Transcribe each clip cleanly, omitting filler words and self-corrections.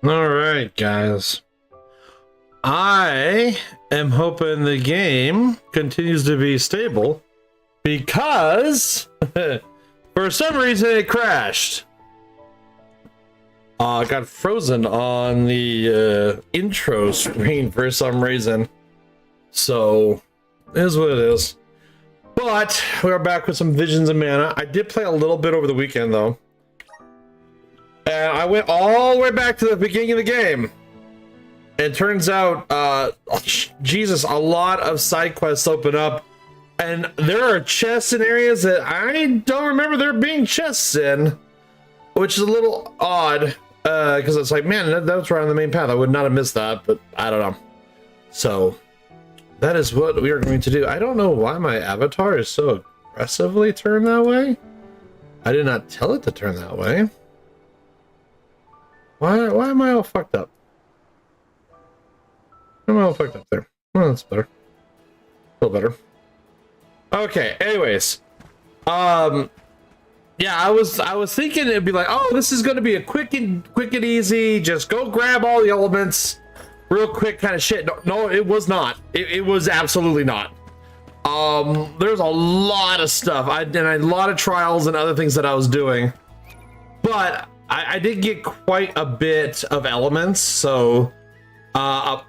All right, guys. I am hoping the game continues to be stable because for some reason it crashed. I got frozen on the intro screen for some reason. So, it is what it is. But we are back with some Visions of Mana. I did play a little bit over the weekend though. And I went all the way back to the beginning of the game. It turns out, Jesus, a lot of side quests open up. And there are chests in areas that I don't remember there being chests in. Which is a little odd. Because it's like, man, that's right on the main path. I would not have missed that, but I don't know. So, that is what we are going to do. I don't know why my avatar is so aggressively turned that way. I did not tell it to turn that way. Why am I all fucked up? Why am I all fucked up there? Well, that's better. A little better. Okay, anyways. Yeah, I was thinking it'd be like, oh, this is gonna be a quick and easy, just go grab all the elements real quick kind of shit. No, it was not. It was absolutely not. There's a lot of stuff. I did a lot of trials and other things that I was doing. But I did get quite a bit of elements, so but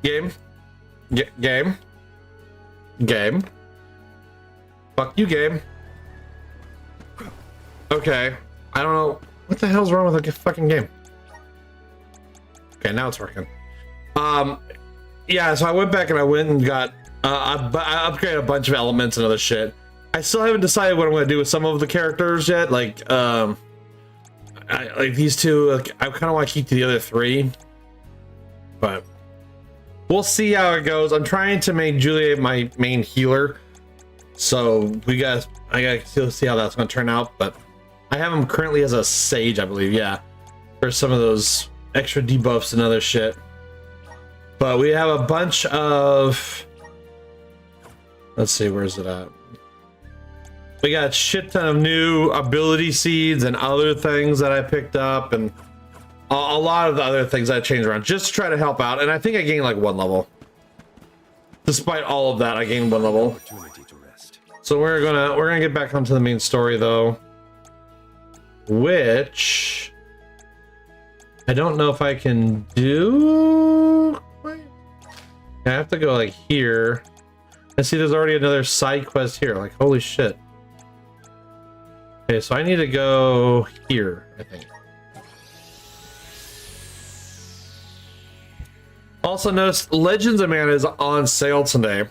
game. Fuck you, game. Okay, I don't know what the hell's wrong with the fucking game. Okay, now it's working. Yeah, so I went back and I went and got I upgraded a bunch of elements and other shit. I still haven't decided what I'm going to do with some of the characters yet. Like, like these two, like, I kind of want to keep to the other three, but we'll see how it goes. I'm trying to make Julia my main healer, so I gotta still see how that's going to turn out. But I have him currently as a sage, I believe. Yeah, for some of those extra debuffs and other shit. But we have a bunch of. Let's see, where's it at? We got a shit ton of new ability seeds and other things that I picked up, and a lot of the other things I changed around just to try to help out. And I think I gained like 1 level. Despite all of that, I gained 1 level. So we're gonna get back onto the main story though, which I don't know if I can do. I have to go like here. I see there's already another side quest here. Like, holy shit. Okay, so I need to go here, I think. Also notice Legends of Mana is on sale today,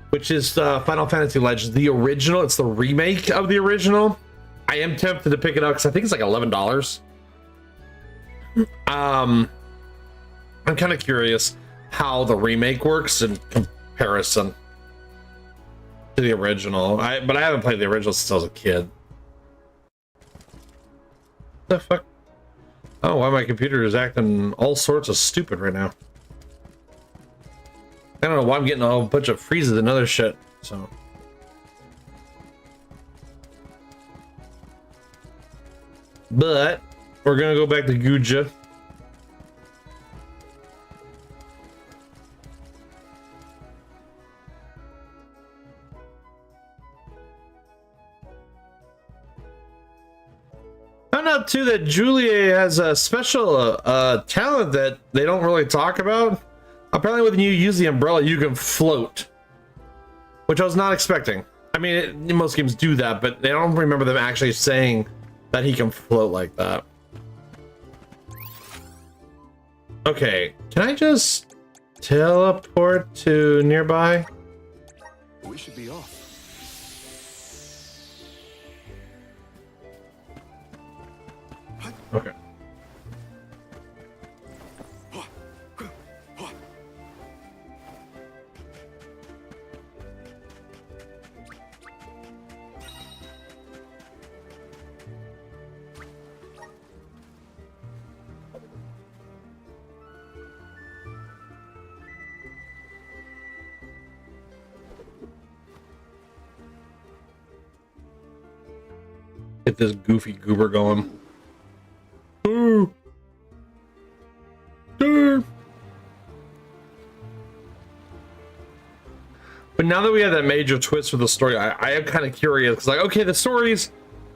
which is Final Fantasy Legends, the original. It's the remake of the original. I am tempted to pick it up because I think it's like $11. I'm kind of curious how the remake works in comparison to the original. But I haven't played the original since I was a kid. What the fuck? Oh, why my computer is acting all sorts of stupid right now. I don't know why I'm getting a whole bunch of freezes and other shit. So but we're gonna go back to Guja. Found out too that Julia has a special talent that they don't really talk about. Apparently when you use the umbrella you can float, which I was not expecting. I mean, most games do that, but they don't remember them actually saying that he can float like that. Okay, can I just teleport to nearby? We should be off. Okay. Get this goofy goober going. But now that we have that major twist with the story, I am kind of curious. It's like, okay, the story's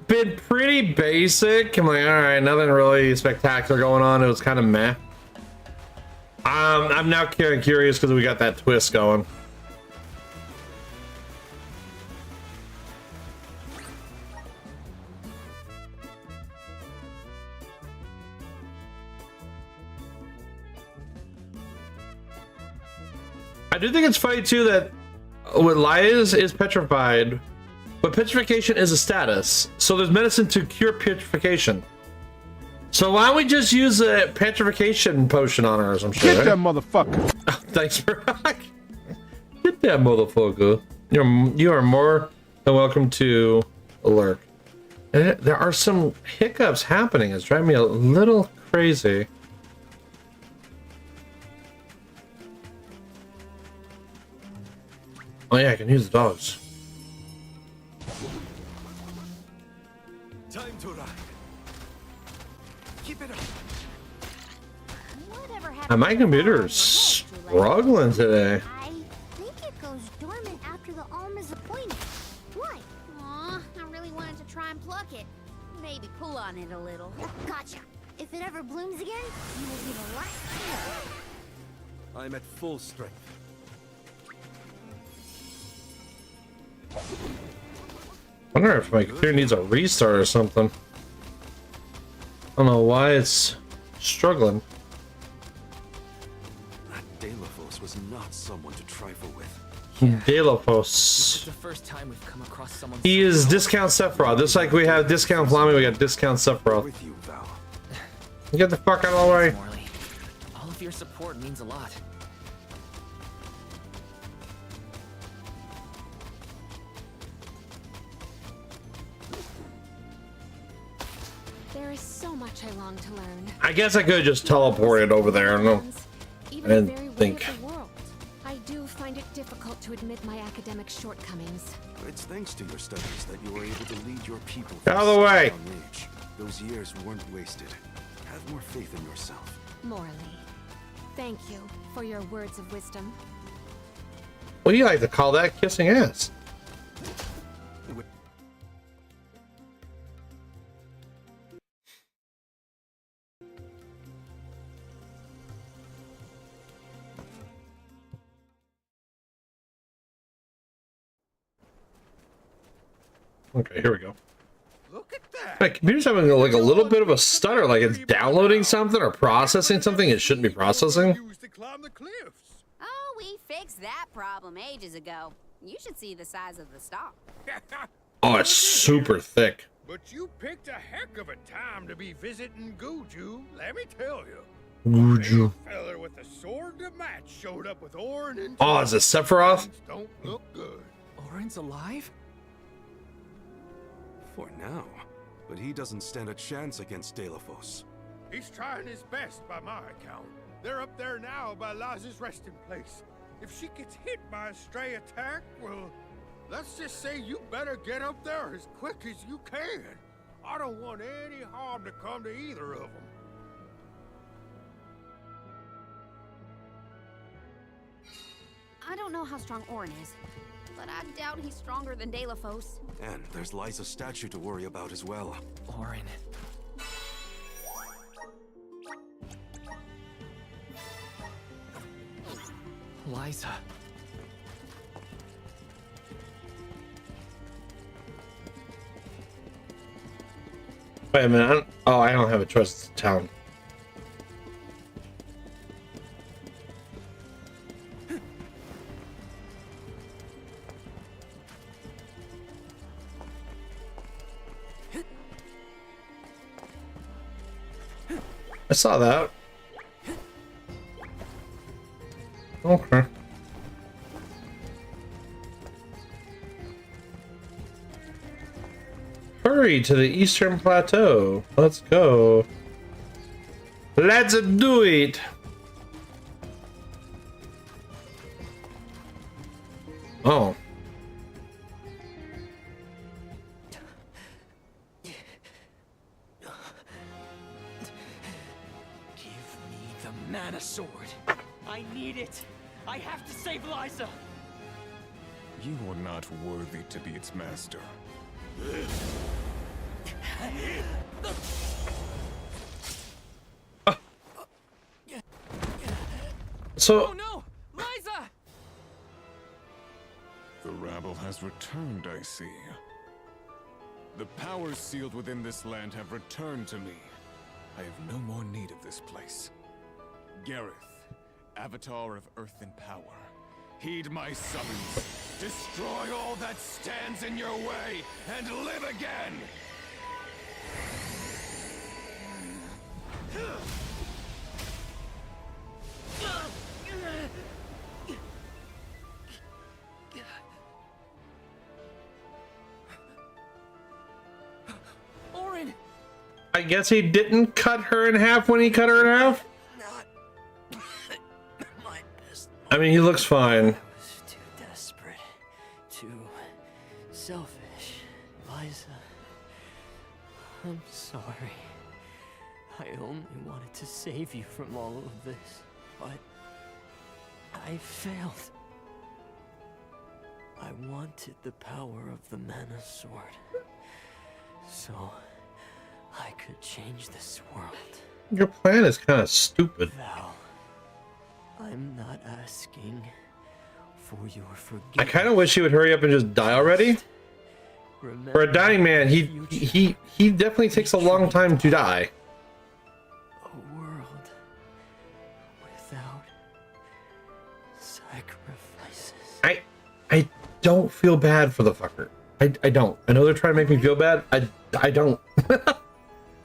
been pretty basic. I'm like, all right, nothing really spectacular going on. It was kind of meh. I'm now kind of curious because we got that twist going. I do think it's funny too that what Lies is petrified, but petrification is a status. So there's medicine to cure petrification. So why don't we just use a petrification potion on her or some shit? Get that motherfucker. Oh, thanks for get that motherfucker. You are more than welcome to lurk. And there are some hiccups happening. It's driving me a little crazy. Oh yeah, I can use the dogs. Time to ride. Keep it up. Whatever happened And my to computer's struggling today. I think it goes dormant after the alm is appointed. Why? Aw, I really wanted to try and pluck it. Maybe pull on it a little. Gotcha. If it ever blooms again, you will be the last to know. I'm at full strength. I wonder if my computer needs a restart or something. I don't know why it's struggling. That Delafos was not someone to trifle with. Delafos. The first time we've come across someone. He is discount Sephiroth. Just like we have discount Flammy, we got discount Sephiroth. With you, Val. Get the fuck out of the way. Morley, all of your support means a lot. There is so much I long to learn. I guess I could just teleport it over there. No, Even I the didn't very way think. of the world. I do find it difficult to admit my academic shortcomings. It's thanks to your studies that you were able to lead your people. Get out of the way. from age. Those years weren't wasted. Have more faith in yourself. Morley, thank you for your words of wisdom. What do you like to call that? Kissing ass. Okay, here we go. Look at that. My computer's having like a little bit of a stutter, like it's downloading something or processing something it shouldn't be processing. Used to climb the cliffs. Oh, we fixed that problem ages ago. You should see the size of the stalk. Oh, it's super thick. But you picked a heck of a time to be visiting Guju, let me tell you. Guju. A feller with a sword to match showed up with Orin and Oh, is it Sephiroth? don't look good. Orin's alive? For now. But he doesn't stand a chance against Delafos. He's trying his best by my account. They're up there now by Laz's resting place. If she gets hit by a stray attack, well, let's just say you better get up there as quick as you can. I don't want any harm to come to either of them. I don't know how strong Orin is, but I doubt he's stronger than Delafos. And there's Liza's statue to worry about as well. Orin. Liza. Wait a minute. I don't have a choice. It's a town. I saw that. Okay. Hurry to the Eastern Plateau. Let's go. Let's do it. Oh. Give me the mana sword. I need it. I have to save Liza. You are not worthy to be its master. So Oh no! Liza! The rabble has returned, I see. The powers sealed within this land have returned to me. I have no more need of this place. Gareth, Avatar of Earth and Power, heed my summons. Destroy all that stands in your way and live again! Orin! I guess he didn't cut her in half when he cut her in half. Not my best. I mean, he looks fine. I was too desperate, too selfish. Liza, I'm sorry. I only wanted to save you from all of this, but I failed. I wanted the power of the Mana Sword, so I could change this world. Your plan is kind of stupid. Val, I'm not asking for your forgiveness. I kind of wish he would hurry up and just die already. For a dying man, he definitely takes a long time to die. A world without sacrifices. I don't feel bad for the fucker. I don't. I know they're trying to make me feel bad. I don't.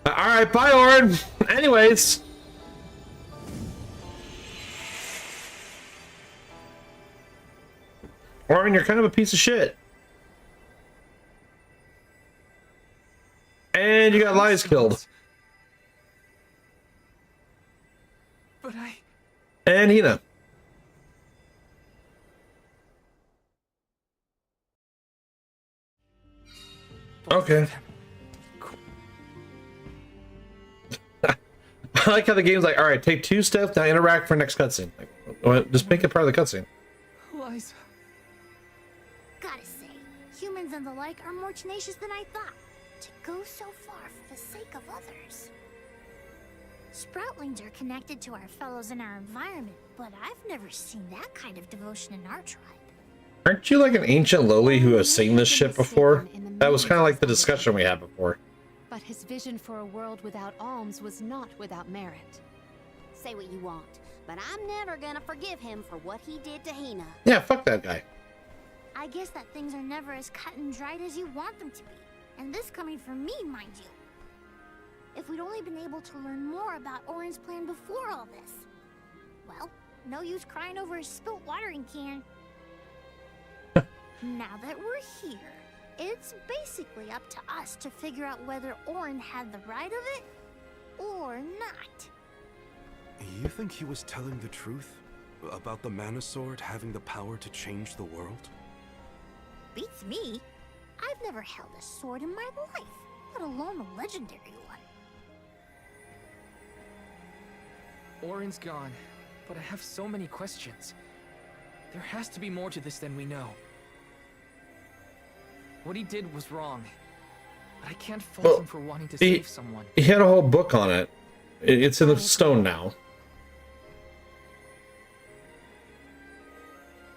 All right, bye, Orin. Anyways. Orin, you're kind of a piece of shit. And you got Lies killed. But I... And Hina. Okay. I like how the game's like, all right, take 2 steps, now interact for next cutscene. Like, well, just make it part of the cutscene. Liza... Gotta say, humans and the like are more tenacious than I thought. To go so far for the sake of others. Sproutlings are connected to our fellows in our environment, but I've never seen that kind of devotion in our tribe. Aren't you like an ancient lowly who has seen this shit before? That was kind of like the discussion we had before. But his vision for a world without alms was not without merit. Say what you want, but I'm never gonna forgive him for what he did to Hina. Yeah, fuck that guy. I guess that things are never as cut and dried as you want them to be. And this coming from me, mind you. If we'd only been able to learn more about Orin's plan before all this. Well, no use crying over a spilt watering can. Now that we're here, it's basically up to us to figure out whether Orin had the right of it or not. You think he was telling the truth? About the Mana Sword having the power to change the world? Beats me. I've never held a sword in my life, let alone a legendary one. Orin's gone, but I have so many questions. There has to be more to this than we know. What he did was wrong, but I can't fault him for wanting to save someone. He had a whole book on it. It's in the stone now.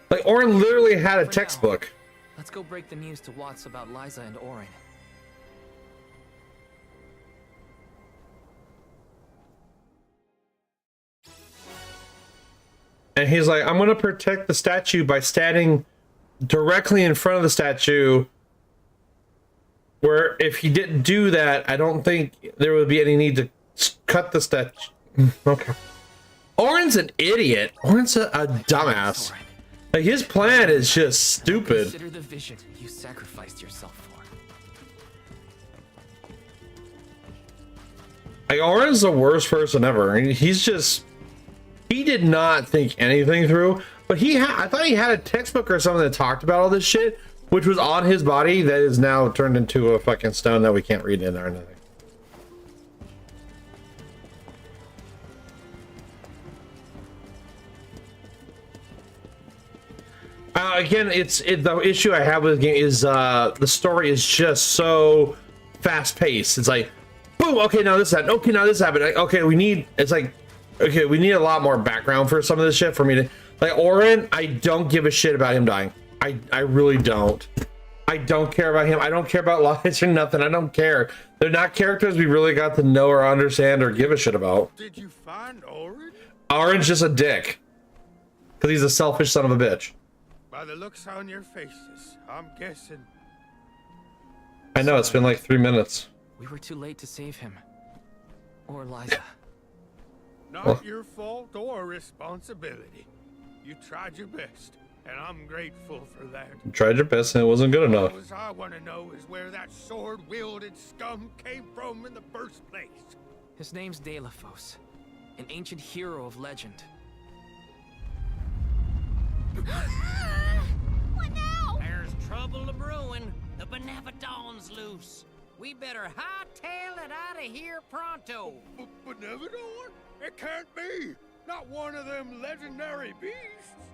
Like, Orin literally had a For textbook. now, let's go break the news to Watts about Liza and Orin. And he's like, I'm going to protect the statue by standing directly in front of the statue. Where if he didn't do that, I don't think there would be any need to cut the statue. Okay. Orin's an idiot. Orin's a dumbass. Orin, Like, his plan is just stupid. consider the vision you sacrificed yourself for. Like, Orin's the worst person ever. He's just... He did not think anything through. But I thought he had a textbook or something that talked about all this shit, which was on his body, that is now turned into a fucking stone that we can't read in or anything. again, the issue I have with the game is the story is just so fast paced. It's like, boom, okay, now this happened. Okay, now this happened. Okay, we need a lot more background for some of this shit for me to like. Orin, I don't give a shit about him dying. I really don't. I don't care about him. I don't care about lies or nothing. I don't care. They're not characters we really got to know or understand or give a shit about. Did you find Orin? Orin's just a dick. Because he's a selfish son of a bitch. By the looks on your faces, I'm guessing. I know, it's been like 3 minutes. We were too late to save him. Or Liza. Not your fault or responsibility. You tried your best, and I'm grateful for that. You tried your best and it wasn't good enough. All I want to know is where that sword-wielded scum came from in the first place. His name's Delafos, an ancient hero of legend. What now? There's trouble a-brewing. The Benevodon's loose. We better hightail it out of here pronto. Benevodon? It can't be. Not one of them legendary beasts.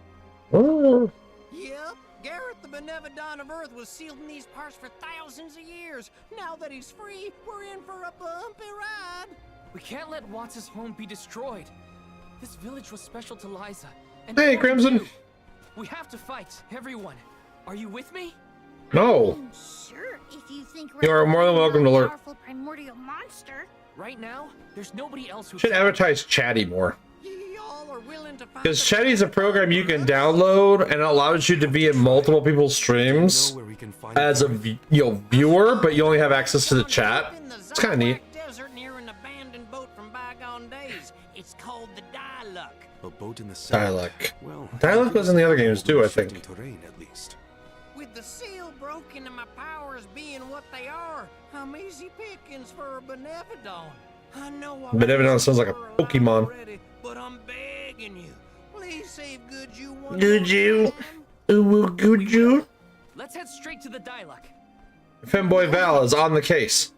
Oh. Yep, Gareth the Benevodon of Earth was sealed in these parts for thousands of years. Now that he's free, we're in for a bumpy ride. We can't let Watts' home be destroyed. This village was special to Liza. And Hey, so are Crimson. you. We have to fight, everyone. Are you with me? No. Sure, if you think You are more than welcome to a learn. powerful primordial monster. Right now, there's nobody else who Should advertise Chatty more. Y'all are willing to find Because Chatty's a program you can download and it allows you to be in multiple people's streams Know where we can find as a viewer, but you only have access to the chat. in the It's kind of neat. Zolak Desert near an abandoned boat from bygone days. It's called the Diluc. a boat in the sand. Dialect. Well, Dialect was in the other games too, I think. shifting terrain at least. With the seal broken and my powers being what they are, I'm easy pickings for a Benevodon. I know I Benevodon sounds like a were alive Pokemon. already, but I'm begging you, please save Goodju one Good you. Good you. Let's head straight to the Diluc. Femboy Val is on the case.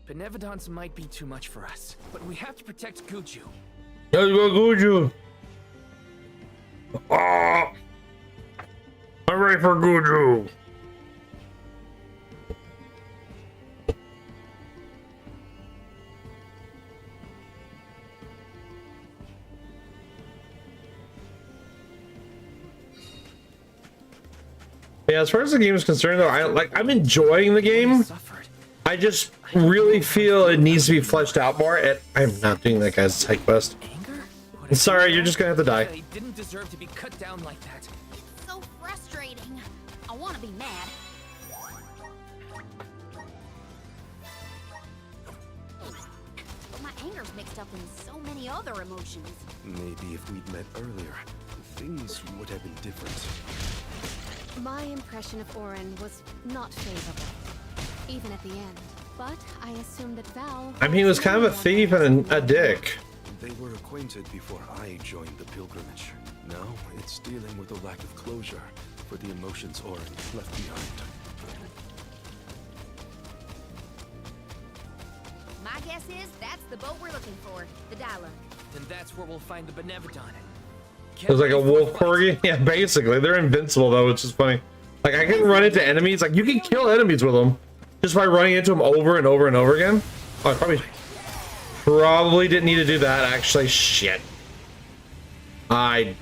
Benevodons might be too much for us, but we have to protect Guju. Let's go, Guju. Ah, I'm ready for Guju. Yeah, as far as the game is concerned, though, I'm enjoying the game. Suffered. I just really feel it needs to be fleshed out more. And I'm not doing that guy's side quest. Anger? I'm sorry, you're just gonna have to die. They didn't deserve to be cut down like that. It's so frustrating. I want to be mad. But my anger's mixed up in so many other emotions. Maybe if we'd met earlier, things would have been different. My impression of Orin was not favorable, even at the end. But I assumed that Val... I mean, he was kind of a thief and a dick. They were acquainted before I joined the pilgrimage. Now it's dealing with a lack of closure for the emotions Orin left behind. My guess is that's the boat we're looking for, the Diluc. Then that's where we'll find the Benevodon. It was like a wolf corgi. Yeah, basically. They're invincible, though, which is funny. Like, I can run into enemies. Like, you can kill enemies with them just by running into them over and over and over again. Oh, I probably didn't need to do that, actually. Shit. I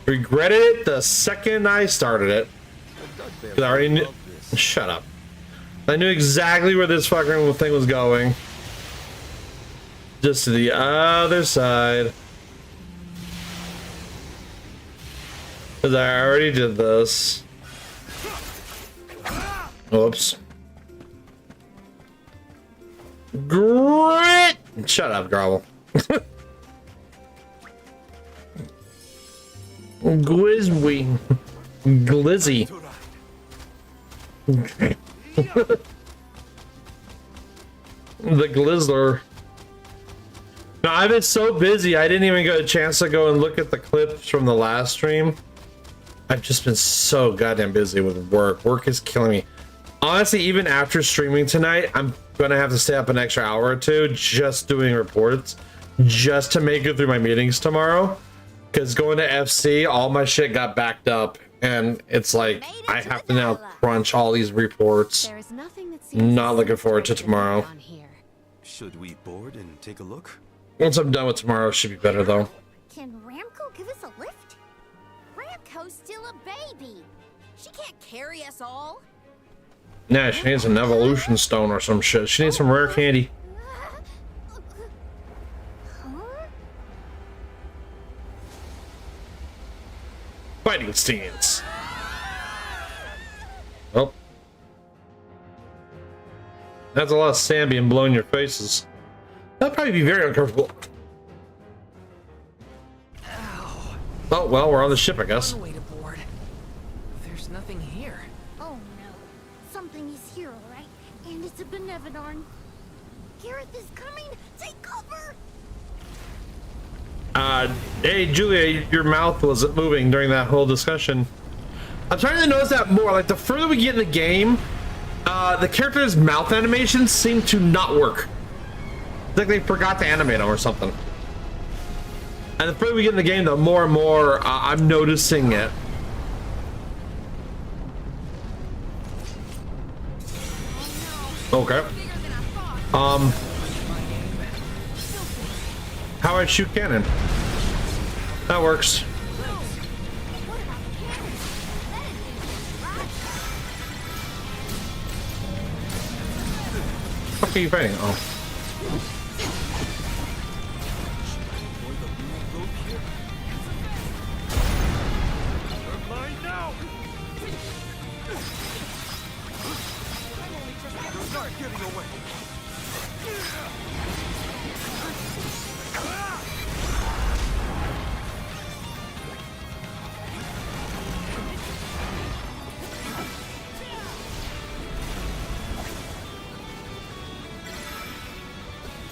regretted it the second I started it. 'Cause I already knew... Shut up. I knew exactly where this fucking thing was going. Just to the other side. Because I already did this. Whoops. Grit! Shut up, Grovel. Glizzy. Glizzy. The Glizzler. No, I've been so busy, I didn't even get a chance to go and look at the clips from the last stream. I've just been so goddamn busy with work. Work is killing me. Honestly, even after streaming tonight, I'm gonna have to stay up an extra hour or two just doing reports, just to make it through my meetings tomorrow. Because going to FC, all my shit got backed up, and it's like I have to now crunch all these reports. There is nothing that seems Not looking forward to tomorrow. on here. Should we board and take a look? Once I'm done with tomorrow, it should be better though. Can Ramco give us a lift? Ramco's still a baby. She can't carry us all. Nah, she needs an evolution stone or some shit. She needs some rare candy. Huh? Fighting stance. Oh. That's a lot of sand being blown in your faces. That'd probably be very uncomfortable. Oh, well, we're on the ship, I guess. One way to board. There's nothing here. Oh no. Something is here, alright? And it's a Benevodon. Gareth is coming! Take cover! Hey, Julia, your mouth was moving during that whole discussion. I'm starting to notice that more. Like, the further we get in the game, the character's mouth animations seem to not work. It's like they forgot to animate them or something. And the further we get in the game, the more and more I'm noticing it. Okay. How I shoot cannon? That works. What are you fighting? Oh.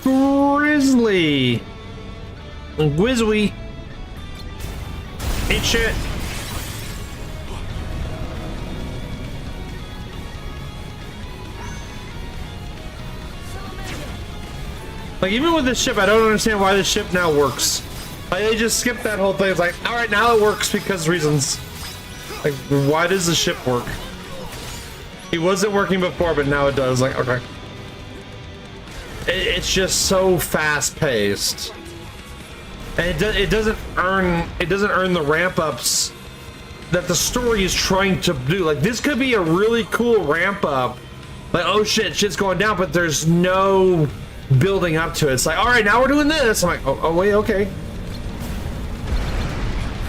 Grizzly. Grizzly. Eat shit. Like, even with this ship, I don't understand why this ship now works. Like, they just skipped that whole thing. It's like, all right, now it works because reasons. Like, why does the ship work? It wasn't working before, but now it does. Like, okay. It's just so fast-paced, and it doesn't earn the ramp-ups that the story is trying to do. Like, this could be a really cool ramp-up. Like, oh shit, shit's going down, but there's no building up to it. It's like, all right, now we're doing this. I'm like, oh wait, okay.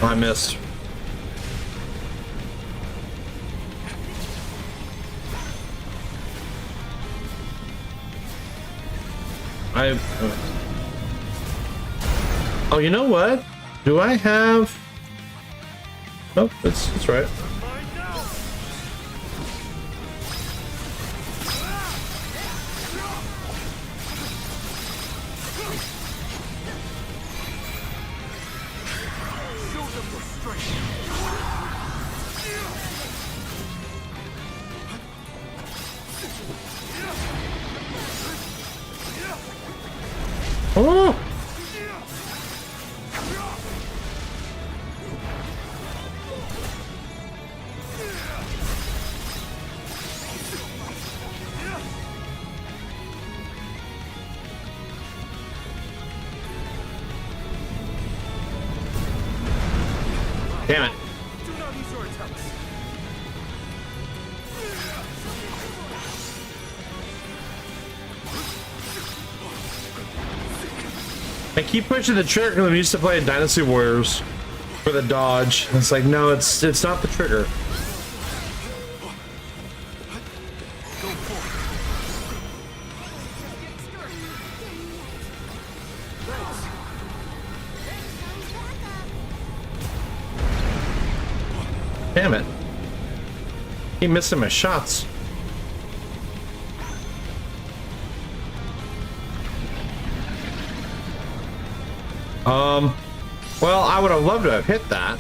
Oh, I missed. Oh, you know what? Do I have? Nope, that's right. Oh! Damn it. Do not use your attacks. I keep pushing the trigger because I'm used to playing Dynasty Warriors for the dodge. It's like, no, it's not the trigger. Damn it. Keep missing my shots. Well, I would have loved to have hit that.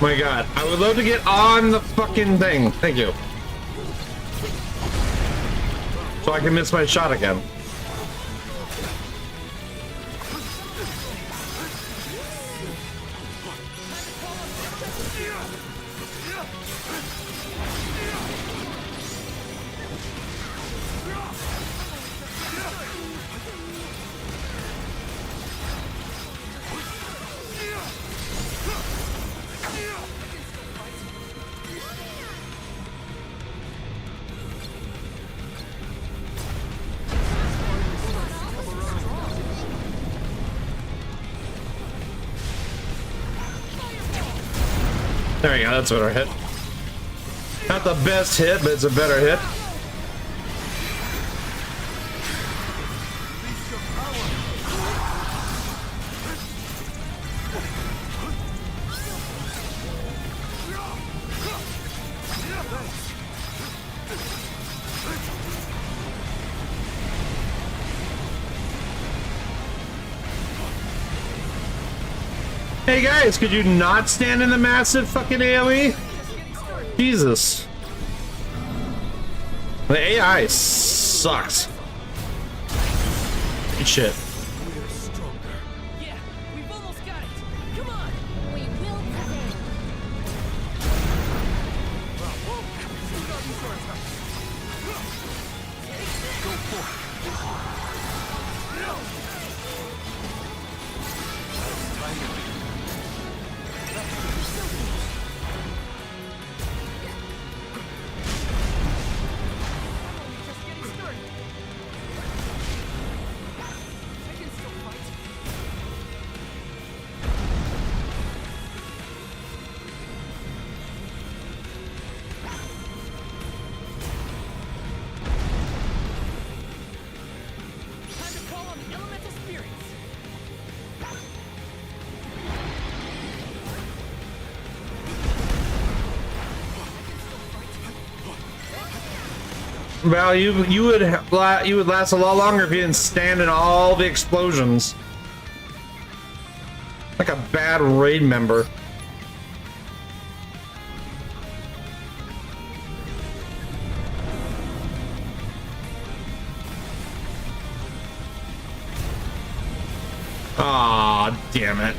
My god, I would love to get on the fucking thing. Thank you. So I can miss my shot again. There you go, that's a better hit. Not the best hit, but it's a better hit. Hey guys, could you not stand in the massive fucking AoE? Jesus. The AI sucks. Shit. Yeah, we've almost got it. Come on. We will prevail. Val, you would last a lot longer if you didn't stand in all the explosions. Like a bad raid member. Aw, damn it.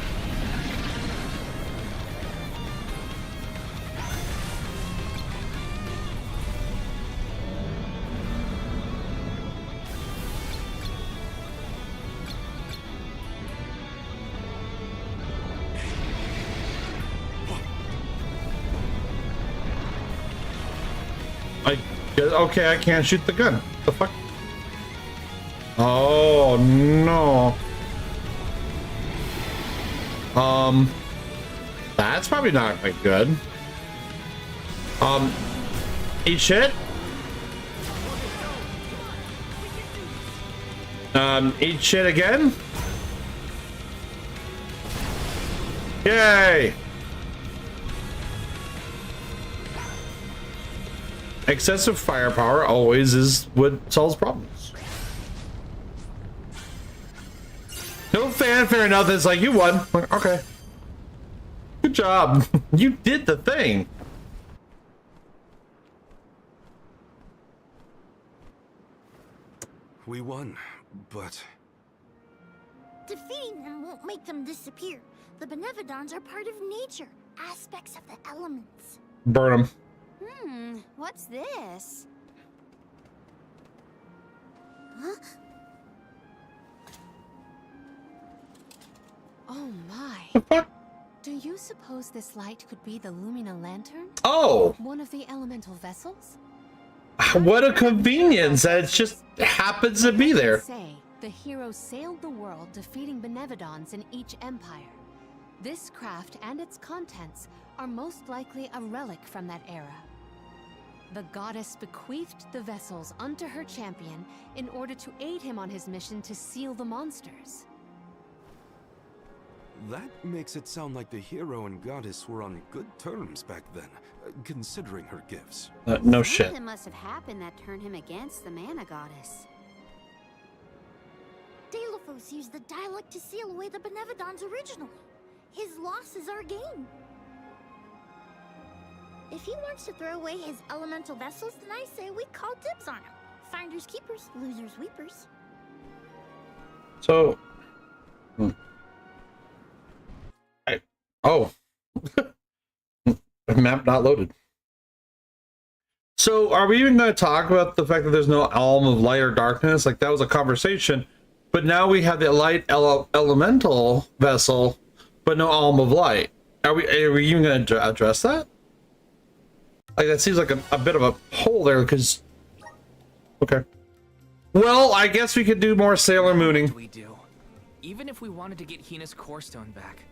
Okay, I can't shoot the gun. What the fuck? Oh no. That's probably not like good. Eat shit. Eat shit again. Yay. Excessive firepower always is what solves problems. No fanfare, nothing. It's like, you won. Like, okay. Good job. You did the thing. We won, but Defeating them won't make them disappear. The Benevodons are part of nature, aspects of the elements. Burn them. What's this? Huh? Oh my. The fuck? Do you suppose this light could be the Lumina Lantern? Oh, One of the elemental vessels? what a convenience that it just happens to be there. Say, the hero sailed the world defeating Benevodons in each empire. This craft and its contents are most likely a relic from that era. The goddess bequeathed the vessels unto her champion in order to aid him on his mission to seal the monsters. that makes it sound like the hero and goddess were on good terms back then, considering her gifts. No shit. Something must have happened that turned him against the mana goddess. De La Delphos used the dialect to seal away the Benevodon's original. His loss is our gain. If he wants to throw away his elemental vessels, then I say we call dibs on him. Finders keepers, losers weepers. So, oh, map not loaded. So, are we even going to talk about the fact that there's no Alm of Light or Darkness? Like, that was a conversation, but now we have the Light Elemental vessel, but no Alm of Light. Are we even going to address that? Like, that seems like a bit of a hole there, because... Okay. Well, I guess we could do more Sailor Mooning. We do. Even if we wanted to get Hina's core stone back,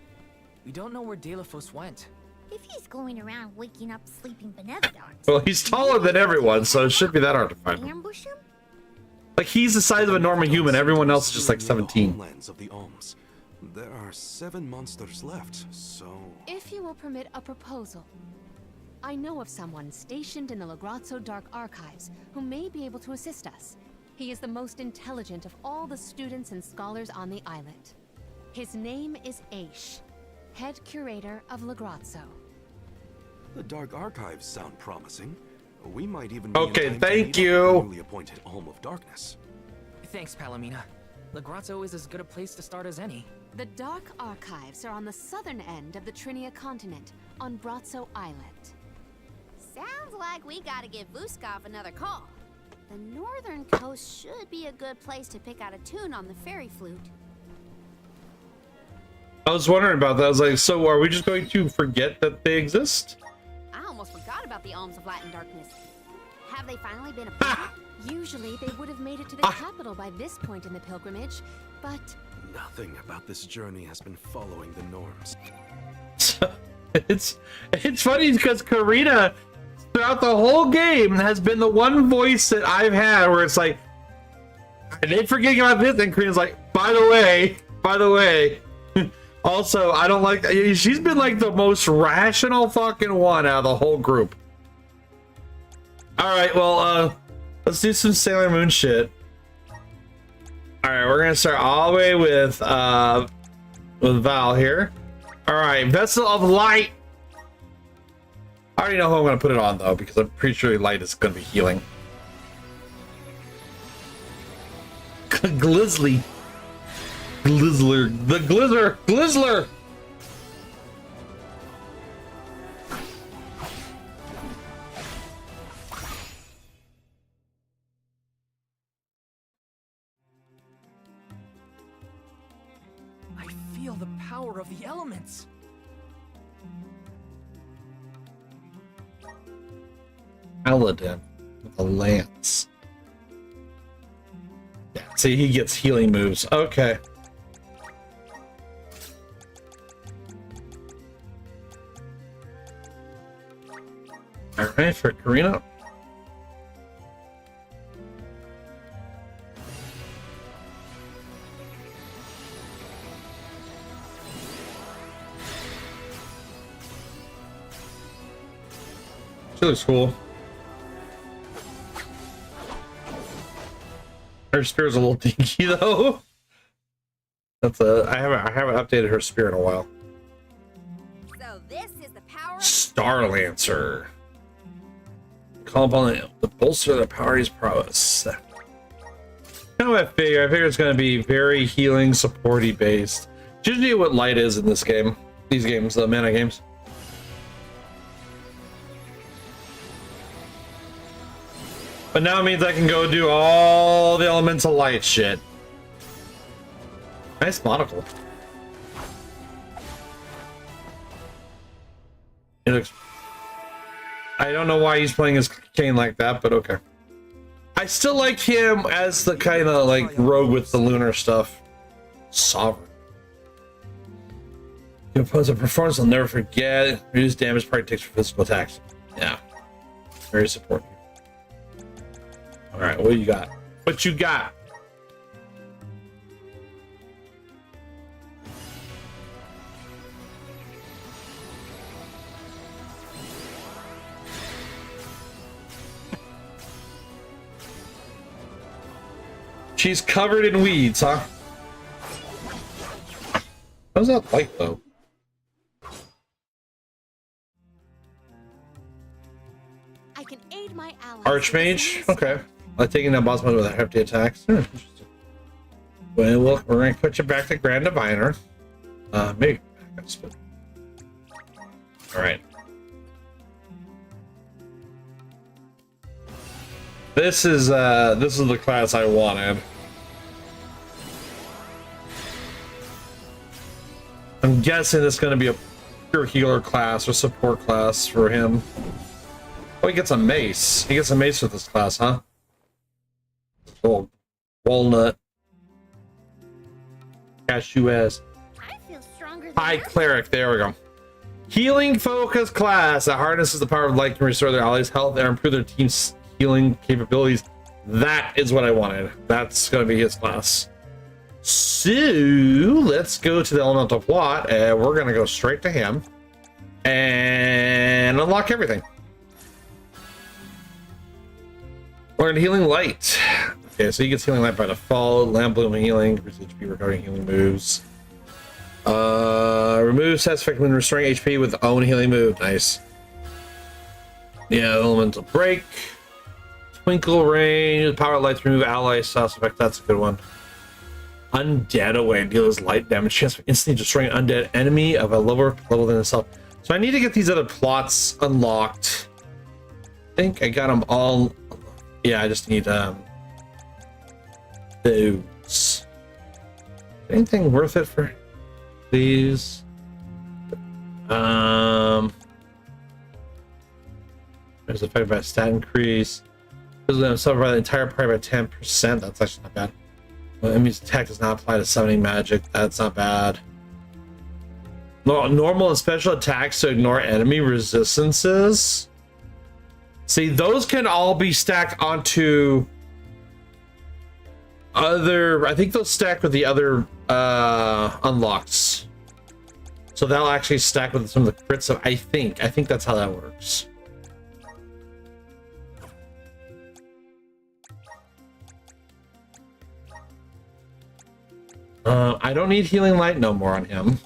we don't know where Delphos went. If he's going around waking up sleeping Benevodons... Well, he's taller than everyone, so it shouldn't be that hard to find him. Ambush him? Like, he's the size of a normal human. Everyone else is just like 17. Homelands of the Alms. There are 7 monsters left, so... If you will permit a proposal, I know of someone stationed in the Lagrazzo Dark Archives who may be able to assist us. He is the most intelligent of all the students and scholars on the islet. His name is Aish, head curator of Lagrazzo. The Dark Archives sound promising. We might even be Okay, in time thank to meet you. up with the newly appointed Alm of Darkness. Thanks, Palomina. Lagrazzo is as good a place to start as any. The Dark Archives are on the southern end of the Trinia continent, on Brazzo Islet. Sounds like we gotta give Vuskov another call. The northern coast should be a good place to pick out a tune on the fairy flute. I was wondering about that. I was like, so are we just going to forget that they exist? I almost forgot about the Alms of Light and Darkness. Have they finally been appointed? Usually they would have made it to the capital by this point in the pilgrimage, but... Nothing about this journey has been following the norms. It's funny because Karina, throughout the whole game, has been the one voice that I've had where it's like, I didn't forget about this, and Karina's like, by the way, also, I don't like, she's been like the most rational fucking one out of the whole group. Alright, well, let's do some Sailor Moon shit. Alright, we're gonna start all the way with Val here. Alright, Vessel of Light. I already know who I'm gonna put it on though, because I'm pretty sure Light is gonna be healing. Glizzly. Glizzler. The Glizzler. Glizzler! I feel the power of the elements. Paladin with a lance. Yeah, see, he gets healing moves. Okay. Alright, for Karina. She looks cool. Her spear's a little dinky though. That's I haven't updated her spear in a while. So this is the power Star Lancer. Call upon the bolster the power of his prowess. Kind of what I figure it's going to be very healing, supporty based. It's usually what Light is in this game. These games, the mana games. But now it means I can go do all the elemental light shit. Nice monocle. It looks... I don't know why he's playing his cane like that, but okay. I still like him as the kind of like rogue with the lunar stuff. Sovereign. He imposes a performance I'll never forget. Reduce damage part takes for physical attacks. Yeah. Very supportive. Alright, what do you got? What you got? She's covered in weeds, huh? How's that like though? I can aid my allies. Archmage? Okay. Like taking down boss mode with hefty attacks. Interesting. Well, we're going to put you back to Grand Diviner. Maybe. Alright. This is the class I wanted. I'm guessing it's going to be a pure healer class or support class for him. Oh, he gets a mace. He gets a mace with this class, huh? Oh, walnut. Cashew ass. I feel stronger than High ever. cleric. There we go. Healing focus class that harnesses the power of light can restore their allies' health and improve their team's healing capabilities. That is what I wanted. That's going to be his class. So let's go to the elemental plot, and we're going to go straight to him and unlock everything. We're in healing light. Okay, so he gets healing light by default. Lamp bloom healing, HP recovering healing moves. Remove stats effect when restoring HP with own healing move. Nice. Yeah, elemental break. Twinkle range. Power of light to remove ally stats effect. That's a good one. Undead away. Deals light damage. Chance for instantly destroying an undead enemy of a lower level than itself. So I need to get these other plots unlocked. I think I got them all. Yeah, I just need those. Anything worth it for these? There's affected by a stat increase. Suffer by the entire party by 10%. That's actually not bad. Well, enemy's attack does not apply to summoning magic. That's not bad. Normal and special attacks to ignore enemy resistances. See, those can all be stacked onto other. I think those stack with the other unlocks. So that'll actually stack with some of the crits. So I think that's how that works. I don't need healing light no more on him.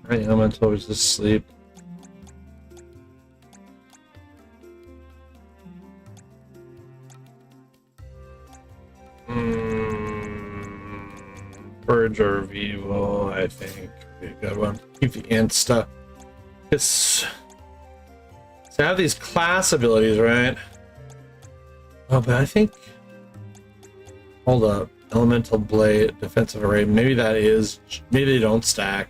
Right, elemental is asleep. Purge or Vivo, I think, would be a good one. Keep the insta. So I have these class abilities, right? Oh, but I think. Hold up. Elemental Blade, Defensive Array. Maybe that is. Maybe they don't stack.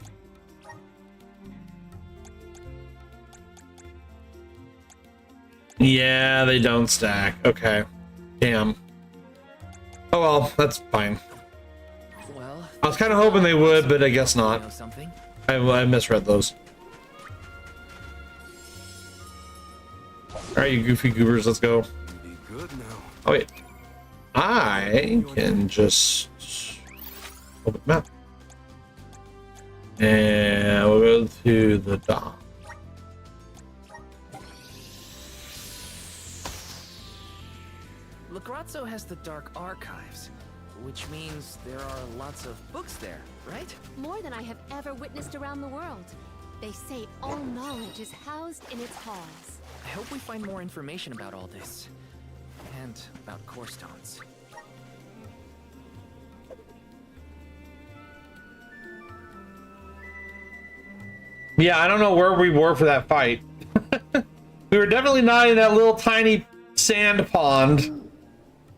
Yeah, they don't stack. Okay. Damn. Oh well, that's fine. Well, I was kind of hoping they would, but I guess not. know something? I misread those. Alright, you goofy goobers, let's go. Be good now. Oh wait. I can just open the map. And we'll go to the dock. Lagrazzo has the Dark Archives, which means there are lots of books there, right? More than I have ever witnessed around the world. They say all knowledge is housed in its halls. I hope we find more information about all this. And about core stones. Yeah, I don't know where we were for that fight. We were definitely not in that little tiny sand pond.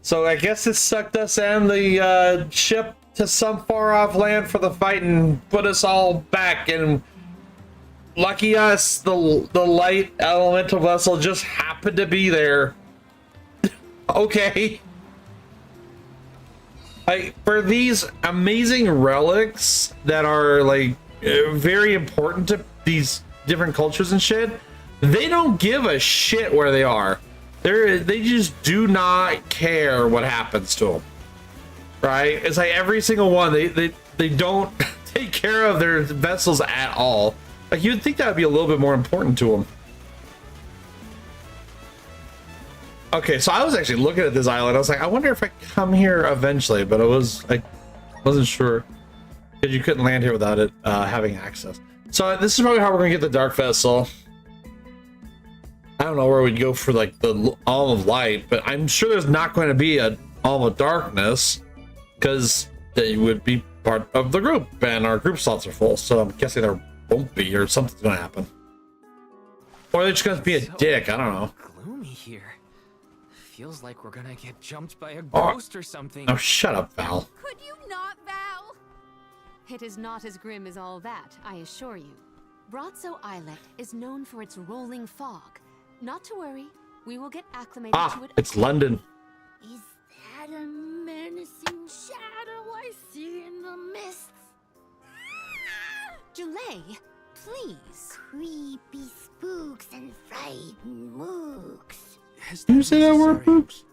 So I guess it sucked us and the ship to some far off land for the fight and put us all back. And lucky us, the light elemental vessel just happened to be there. Okay. Like, for these amazing relics that are like very important to these different cultures and shit, they don't give a shit where they are. They just do not care what happens to them, right? It's like every single one, they don't take care of their vessels at all. Like you'd think that would be a little bit more important to them. Okay, so I was actually looking at this island. I was like, I wonder if I come here eventually, but I wasn't sure because you couldn't land here without it having access. So this is probably how we're gonna get the dark vessel. I don't know where we'd go for like the Alm of Light, but I'm sure there's not going to be an Alm of Darkness because they would be part of the group and our group slots are full. So I'm guessing there won't be, or something's going to happen. Or they're just going to be a dick. I don't know. Gloomy here. Feels like we're gonna get jumped by a ghost or something. Oh, shut up, Val. Could you not, Val? It is not as grim as all that, I assure you. Brazzo Islet is known for its rolling fog. Not to worry, we will get acclimated to it. It's London. Is that a menacing shadow I see in the mists? Julay, please. Creepy spooks and frightened mooks. You say that word, Poops?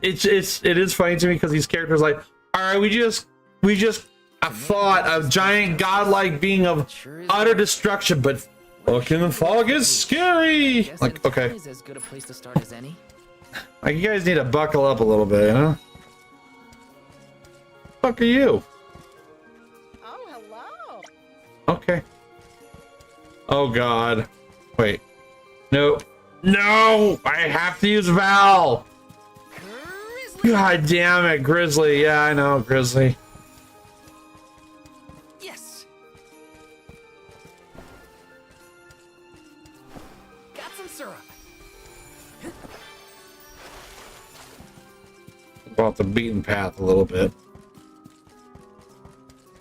It is funny to me because these characters like, all right, we just a thought of giant godlike being of utter destruction, but fucking the fog is scary. Like, okay, is as good a place to start as any. like you guys need to buckle up a little bit, you know? Fuck are you? Oh, hello. Okay. Oh God. Wait. No. No! I have to use Val! Grizzly. God damn it, Grizzly. Yeah, I know, Grizzly. Yes. Got some syrup. Off the beaten path a little bit.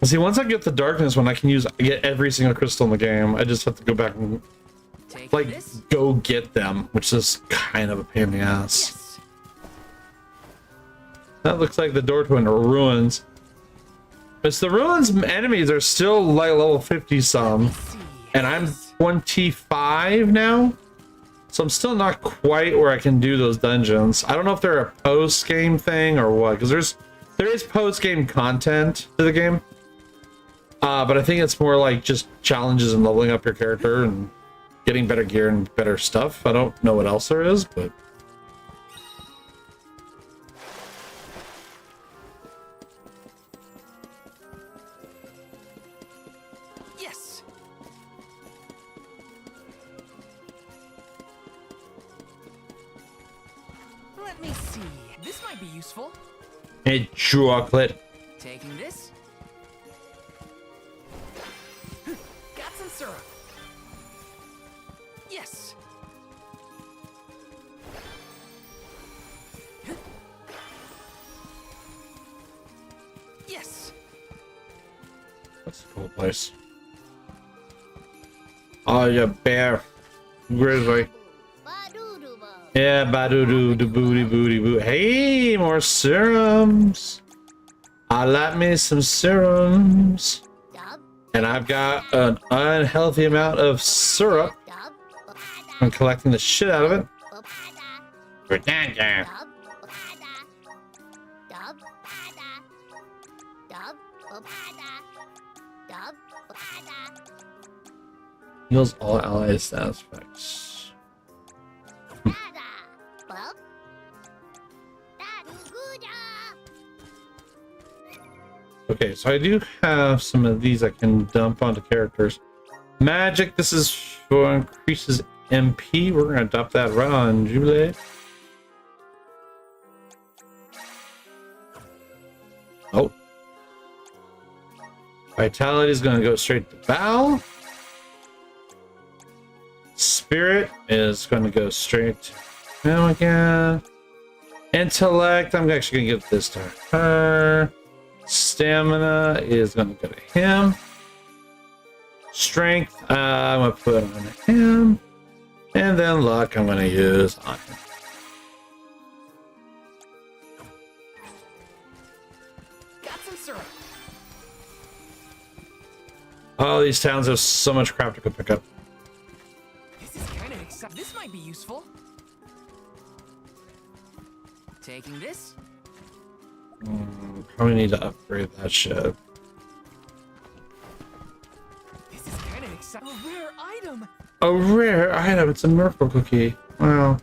See, once I get the darkness one, I can get every single crystal in the game. I just have to go back and like go get them, which is kind of a pain in the ass. Yes. That looks like the door to the ruins. It's the ruins enemies are still like level 50 some, and I'm 25 now, so I'm still not quite where I can do those dungeons. I don't know if they're a post game thing or what, because there is post game content to the game. But I think it's more like just challenges and leveling up your character and getting better gear and better stuff. I don't know what else there is, but... Yes. Let me see. This might be useful. Hey, chocolate. Taking this. Got some syrup. Yes. Yes. That's a cool place. Oh, yeah, bear. Grizzly. Yeah, badoo doo booty booty boo. Hey, more serums. I like me some serums. And I've got an unhealthy amount of syrup. I'm collecting the shit out of it. Heals all allies status effects. Okay, so I do have some of these I can dump onto characters. Magic, this is for increases MP. We're gonna dump that right on Jubilee. Oh. Vitality is gonna go straight to Val. Spirit is gonna go straight to him again. Intellect, I'm actually gonna give this to her. Stamina is gonna go to him. Strength, I'm gonna put on him. And then luck, I'm gonna use on him. Got some syrup. Oh, these towns have so much crap to go pick up. This is kind exciting. This might be useful. Taking this. Probably need to upgrade that shit. This is kind of exciting. A rare item. A rare item. It's a miracle cookie. Wow.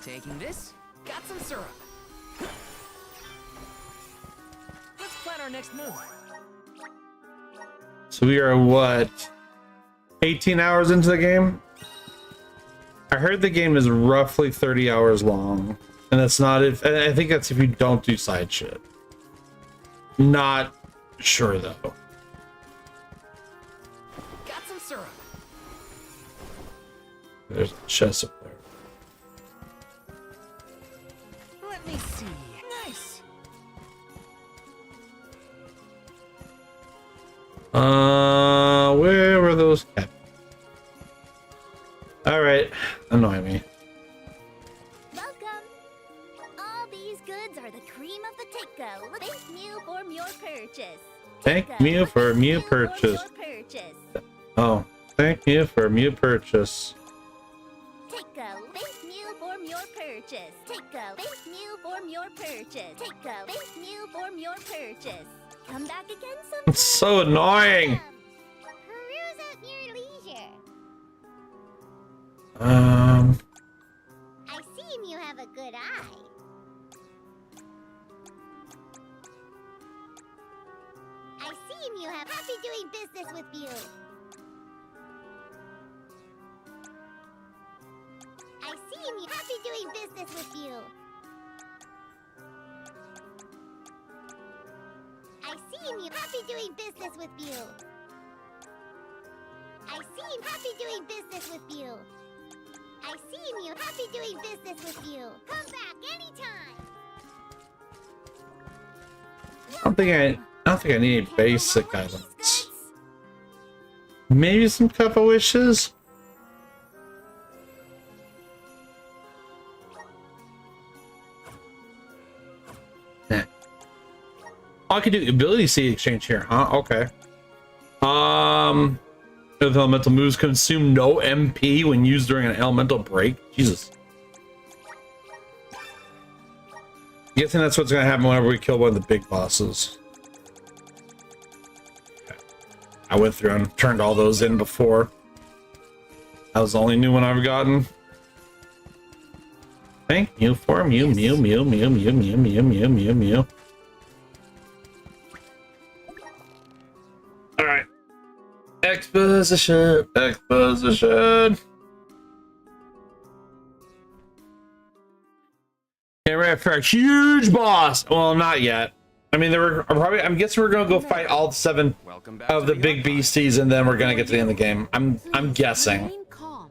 Taking this. Got some syrup. Let's plan our next move. So we are what? 18 hours into the game? I heard the game is roughly 30 hours long. And that's not if, and I think that's if you don't do side shit. Not sure though. Got some syrup. There's a chest up there. Let me see. Nice. Where were those kept? All right, annoy me. Welcome. All these goods are the cream of the Tikka. Thank you for your purchase. Thank you for your purchase. Oh, thank you for your purchase. Tikka, thank you for your purchase. Tikka, thank you for your purchase. Tikka, thank you for your purchase. Come back again sometime. It's so annoying. Peruse at your leisure. I seem you have a good eye. I seem you have happy doing business with you. I seem you happy doing business with you. I seem you happy doing business with you. I seem happy doing business with you. I seem you happy doing business with you. Come back anytime. I don't think I need basic items. Maybe some cup of wishes. Oh, I could do ability seed exchange here, huh? Okay. If elemental moves consume no MP when used during an elemental break. Jesus. Guessing that's what's gonna happen whenever we kill one of the big bosses. Okay. I went through and turned all those in before. That was the only new one I've gotten. Thank you for Mew. Alright. Exposition. Okay, we're ready for a huge boss. Well, not yet. I mean, I'm guessing we're gonna go fight all 7 of the big beasties, and then we're gonna get to the end of the game. I'm guessing. Remain calm.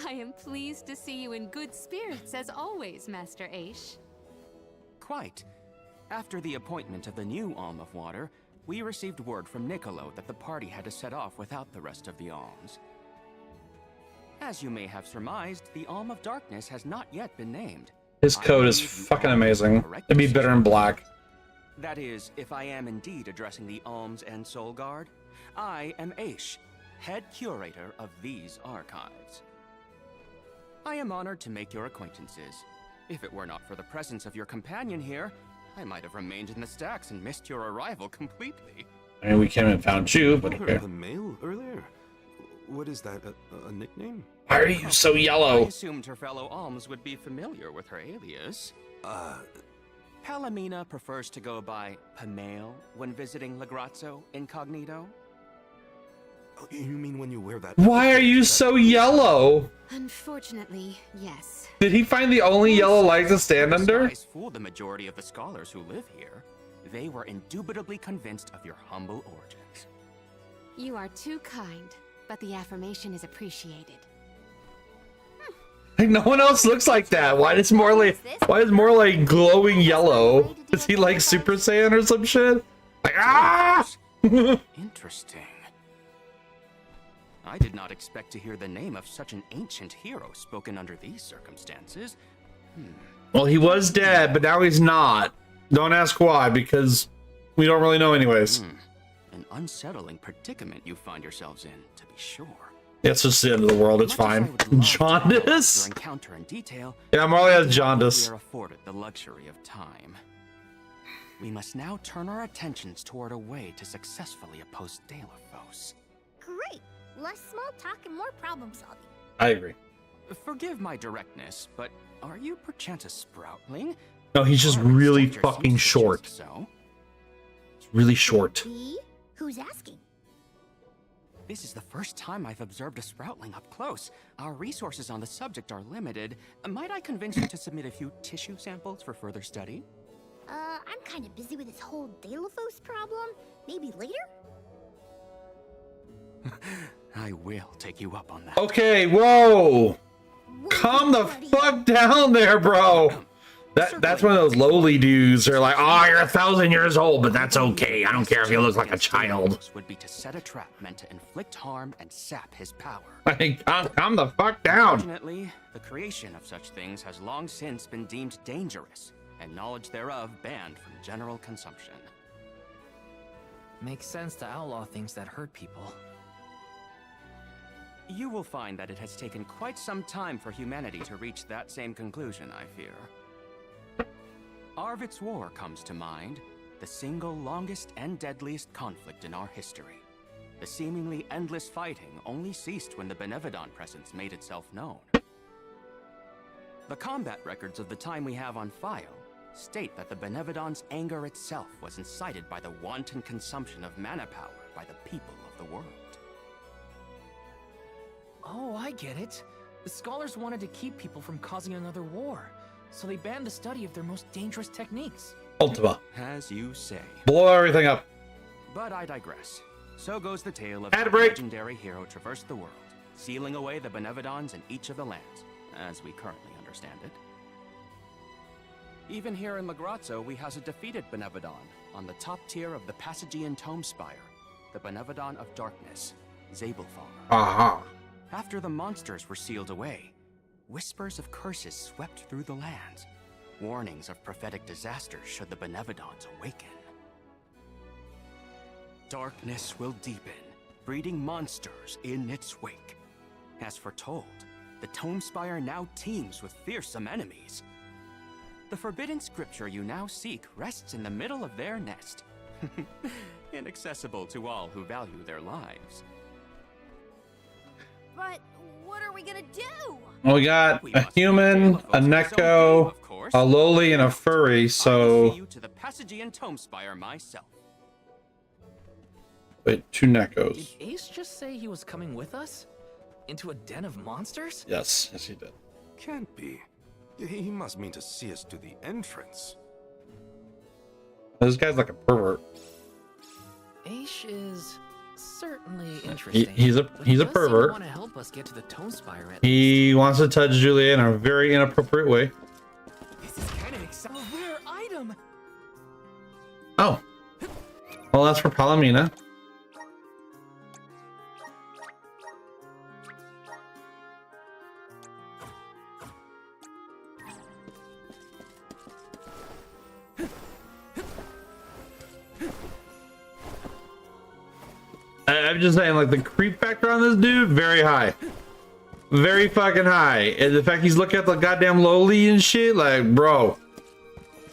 I am pleased to see you in good spirits as always, Master Aish. Quite. After the appointment of the new Alm of Water, we received word from Niccolo that the party had to set off without the rest of the alms. As you may have surmised, the Alm of Darkness has not yet been named. His code is fucking amazing. It'd be better in black. That is, if I am indeed addressing the Alms and Soul Guard, I am Aish, head curator of these archives. I am honored to make your acquaintances. If it were not for the presence of your companion here, I might have remained in the stacks and missed your arrival completely. I mean, we came and found you, but I okay. heard the mail earlier. What is that? A nickname? Why are you so I yellow? assumed her fellow alms would be familiar with her alias. Palamina prefers to go by Pamail when visiting Lagrazzo incognito. You mean when you wear that? Why are you so yellow? Unfortunately, yes. Did he find the only yellow light to stand under? Lies fooled the majority of the scholars who live here. They were indubitably convinced of your humble origins. You are too kind, but the affirmation is appreciated. Like, no one else looks like that. Why is Morley glowing yellow? Is he like Super Saiyan or some shit? Like, ah! Interesting. I did not expect to hear the name of such an ancient hero spoken under these circumstances. Well, he was dead, but now he's not. Don't ask why, because we don't really know anyways. An unsettling predicament you find yourselves in, to be sure. It's just the end of the world. It's Much as I fine. would love to know Jaundice? your encounter in detail, Yeah, Marley has we jaundice. are afforded the luxury of time. We must now turn our attentions toward a way to successfully oppose Delaphos. Great. Less small talk and more problem solving. I agree. Forgive my directness, but are you perchance a sproutling? No, he's just Your really stature fucking seems to short. suggest So, It's really short. Me? Who's asking? this is the first time I've observed a sproutling up close. Our resources on the subject are limited. Might I convince you to submit a few tissue samples for further study? I'm kind of busy with this whole Delaphos problem. Maybe later? I will take you up on that. Okay, whoa! Wait, Calm the buddy. fuck down there, bro! That's one of those lowly dudes. They're like, oh, you're 1,000 years old, but that's okay. I don't care if you look like a child. Would be to set a trap meant to inflict harm and sap his power. Like, calm the fuck down. Fortunately, the creation of such things has long since been deemed dangerous, and knowledge thereof banned from general consumption. Makes sense to outlaw things that hurt people. You will find that it has taken quite some time for humanity to reach that same conclusion, I fear. Arvid's War comes to mind, the single longest and deadliest conflict in our history. The seemingly endless fighting only ceased when the Benevodon presence made itself known. The combat records of the time we have on file state that the Benevodon's anger itself was incited by the wanton consumption of mana power by the people of the world. Oh, I get it. The scholars wanted to keep people from causing another war, so they banned the study of their most dangerous techniques. Ultima. As you say. Blow everything up. But I digress. So goes the tale of Ad how a break. legendary hero traversed the world, sealing away the Benevodons in each of the lands, as we currently understand it. Even here in Lagrazzo, we has a defeated Benevodon on the top tier of the Passagian Tome Spire, the Benevodon of Darkness, Zabelfar. Aha. After the monsters were sealed away, whispers of curses swept through the lands, warnings of prophetic disaster should the Benevodons awaken. Darkness will deepen, breeding monsters in its wake. As foretold, the Tome Spire now teems with fearsome enemies. The forbidden scripture you now seek rests in the middle of their nest, inaccessible to all who value their lives. But what are we gonna do? Well, we got a human, a Neko, a lowly, and a furry, I will see so... you to the Passagian Tome Spire myself. Wait, 2 Did Nekos. Ace just say he was coming with us? Into a den of monsters? Yes, yes he did. Can't be. He must mean to see us to the entrance. This guy's like a pervert. Ace is certainly interesting. he's a pervert. Want to help us get to the Tome Spire at He wants to touch Julia in a very inappropriate way. This is kind of exciting. A rare item. Oh. Well, that's for Palomina. I'm just saying, like, the creep factor on this dude, very high. Very fucking high. And the fact he's looking at the goddamn lowly and shit, like, bro.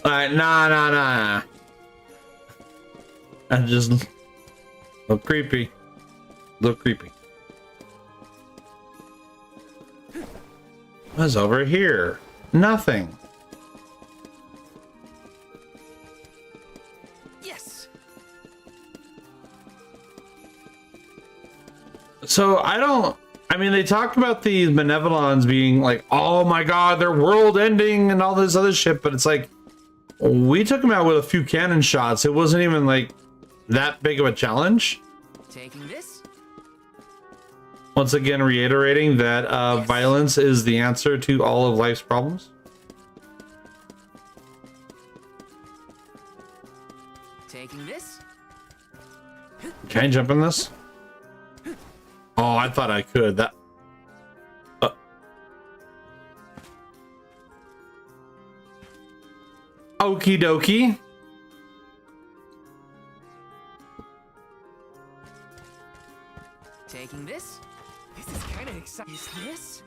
Like, nah. And just a little creepy. What's over here? Nothing. Yes. So I mean, they talked about these Benevolons being like, oh my god, they're world ending and all this other shit, but it's like, we took them out with a few cannon shots. It wasn't even like that big of a challenge. Taking this. Once again, reiterating that violence is the answer to all of life's problems. Taking this. Can I jump in this? Oh, I thought I could. That. Okie dokie. Taking this? This is kind of exciting. Is this?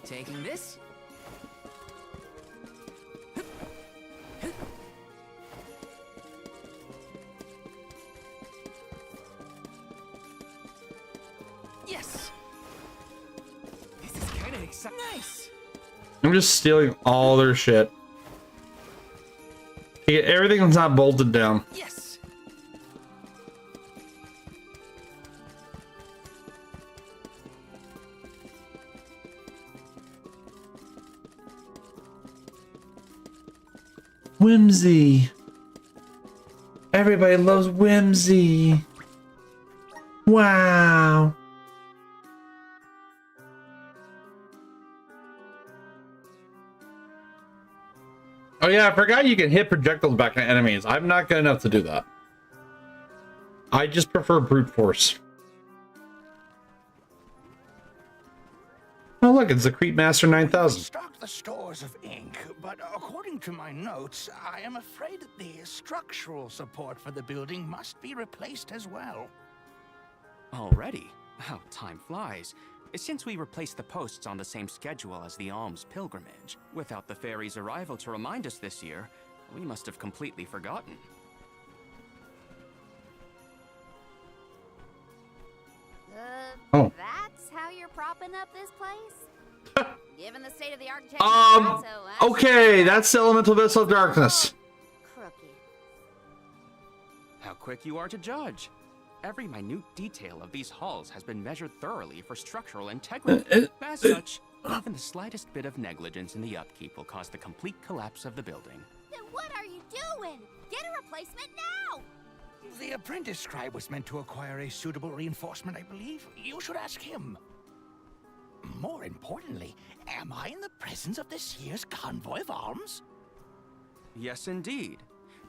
Taking this? Yes. This is kind of exciting. Nice. I'm just stealing all their shit. Everything that's not bolted down. Yes. Whimsy. Everybody loves Whimsy. Wow. Oh yeah, I forgot you can hit projectiles back at enemies. I'm not good enough to do that. I just prefer brute force. Oh look, it's the Crete Master 9000. Stock the stores of ink, but according to my notes, I am afraid that the structural support for the building must be replaced as well. Already? How time flies. Since we replaced the posts on the same schedule as the Alms pilgrimage, without the fairy's arrival to remind us this year, we must have completely forgotten. Oh. That's how you're propping up this place? Given the state of the architecture, okay, that's the Elemental Vessel of Darkness. crooked. How quick you are to judge. Every minute detail of these halls has been measured thoroughly for structural integrity. As such, even the slightest bit of negligence in the upkeep will cause the complete collapse of the building. Then what are you doing? Get a replacement now! The apprentice scribe was meant to acquire a suitable reinforcement, I believe. You should ask him. More importantly, am I in the presence of this year's Convoy of Alms? Yes, indeed.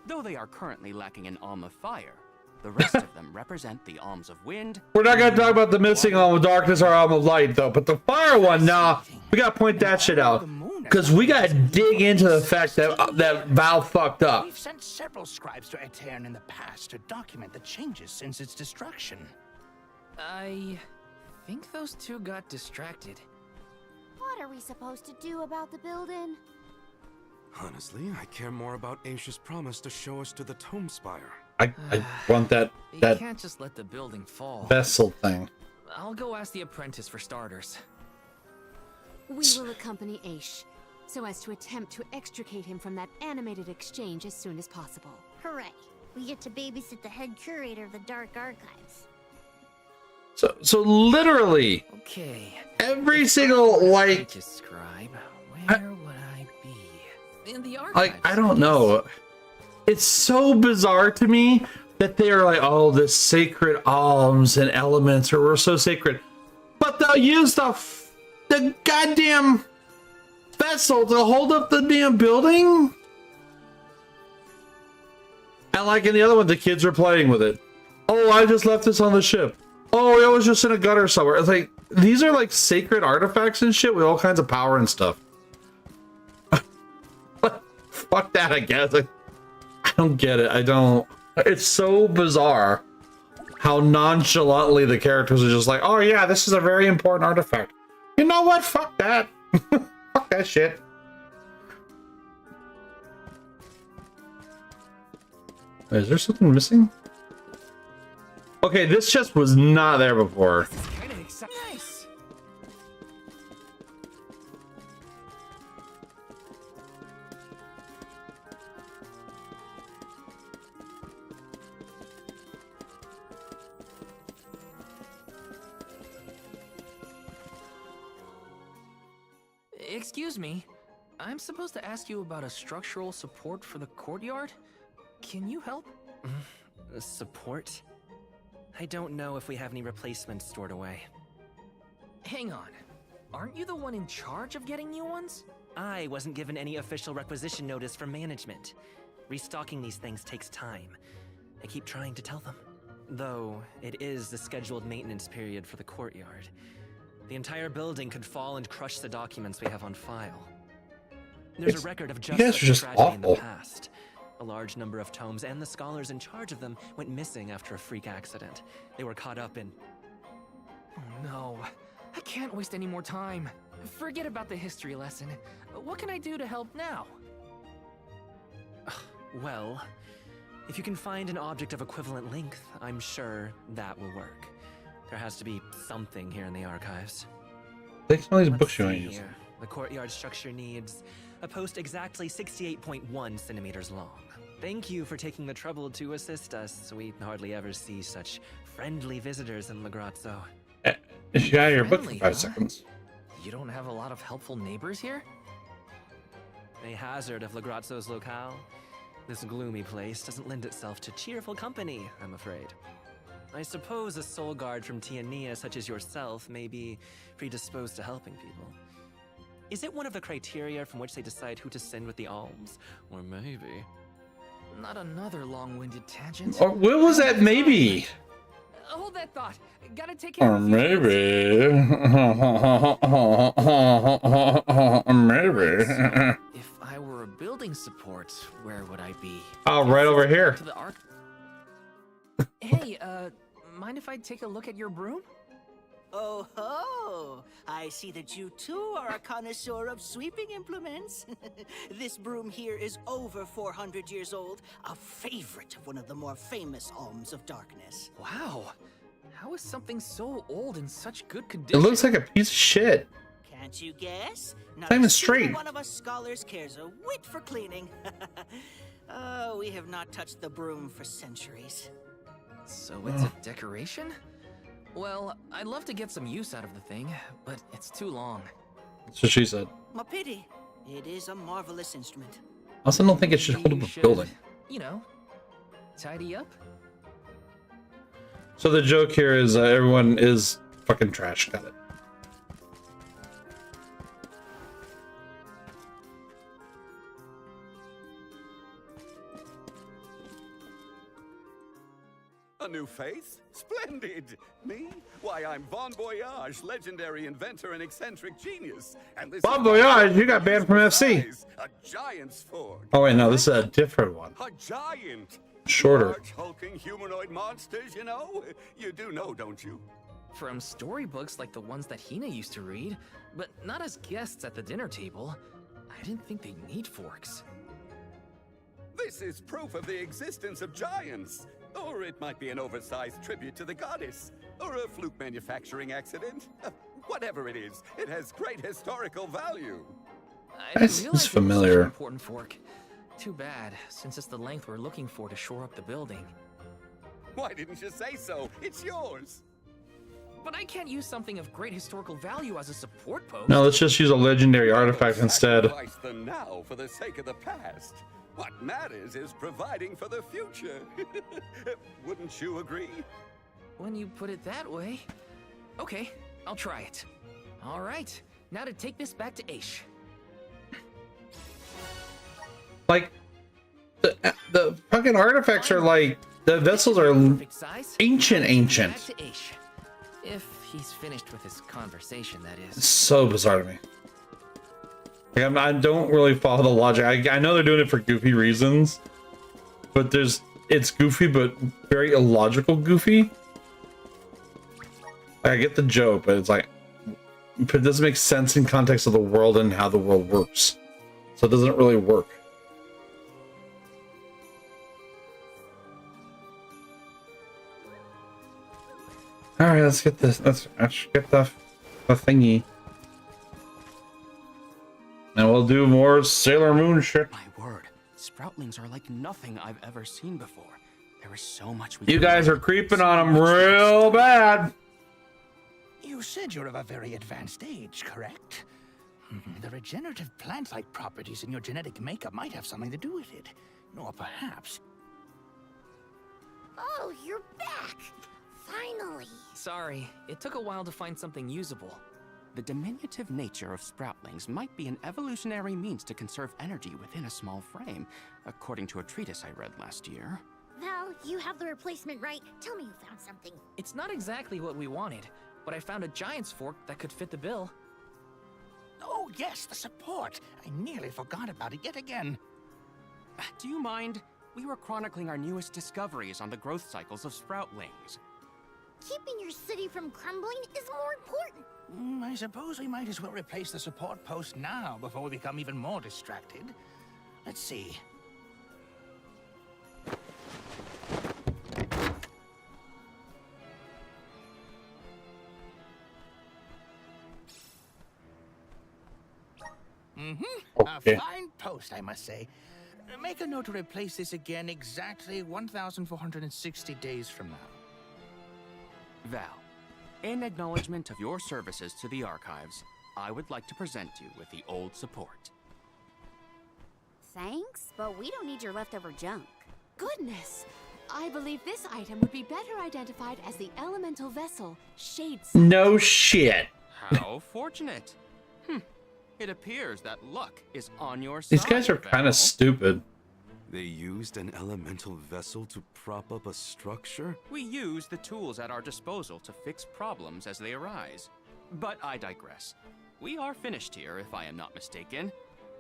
Though they are currently lacking an Alm of Fire, the rest of them represent the Alms of Wind. We're not gonna talk about the missing Alm of Darkness or Alm of Light though, but the Fire one, nah, we gotta point that shit out. Because we gotta dig into the fact that that Val fucked up. We've sent several scribes to Aetern in the past to document the changes since its destruction. I think those two got distracted. What are we supposed to do about the building? Honestly, I care more about Aisha's promise to show us to the Tome Spire. I want that You that can't just let the building fall. vessel thing. I'll go ask the apprentice for starters. We will accompany Aish, so as to attempt to extricate him from that animated exchange as soon as possible. Hooray. We get to babysit the head curator of the Dark Archives. So literally, Okay. every single like Apprentice scribe, where would I be? In the archives. like I don't know. It's so bizarre to me that they're like, oh, the sacred alms and elements are so sacred, but they'll use the goddamn vessel to hold up the damn building. And like in the other one, the kids are playing with it. Oh, I just left this on the ship. Oh, it was just in a gutter somewhere. It's like these are like sacred artifacts and shit with all kinds of power and stuff. Fuck that, I guess. I don't get it. I don't. It's so bizarre how nonchalantly the characters are just like, oh yeah, this is a very important artifact. You know what? Fuck that. Fuck that shit. Wait, is there something missing? Okay, this chest was not there before. This is kind of exciting. Nice. Excuse me. I'm supposed to ask you about a structural support for the courtyard? Can you help? Support? I don't know if we have any replacements stored away. Hang on. Aren't you the one in charge of getting new ones? I wasn't given any official requisition notice from management. Restocking these things takes time. I keep trying to tell them. Though, it is the scheduled maintenance period for the courtyard. The entire building could fall and crush the documents we have on file. There's a record of just guys such are just tragedy in the awful. past. A large number of tomes and the scholars in charge of them went missing after a freak accident. They were caught up in... Oh no, I can't waste any more time. Forget about the history lesson. What can I do to help now? Well, if you can find an object of equivalent length, I'm sure that will work. There has to be something here in the archives. Take some of these Let's books you want see to use. here. The courtyard structure needs a post exactly 68.1 centimeters long. Thank you for taking the trouble to assist us. We hardly ever see such friendly visitors in Legrazzo. You got your book for Friendly, 5 huh? seconds. You don't have a lot of helpful neighbors here? A hazard of Legrazzo's locale. This gloomy place doesn't lend itself to cheerful company, I'm afraid. I suppose a soul guard from Tiania such as yourself may be predisposed to helping people. Is it one of the criteria from which they decide who to send with the alms? Or maybe... Not another long-winded tangent. Or what was that maybe? Hold that thought. Gotta take care Or of a few things. maybe. Maybe. If I were a building support, where would I be? Oh, right over here. To the arc. Hey, mind if I take a look at your broom? Oh ho! I see that you too are a connoisseur of sweeping implements. This broom here is over 400 years old, a favorite of one of the more famous Alms of Darkness. Wow. How is something so old in such good It condition? looks like a piece of shit. Can't you guess? Not even a straight. single one of us scholars cares a whit for cleaning. Oh, we have not touched the broom for centuries. So it's a decoration? Well, I'd love to get some use out of the thing, but it's too long. That's what she said. A pity. It is a marvelous instrument. I also don't think it should hold Maybe up you a building. You know, tidy up? So the joke here is everyone is fucking trash. Got it. A new face? Splendid! Me? Why, I'm Bon Voyage, legendary inventor and eccentric genius. And this Bon is Voyage, you got banned from FC. size, a giant's forge. Oh wait, no, this is a different one. A giant! Shorter. Large, hulking humanoid monsters, you know? You do know, don't you? From storybooks like the ones that Hina used to read, but not as guests at the dinner table. I didn't think they'd need forks. This is proof of the existence of giants. Or it might be an oversized tribute to the goddess. Or a fluke manufacturing accident. Whatever it is, it has great historical value. I This didn't realize is it was such an familiar. important fork. Too bad, since it's the length we're looking for to shore up the building. Why didn't you say so? It's yours. But I can't use something of great historical value as a support post. No, let's just use a legendary artifact instead. Sacrifice the now for the sake of the past. What matters is providing for the future. Wouldn't you agree? When you put it that way. Okay, I'll try it. All right, now to take this back to Aish. Like, the fucking artifacts are like, the vessels are Perfect size. ancient. Back to Aish. If he's finished with his conversation, that is. It's so bizarre to me. Like, I don't really follow the logic. I know they're doing it for goofy reasons, but it's goofy, but very illogical goofy. Like, I get the joke, but it's like, but it doesn't make sense in context of the world and how the world works. So it doesn't really work. All right, let's get this. Let's get the thingy. And we'll do more Sailor Moon shit. My word, Sproutlings are like nothing I've ever seen before. There is so much we You can guys learn. are creeping on them real bad. You said you're of a very advanced age, correct? The regenerative plant-like properties in your genetic makeup might have something to do with it. Or perhaps... Oh, you're back! Finally! Sorry, it took a while to find something usable. The diminutive nature of Sproutlings might be an evolutionary means to conserve energy within a small frame, according to a treatise I read last year. Val, you have the replacement, right? Tell me you found something. It's not exactly what we wanted, but I found a giant's fork that could fit the bill. Oh, yes, the support. I nearly forgot about it yet again. Do you mind? We were chronicling our newest discoveries on the growth cycles of sproutlings. Keeping your city from crumbling is more important. I suppose we might as well replace the support post now before we become even more distracted. Let's see. Okay. A fine post, I must say. Make a note to replace this again exactly 1,460 days from now. Val, in acknowledgement of your services to the archives, I would like to present you with the old support. Thanks, but we don't need your leftover junk. Goodness! I believe this item would be better identified as the elemental vessel, Shades. No shit. How fortunate. It appears that luck is on your side. These guys are kind of stupid. They used an elemental vessel to prop up a structure? We use the tools at our disposal to fix problems as they arise. But I digress. We are finished here, if I am not mistaken.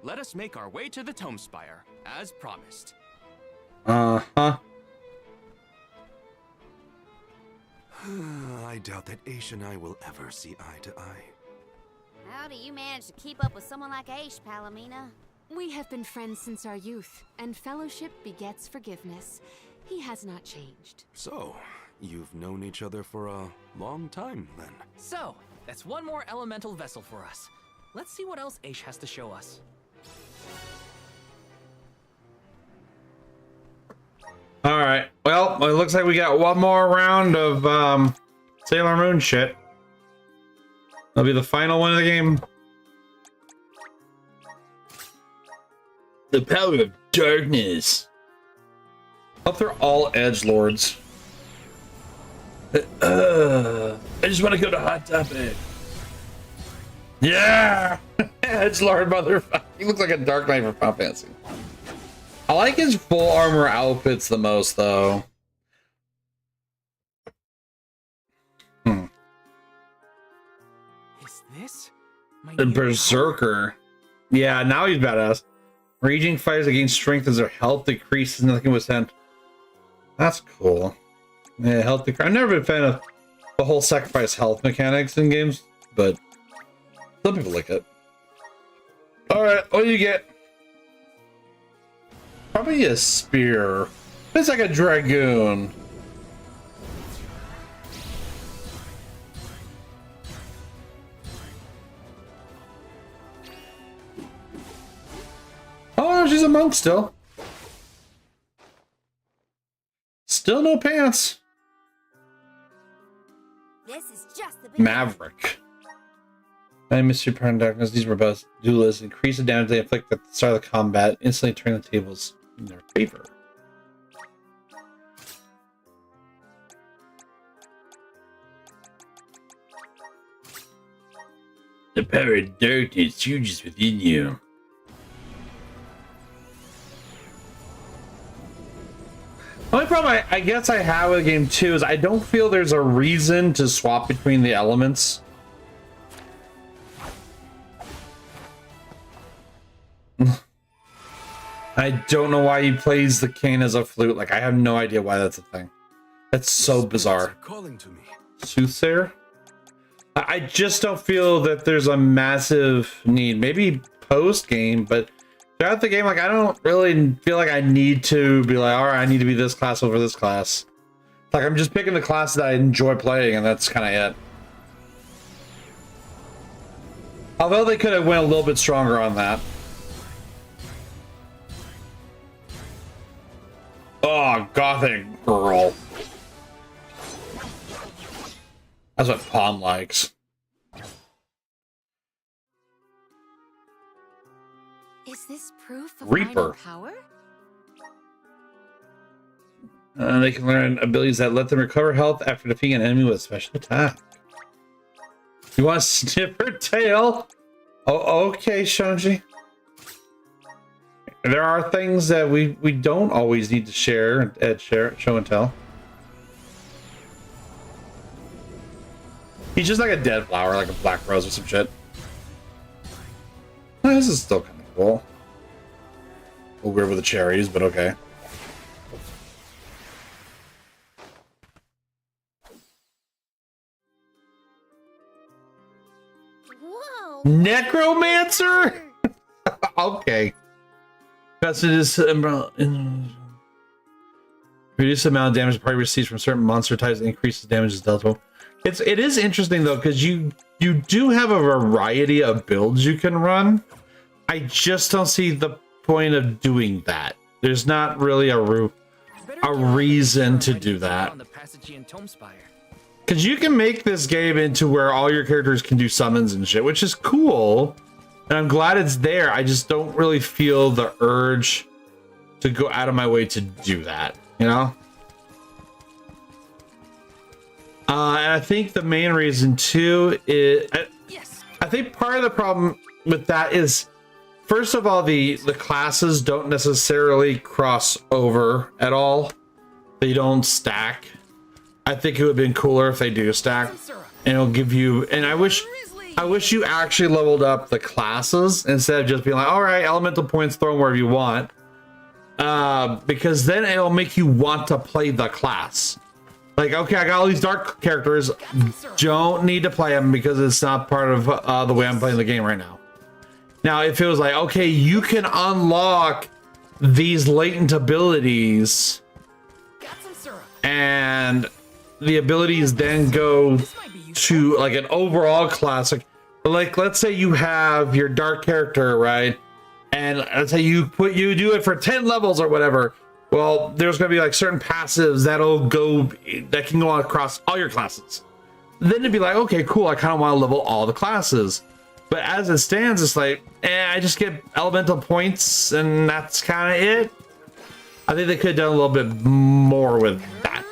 Let us make our way to the Tome Spire, as promised. Uh-huh. I doubt that Aish and I will ever see eye to eye. How do you manage to keep up with someone like Aish, Palomina? We have been friends since our youth, and fellowship begets forgiveness. He has not changed. So, you've known each other for a long time, then? So, that's one more elemental vessel for us. Let's see what else Aish has to show us. Alright, well, it looks like we got one more round of Sailor Moon shit. That'll be the final one of the game. The power of darkness. Hope they're all edgelords. I just want to go to Hot Topic. Yeah! Edgelord motherfucker. He looks like a Dark Knight from Final Fantasy. I like his full armor outfits the most, though. Is this? The Berserker. Yeah, now he's badass. Raging fires against strength as their health decreases, nothing was sent. That's cool. Yeah, health decrease. I've never been a fan of the whole sacrifice health mechanics in games, but some people like it. Alright, what do you get? Probably a spear. It's like a dragoon. Oh, she's a monk still. Still no pants. This is just the Maverick. I miss your power and darkness. These robust duelists increase the damage they inflict at the start of the combat, instantly turn the tables in their favor. The power of darkness surges within you. The only problem I guess I have with game 2 is I don't feel there's a reason to swap between the elements. I don't know why he plays the cane as a flute. Like, I have no idea why that's a thing. That's so bizarre. Calling to me. Soothsayer? I just don't feel that there's a massive need. Maybe post-game, but throughout the game, like, I don't really feel like I need to be like, all right, I need to be this class over this class. Like, I'm just picking the class that I enjoy playing, and that's kind of it. Although they could have went a little bit stronger on that. Oh, Gothic girl. That's what Palm likes. Is this proof of Reaper. final power? They can learn abilities that let them recover health after defeating an enemy with a special attack. You want to sniff her tail? Oh, okay, Shonji. There are things that we don't always need to share at show and tell. He's just like a dead flower, like a black rose or some shit. Oh, this is still kind of cool. A little weird with the cherries, but okay. Whoa! Necromancer? Okay. Reduce the amount of damage the party receives from certain monster types, increases damage is dealt. It is interesting though, because you do have a variety of builds you can run. I just don't see the point of doing that. There's not really a reason to do that. Because you can make this game into where all your characters can do summons and shit, which is cool. And I'm glad it's there. I just don't really feel the urge to go out of my way to do that, you know? And I think the main reason too is, I think part of the problem with that is, first of all, the classes don't necessarily cross over at all. They don't stack. I think it would have been cooler if they do stack, and it'll give you, and I wish you actually leveled up the classes instead of just being like, all right, elemental points, throw them wherever you want. Because then it'll make you want to play the class. Like, okay, I got all these dark characters, don't need to play them because it's not part of the way I'm playing the game right now. Now, if it was like, okay, you can unlock these latent abilities, and the abilities then go to like an overall classic. Like, let's say you have your dark character, right? And let's say you do it for 10 levels or whatever. Well, there's going to be like certain passives that can go across all your classes. Then it'd be like, okay, cool, I kind of want to level all the classes. But as it stands, it's like, I just get elemental points and that's kind of it. I think they could have done a little bit more with that.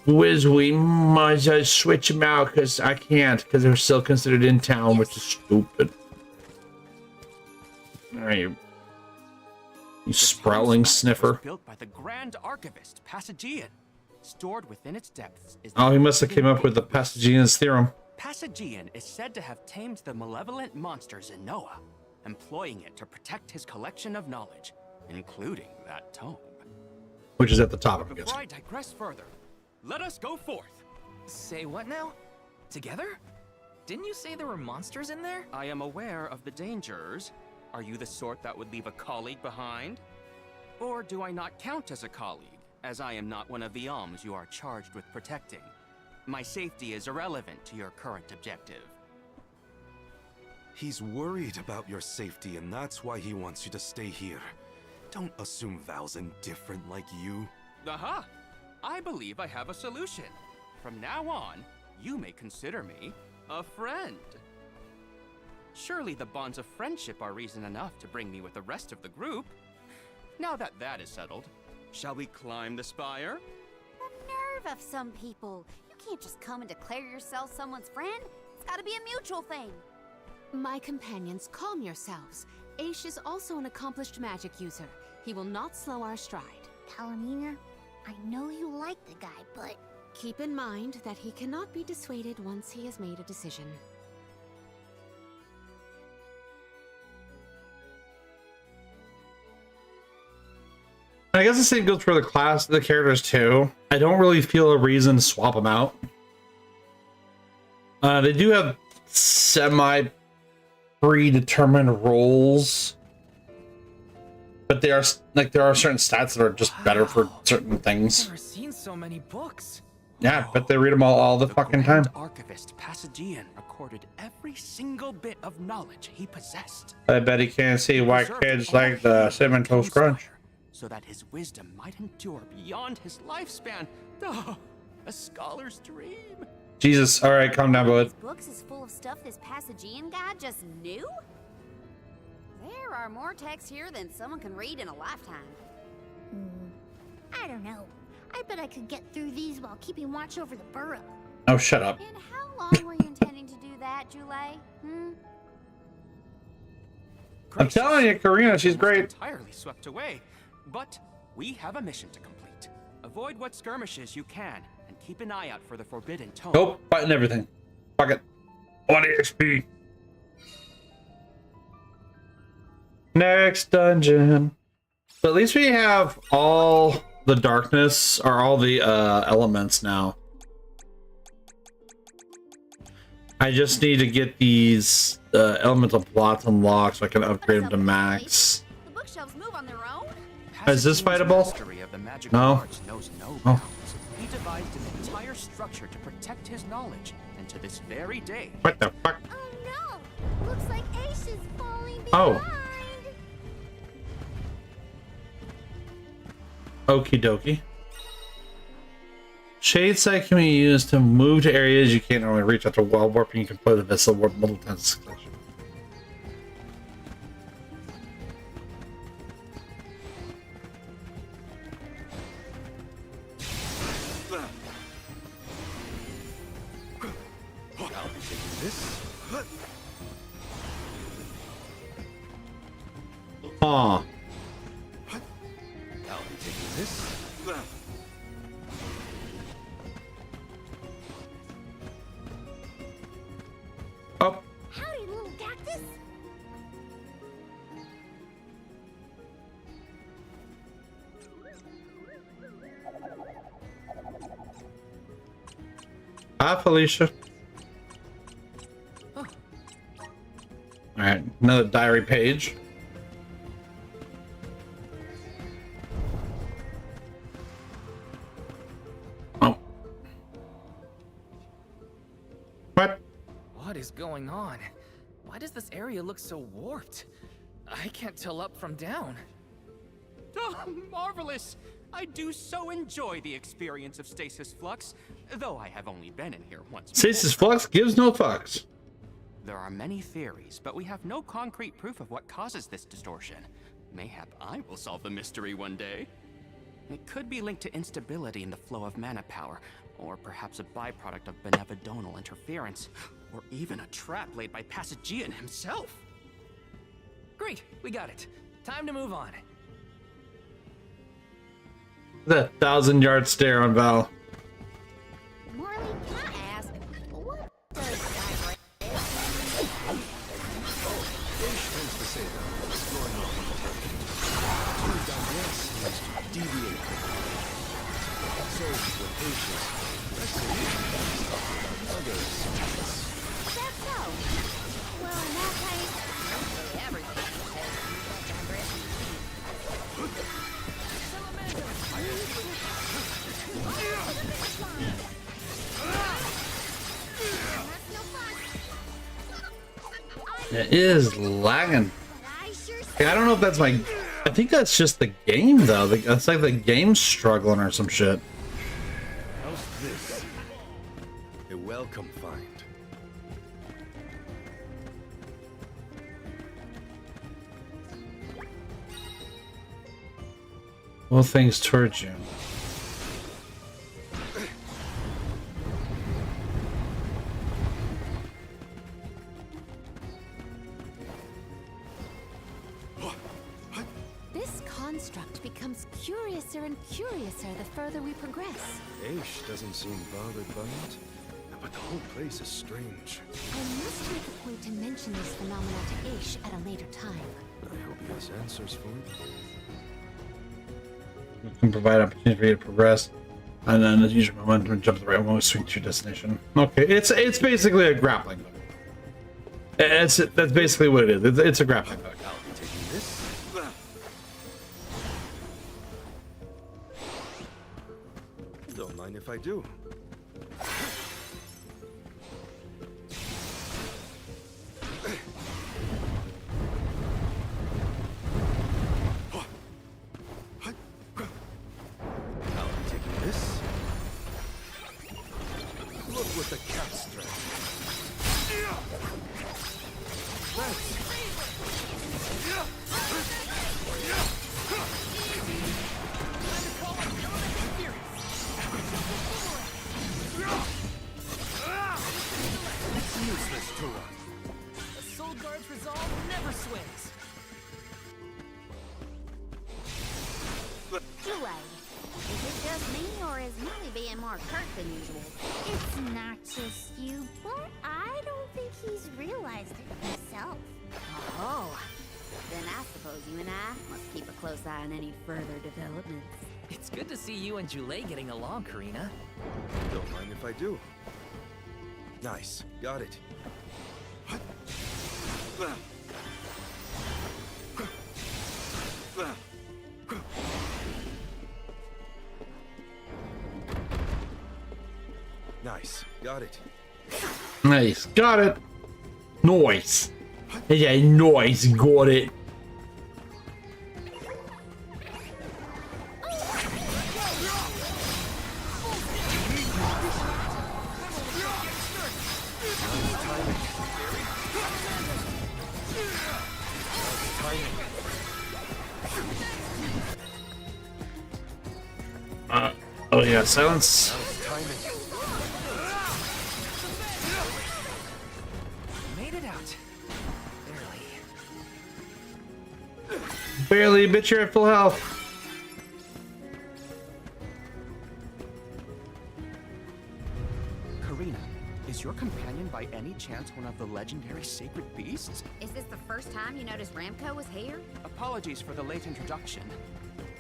Wizzly, might I switch them out because I can't, because they're still considered in town, which is stupid. Alright, you sprouting sniffer. Built by the Grand Archivist Passagian. Stored within its depths is Oh, he must have came up with the Passagian's theorem. Passagian is said to have tamed the malevolent monsters in Noah, employing it to protect his collection of knowledge, including that tome. Which is at the top, I guess. Before I digress further, let us go forth. Say what now? Together? Didn't you say there were monsters in there? I am aware of the dangers. Are you the sort that would leave a colleague behind? Or do I not count as a colleague, as I am not one of the alms you are charged with protecting? My safety is irrelevant to your current objective. He's worried about your safety, and that's why he wants you to stay here. Don't assume Val's indifferent like you. Aha! I believe I have a solution. From now on, you may consider me a friend. Surely the bonds of friendship are reason enough to bring me with the rest of the group. Now that that is settled, shall we climb the spire? The nerve of some people. You can't just come and declare yourself someone's friend. It's gotta be a mutual thing. My companions, calm yourselves. Aish is also an accomplished magic user. He will not slow our stride. Palomina, I know you like the guy, but... Keep in mind that he cannot be dissuaded once he has made a decision. I guess the same goes for the characters too. I don't really feel a reason to swap them out. They do have semi-predetermined roles, but there are certain stats that are just better for certain things. I've never seen so many books. Yeah, but they read them all the fucking time. Archivist Passagian recorded every single bit of knowledge he possessed. I bet he can't see why kids like the Cinnamon Toast Crunch. So that his wisdom might endure beyond his lifespan. Oh, a scholar's dream. Jesus, all right, calm down, bud. These books is full of stuff this Passagian guy just knew? There are more texts here than someone can read in a lifetime. I don't know. I bet I could get through these while keeping watch over the burrow. Oh, shut up. And how long were you intending to do that, Jule? I'm telling you, Karina, she's great. Entirely swept away. But we have a mission to complete. Avoid what skirmishes you can, and keep an eye out for the Forbidden Tome. Nope, fighting everything. Fuck it. 1 XP. Next dungeon. So at least we have all the darkness, or all the elements now. I just need to get these elemental plots unlocked so I can upgrade them to max. The bookshelves move on their own. Is this fightable? Mastery of the magical No. arts knows no Oh. bounds. He devised an entire structure to protect his knowledge, and to this very day. What the fuck? Oh no! Looks like Ace is falling behind. Oh. Okie dokie. Shade sight can be used to move to areas you can't normally reach after wall warping. You can play the vessel warp multiple times in succession. I'll be taking this. Aw. I'll be taking this. Oh. Howdy, little cactus. Hi, Felicia. Alright, another diary page. Oh. What? What is going on? Why does this area look so warped? I can't tell up from down. Oh, marvelous! I do so enjoy the experience of Stasis Flux, though I have only been in here once. Stasis Flux gives no fucks. There are many theories, but we have no concrete proof of what causes this distortion. Mayhap I will solve the mystery one day. It could be linked to instability in the flow of mana power, or perhaps a byproduct of benevodonal interference, or even a trap laid by Passagian himself. Great, we got it. Time to move on. The 1,000-yard stare on Val. Marley, can I ask, what does vibration? Ace tends to say that exploring off on the target. To digress means to deviate from the target. So, with patience, let's say you can stop without other subjects. That's so. Well, in that case, everything says digress. It is lagging. I don't know if that's my... I think that's just the game, though. That's like the game's struggling or some shit. How's this? A welcome find. Well, things towards you. This construct becomes curiouser and curiouser the further we progress. Aish doesn't seem bothered by it, but the whole place is strange. I must make a point to mention these phenomena to Aish at a later time. I hope he has answers for it. You can provide opportunity for you to progress, and then use your momentum and jump the right one, swing to your destination. Okay, it's basically a grappling hook. That's basically what it is. It's a grappling hook. I'll be taking this. Don't mind if I do. I'll be taking this. Look what the cat strap. It's useless to run. The Soul Guard's resolve never swings. July, is it just me, or is is really being more curt than usual. It's not just you, but I don't think he's realized it himself. Oh, then I suppose you and I must keep a close eye on any further developments. It's good to see you and Jule getting along, Karina. Don't mind if I do. Nice. Got it. Nice. Got it. Nice. Got it. Nice. Yeah, nice. Got it. Oh yeah, silence. Made it out. Barely, bitch, you're at full health. Karina, is your companion by any chance one of the legendary sacred beasts? Is this the first time you noticed Ramco was here? Apologies for the late introduction.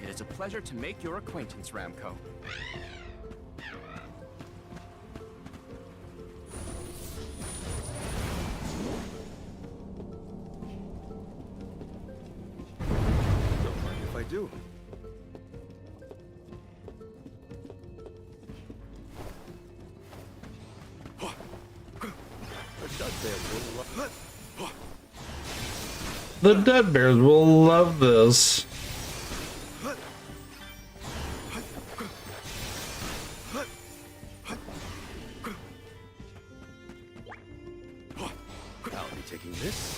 It is a pleasure to make your acquaintance, Ramco. Don't mind if I do. The Dead Bears will love this. I'll be taking this.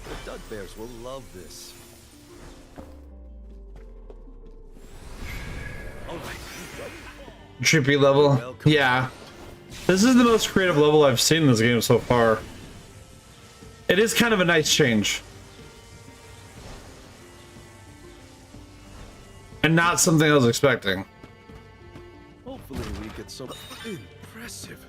The Dud Bears will love this. Trippy level. Yeah. This is the most creative level I've seen in this game so far. It is kind of a nice change. And not something I was expecting. Hopefully we get some impressive.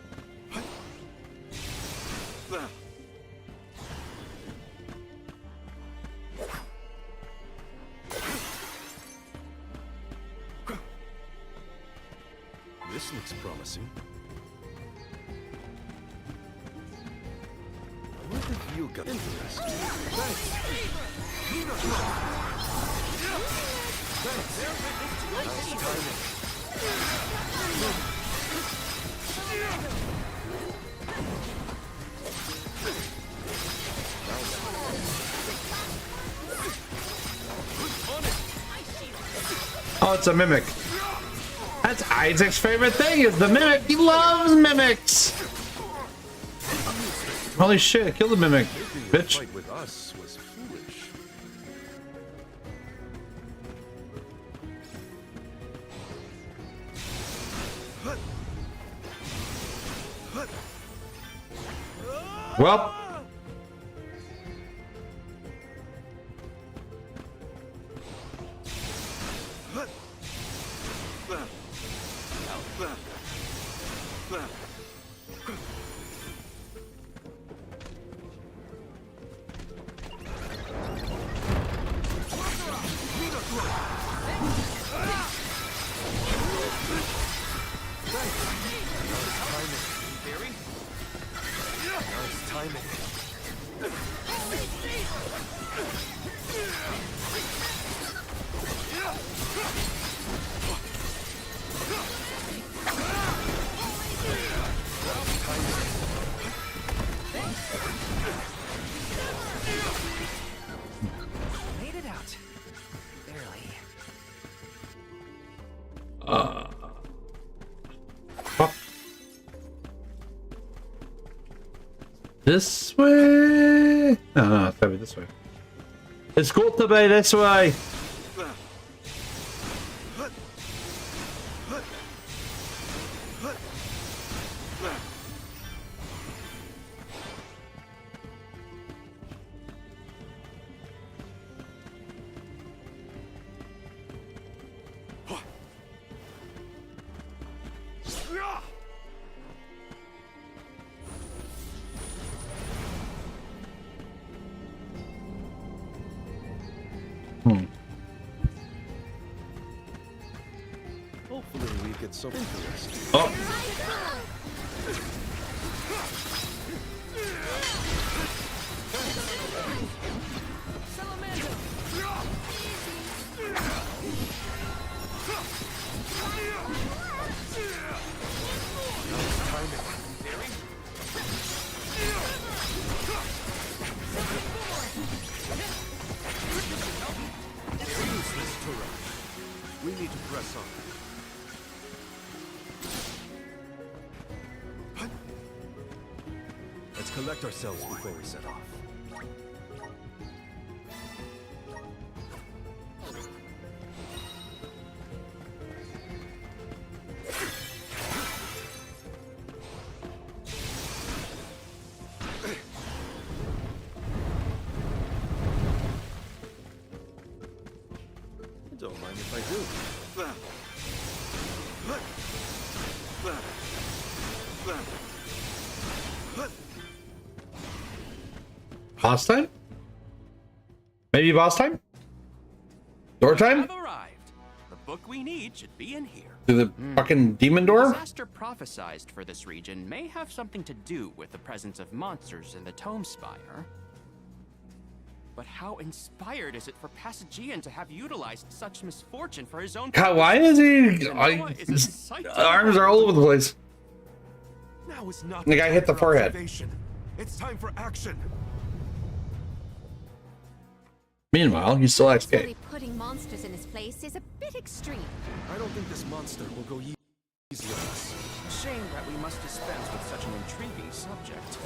This looks promising. I wonder if you got interest. Oh, it's a mimic. That's Isaac's favorite thing, is the mimic. He loves mimics. Holy shit, kill the mimic, bitch. Fight with us was foolish. Well. Made it out. Barely. This way? No, it's gotta be this way. It's got to be this way. get so interesting. Oh. We need to press on. Let's collect ourselves before we set off. Don't mind if I do. Boss time? Maybe boss time? Door time? Have arrived. The book we need should be in here. To the fucking demon door? The disaster prophesized for this region may have something to do with the presence of monsters in the Tome Spire. But how inspired is it for Passagian to have utilized such misfortune for his own God, why is he? Zenoa is a sight to Arms are all over the place. Now is not The guy time hit the for forehead. observation. It's time for action. Meanwhile, he's still Fully XK. putting monsters in his place is a bit extreme. I don't think this monster will go easy on us. Shame that we must dispense with such an intriguing subject.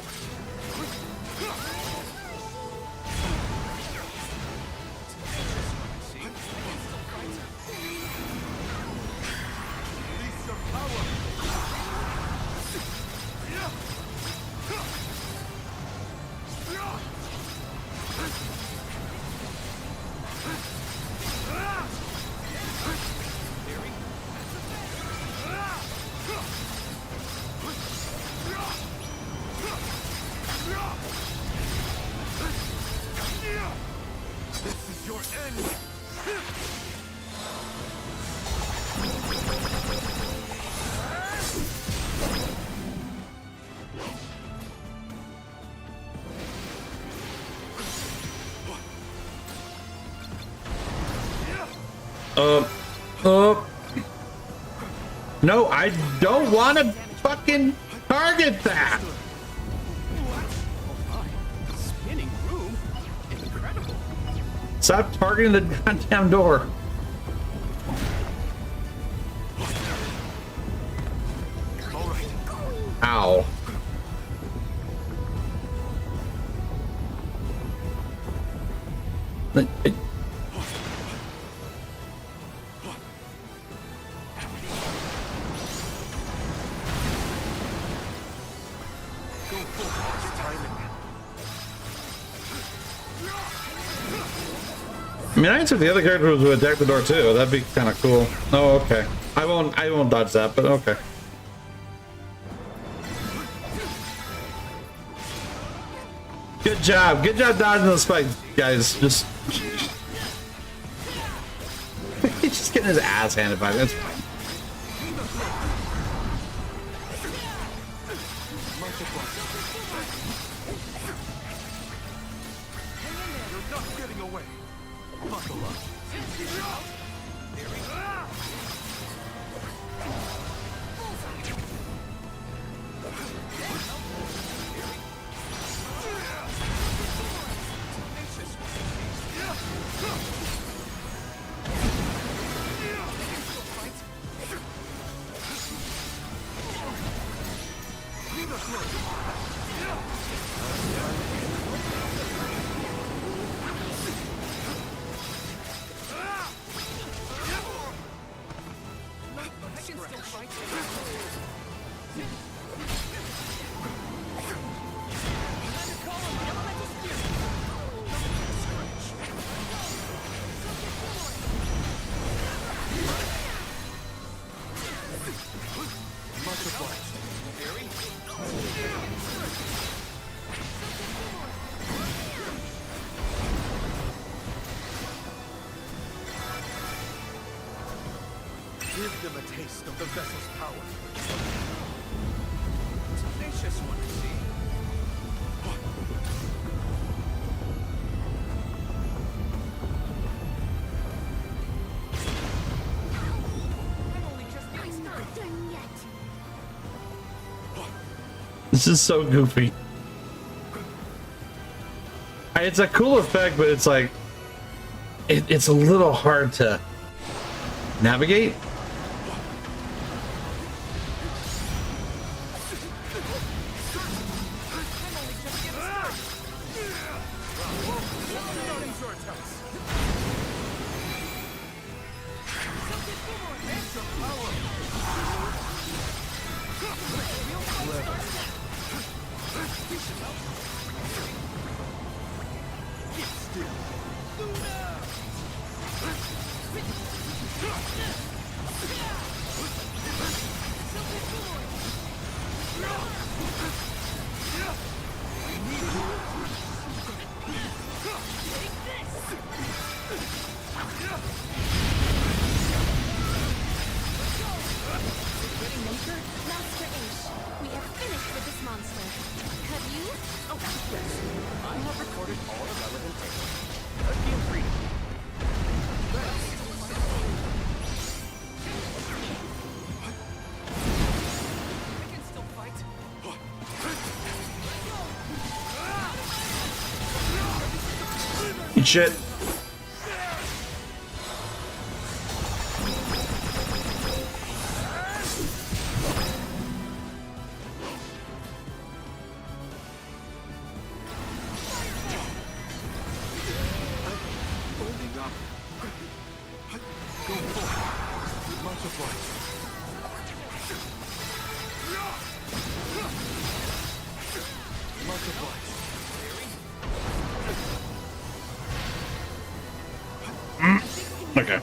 Release your power. This is your end. No, I don't want to fucking target that. Spinning room? Incredible. Stop targeting the goddamn door. Ow. I mean, I answered the other characters who attack the door too. That'd be kind of cool. Oh, okay. I won't dodge that, but okay. Good job dodging the spike, guys. Just he's just getting his ass handed by me. That's fine. You're not getting away. Buckle up. Give them a taste of the vessel's power. Tenacious one, I see. I'm not done yet. This is so goofy. It's a cool effect, but it's like it's a little hard to navigate. Master Ace, we have finished with this monster. Have you? Oh, yes. I have recorded all the relevant data. Feel free. I can still fight. Eat shit. Okay.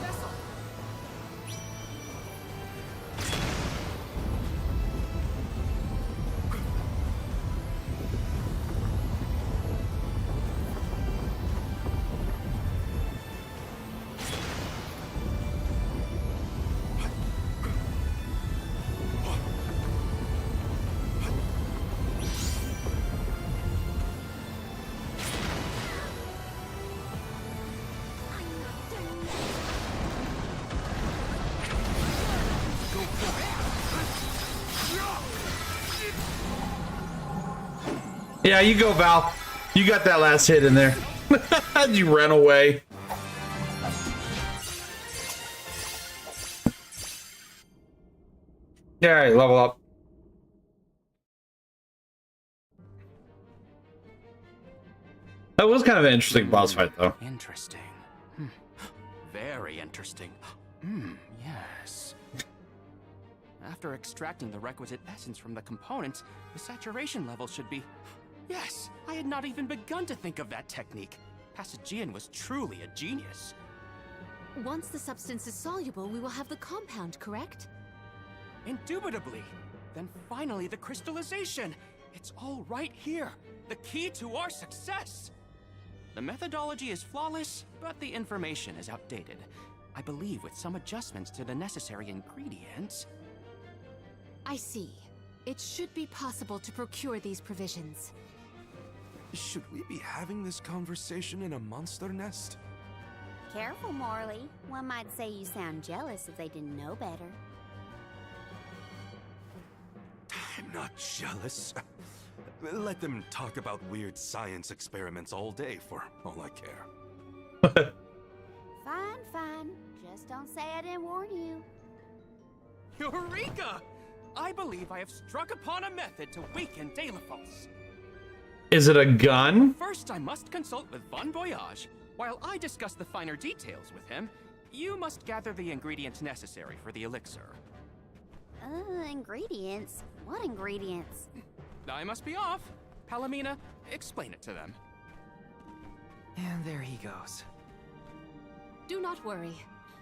Yeah, you go, Val. You got that last hit in there. You ran away. All right, level up. That was kind of an interesting boss fight, though. Interesting. Very interesting. Yes. After extracting the requisite essence from the components, the saturation level should be... Yes, I had not even begun to think of that technique. Passagian was truly a genius. Once the substance is soluble, we will have the compound, correct? Indubitably. Then finally the crystallization. It's all right here. The key to our success. The methodology is flawless, but the information is outdated. I believe with some adjustments to the necessary ingredients... I see. It should be possible to procure these provisions. Should we be having this conversation in a monster nest? Careful, Morley. One might say you sound jealous if they didn't know better. I'm not jealous. Let them talk about weird science experiments all day for all I care. Fine, fine. Just don't say I didn't warn you. Eureka! I believe I have struck upon a method to weaken Dalephos. Is it a gun? First, I must consult with Bon Voyage. While I discuss the finer details with him, you must gather the ingredients necessary for the elixir. Ingredients? What ingredients? I must be off. Palomina, explain it to them. And there he goes. Do not worry.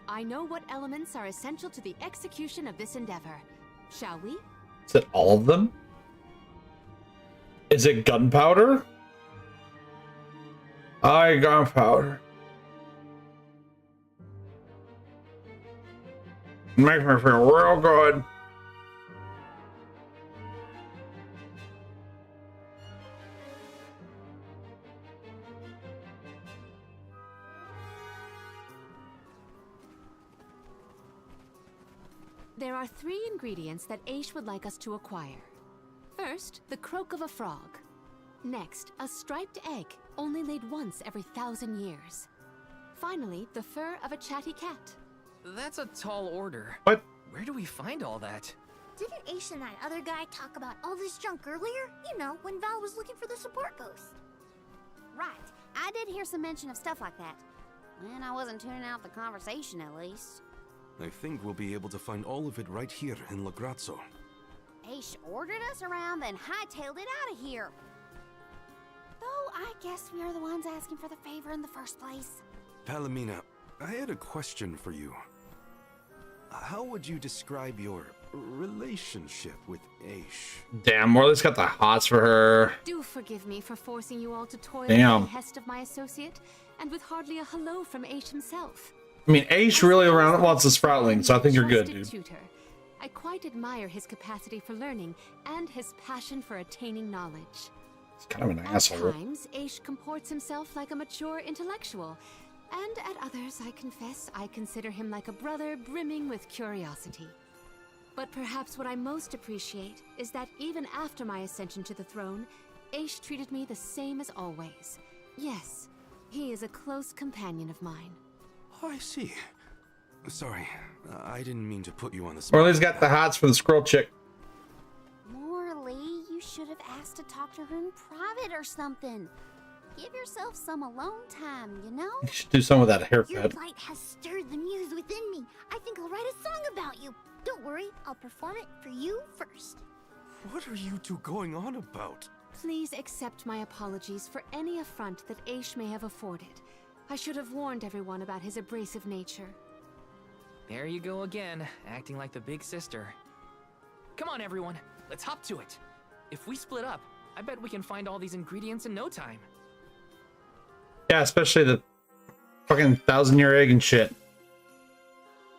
I know what elements are essential to the execution of this endeavor. Shall we? Is it all of them? Is it gunpowder? Gunpowder. Makes me feel real good. There are 3 ingredients that Aish would like us to acquire. First, the croak of a frog. Next, a striped egg, only laid once every 1,000 years. Finally, the fur of a chatty cat. That's a tall order. What? Where do we find all that? Didn't Aish and that other guy talk about all this junk earlier? You know, when Val was looking for the support ghost. Right. I did hear some mention of stuff like that. And I wasn't tuning out the conversation, at least. I think we'll be able to find all of it right here in Lagrazzo. Aish ordered us around, then hightailed it out of here. Though I guess we are the ones asking for the favor in the first place. Palomina, I had a question for you. How would you describe your relationship with Aish? Damn, Morley's got the hots for her. Do forgive me for forcing you all to toil Damn. at the behest of my associate, and with hardly a hello from Aish himself. I mean, Aish really around wants a Sproutling, so I think you're good, Trusted dude. tutor. I quite admire his capacity for learning and his passion for attaining knowledge. He's kind of an asshole. At times, Aish comports himself like a mature intellectual, and at others, I confess, I consider him like a brother brimming with curiosity. But perhaps what I most appreciate is that even after my ascension to the throne, Aish treated me the same as always. Yes, he is a close companion of mine. Oh, I see. Sorry, I didn't mean to put you on the spot. Morley's got the hots for the squirrel chick. Morley, you should have asked to talk to her in private or something. Give yourself some alone time, you know? You should do some of that Your haircut. light has stirred the muse within me. I think I'll write a song about you. Don't worry, I'll perform it for you first. What are you two going on about? Please accept my apologies for any affront that Aish may have afforded. I should have warned everyone about his abrasive nature. There you go again, acting like the big sister. Come on, everyone, let's hop to it. If we split up, I bet we can find all these ingredients in no time. Yeah, especially the fucking 1,000-year egg and shit.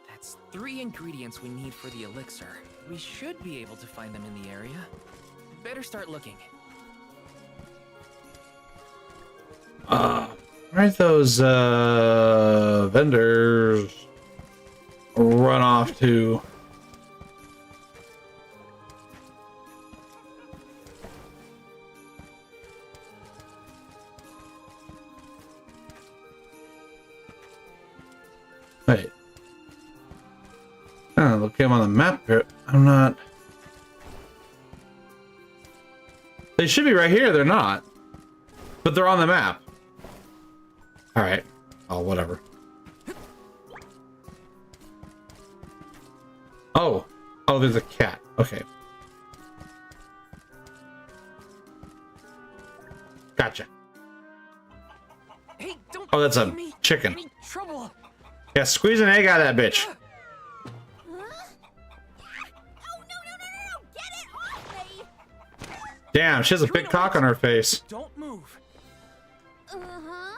That's 3 ingredients we need for the elixir. We should be able to find them in the area. Better start looking. Where'd those vendors run off to? Wait. Oh, look him on the map here. I'm not. They should be right here. They're not. But they're on the map. Alright. Oh, whatever. Oh. Oh, there's a cat. Okay. Gotcha. Hey, don't Oh, that's a leave me chicken. any trouble. Yeah, squeeze an egg out of that bitch. Huh? Oh, no! Get it off me! Damn, she has a You're big in a cock way. on her face. Don't move. Uh-huh.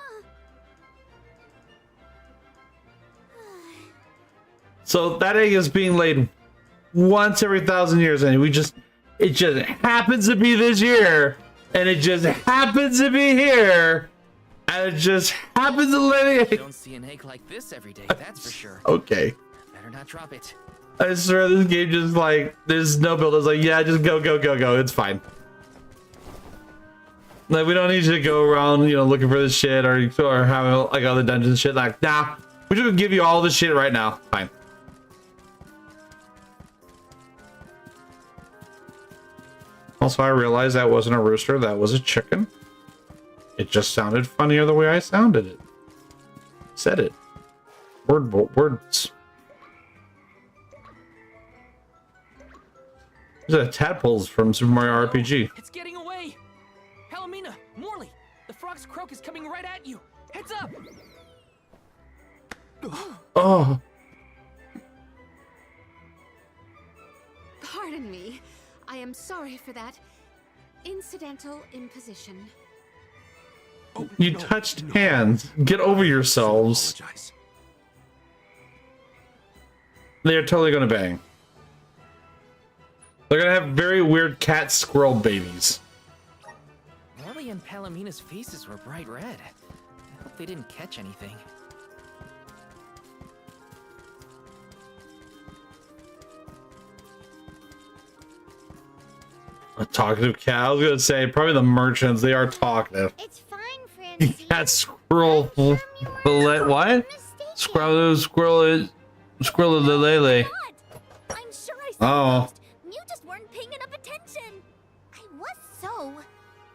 So that egg is being laid once every 1,000 years, and it just happens to be this year, and it just happens to be here, and it just happens to lay the You egg. don't see an egg like this every day, that's for sure. Okay. Better not drop it. I swear this game just like, there's no build. It's like, yeah, just go. It's fine. Like, we don't need you to go around, you know, looking for this shit or having like other dungeons and shit. Like, nah, we're just gonna give you all this shit right now. Fine. Also, I realized that wasn't a rooster, that was a chicken. It just sounded funnier the way I sounded it. Said it. Words. These are tadpoles from Super Mario RPG. It's getting away. Palomina, Morley, the frog's croak is coming right at you. Heads up. Oh. Pardon me. I am sorry for that incidental imposition. Oh, You no, touched no. hands. Get over yourselves. Apologize. They're totally gonna bang. They're gonna have very weird cat squirrel babies. Wally and Palomina's faces were bright red. I hope they didn't catch anything. A talkative cat. I was gonna say probably the merchants. They are talkative. It's fine, Francine. Cat squirrel. What? Squirrel the lele. I'm sure I Oh. You just weren't paying enough attention. I was so.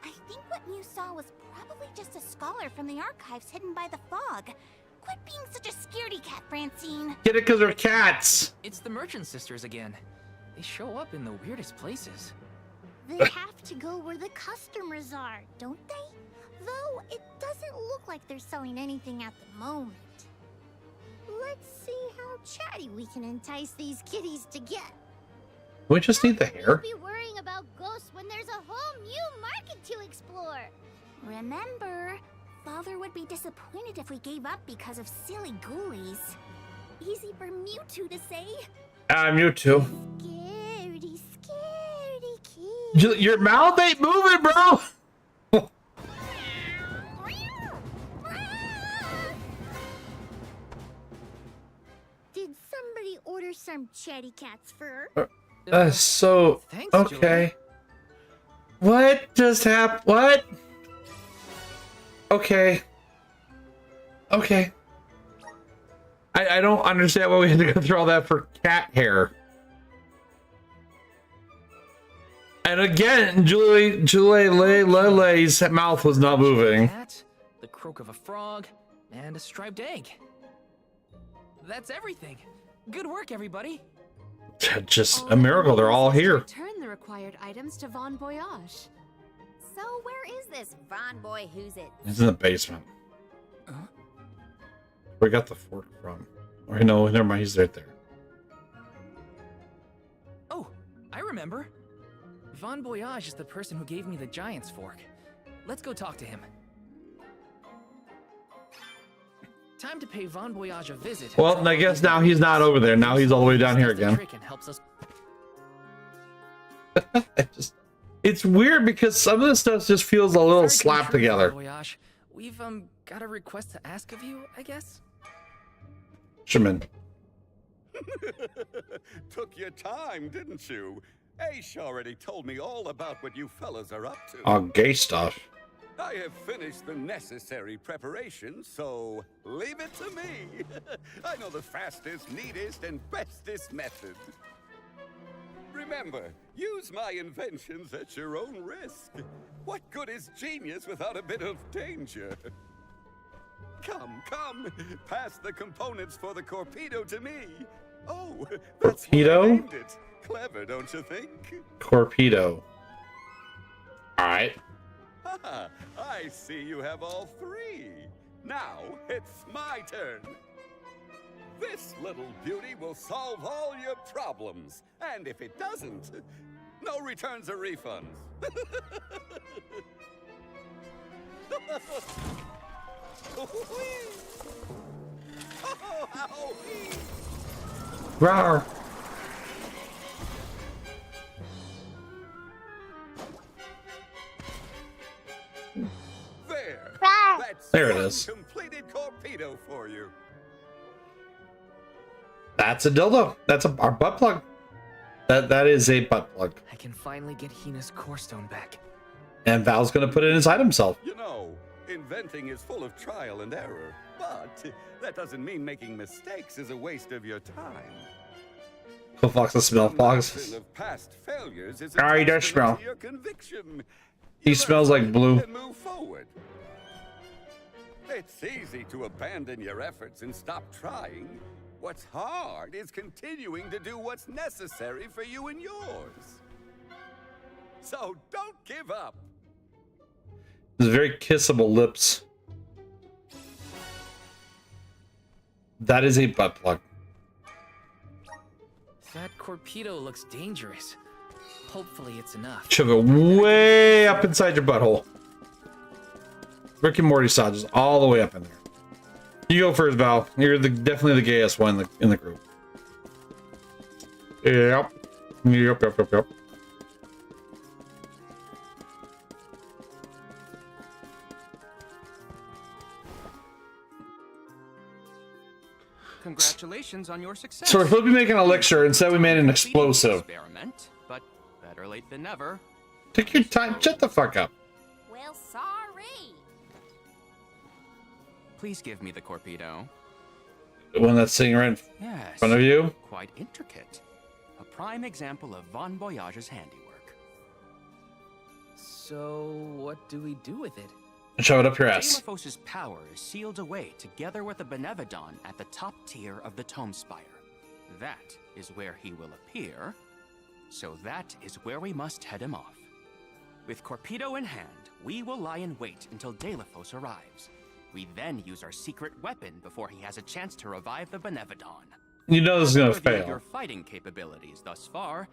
I think what you saw was probably just a scholar from the archives hidden by the fog. Quit being such a scaredy cat, Francine. Get it because they're cats. It's the Merchant Sisters again. They show up in the weirdest places. They have to go where the customers are, don't they? Though it doesn't look like they're selling anything at the moment. Let's see how chatty we can entice these kitties to get. We just need the hair. Be worrying about ghosts when there's a whole new market to explore. Remember, Father would be disappointed if we gave up because of silly ghoulies. Easy for Mewtwo to say. Mewtwo. Scaredy, scaredy kid. Your mouth ain't moving, bro. Did somebody order some chatty cat's fur? So Thanks, okay. What just happened? What? Okay. Okay. I don't understand why we had to go through all that for cat hair. And again, Julie-Lele's mouth was not moving. Cat, the croak of a frog, and a striped egg. That's everything. Good work, everybody. Just a miracle. They're all here. Return the required items to Von Voyage. So where is this Von Boy Who's It? It's in the basement. Where we got the fork from? Or no, never mind. He's right there. Oh, I remember. Von Voyage is the person who gave me the Giant's Fork. Let's go talk to him. Time to pay Von Voyage a visit. Well, I guess now he's not over there. Now he's all the way down here again. It's weird because some of this stuff just feels a little slapped together. Voyage. We've got a request to ask of you, I guess. Shaman. Took your time, didn't you? Aish already told me all about what you fellas are up to. Oh, gay stuff. I have finished the necessary preparations, so leave it to me. I know the fastest, neatest, and bestest method. Remember, use my inventions at your own risk. What good is genius without a bit of danger? Come, pass the components for the Corpedo to me. Oh, that's what I Corpedo? named it. Clever, don't you think? Corpedo. Alright. Haha, I see you have all three. Now it's my turn. This little beauty will solve all your problems. And if it doesn't, no returns or refunds. Rawr. There it is. Completed Corpedo for you. That's a dildo. That's our butt plug. That is a butt plug. I can finally get Hina's core stone back. And Val's gonna put it inside himself. You know, inventing is full of trial and error, but that doesn't mean making mistakes is a waste of your time. Go Fox the smell fox. Of past failures is Alright, he does smell. your conviction. He smells like blue. And move forward. It's easy to abandon your efforts and stop trying. What's hard is continuing to do what's necessary for you and yours. So don't give up. There's very kissable lips. That is a butt plug. That Corpedo looks dangerous. Hopefully it's enough. Shove it way up inside your butthole. Rick and Morty style, just all the way up in there. You go first, Val. You're definitely the gayest one in the group. Yep. Yep. Congratulations on your success. So we're supposed to be making an elixir, instead we made an explosive. Experiment, but better late than never. Take your time. Shut the fuck up. Well, sorry. Please give me the Corpedo. The one that's sitting right in Yes. front of you. Quite intricate. A prime example of Von Voyage's handiwork. So, what do we do with it? Shove it up your ass. Delaphos's power is sealed away together with the Benevodon at the top tier of the Tome Spire. That is where he will appear. So that is where we must head him off. With Corpedo in hand, we will lie in wait until Delaphos arrives. We then use our secret weapon before he has a chance to revive the Benevodon. You know this is gonna Having reviewed fail. your fighting capabilities thus far,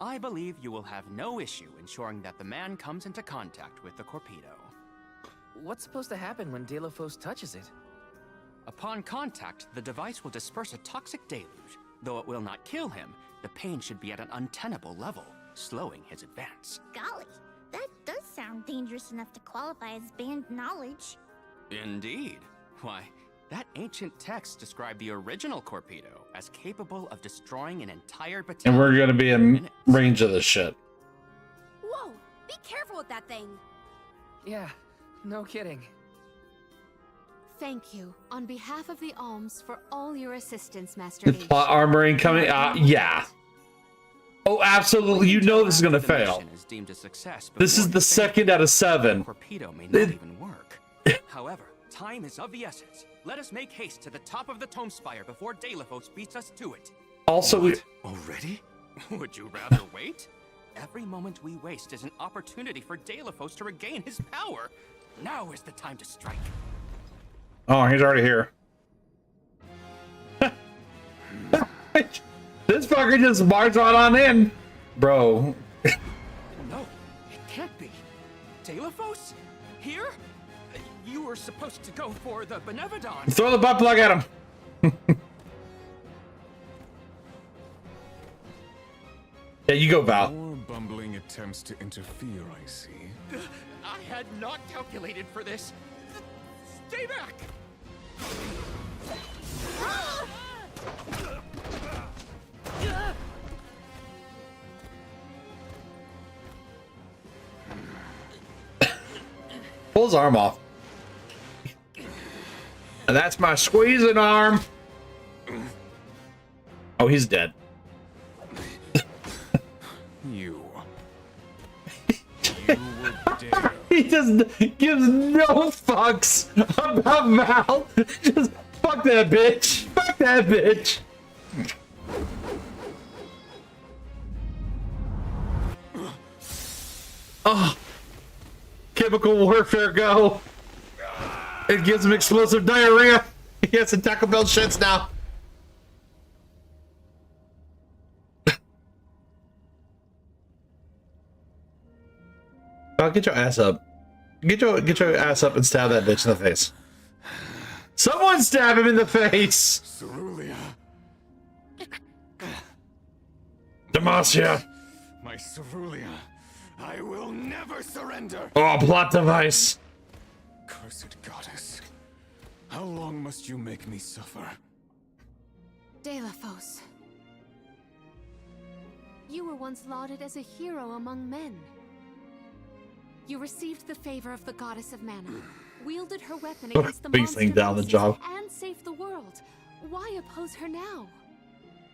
I believe you will have no issue ensuring that the man comes into contact with the Corpedo. What's supposed to happen when Delaphos touches it? Upon contact, the device will disperse a toxic deluge. Though it will not kill him, the pain should be at an untenable level, slowing his advance. Golly, that does sound dangerous enough to qualify as banned knowledge. Indeed. Why, that ancient text described the original Corpedo as capable of destroying an entire And battalion. we're gonna be in range of this shit. Whoa, be careful with that thing. Yeah, no kidding. Thank you, on behalf of the Alms, for all your assistance, Master With H. plot armoring coming. Yeah. Oh, absolutely. You know this is gonna fail. Mission is deemed a success This is before the it fails. second out of 7. Torpedo may not even work. However, time is of the essence. Let us make haste to the top of the Tome Spire before Delaphos beats us to it. Also, we. Already? Would you rather wait? Every moment we waste is an opportunity for Delaphos to regain his power. Now is the time to strike. Oh, he's already here. This fucker just marched right on in. Bro. No, it can't be. Delaphos? Here? You were supposed to go for the Benevodon. Throw the butt plug at him. Yeah, you go, Val. More bumbling attempts to interfere, I see. I had not calculated for this. Stay back! Pull his arm off. And that's my squeezing arm. Oh, he's dead. You. You were dead. He just gives no fucks about Val. Just fuck that bitch. Fuck that bitch. Oh. Chemical warfare go. It gives him explosive diarrhea. He has some Taco Bell shits now. Oh, get your ass up. Get your ass up and stab that bitch in the face. Someone stab him in the face! Cerulia. Demacia. My Cerulia. I will never surrender. Oh, plot device. Cursed goddess. How long must you make me suffer? Delaphos. You were once lauded as a hero among men. You received the favor of the goddess of mana, wielded her weapon against the monster down the races, job. and saved the world. Why oppose her now?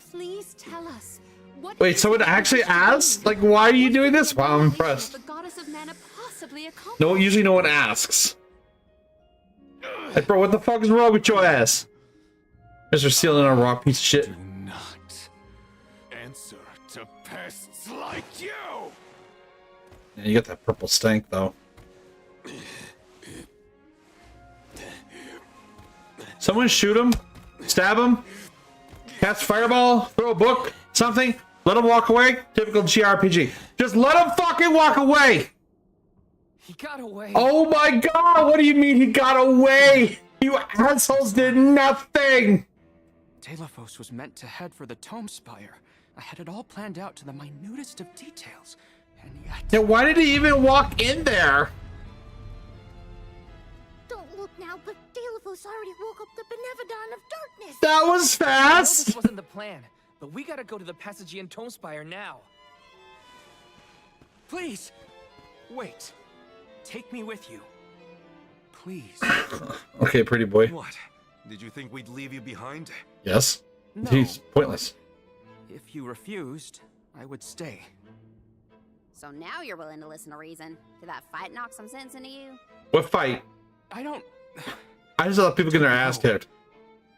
Please tell us. What Wait, someone actually asked? Like, why are you doing this? Wow, I'm impressed. the goddess of mana possibly accomplished? No, usually no one asks. Hey, bro, what the fuck is wrong with your ass? Mr. Stealing a rock piece of shit. Do not answer to pests like you. Yeah, you got that purple stank, though. Someone shoot him, stab him, cast fireball, throw a book, something. Let him walk away. Typical GRPG. Just let him fucking walk away. He got away. Oh my god, what do you mean he got away? You assholes did nothing. Stalefos was meant to head for the Tome Spire. I had it all planned out to the minutest of details, and yet... Then why did he even walk in there? Don't look now, but Stalefos already woke up the Benevodon of Darkness. That was I know fast! this wasn't the plan, but we gotta go to the Passagian Tome Spire now. Please! Wait. Take me with you. Please. Okay, pretty boy. What? Did you think we'd leave you behind? Yes. No, He's pointless. If you refused, I would stay. So now you're willing to listen to reason. Did that fight knock some sense into you? What fight? I don't... I just let people get their ass kicked.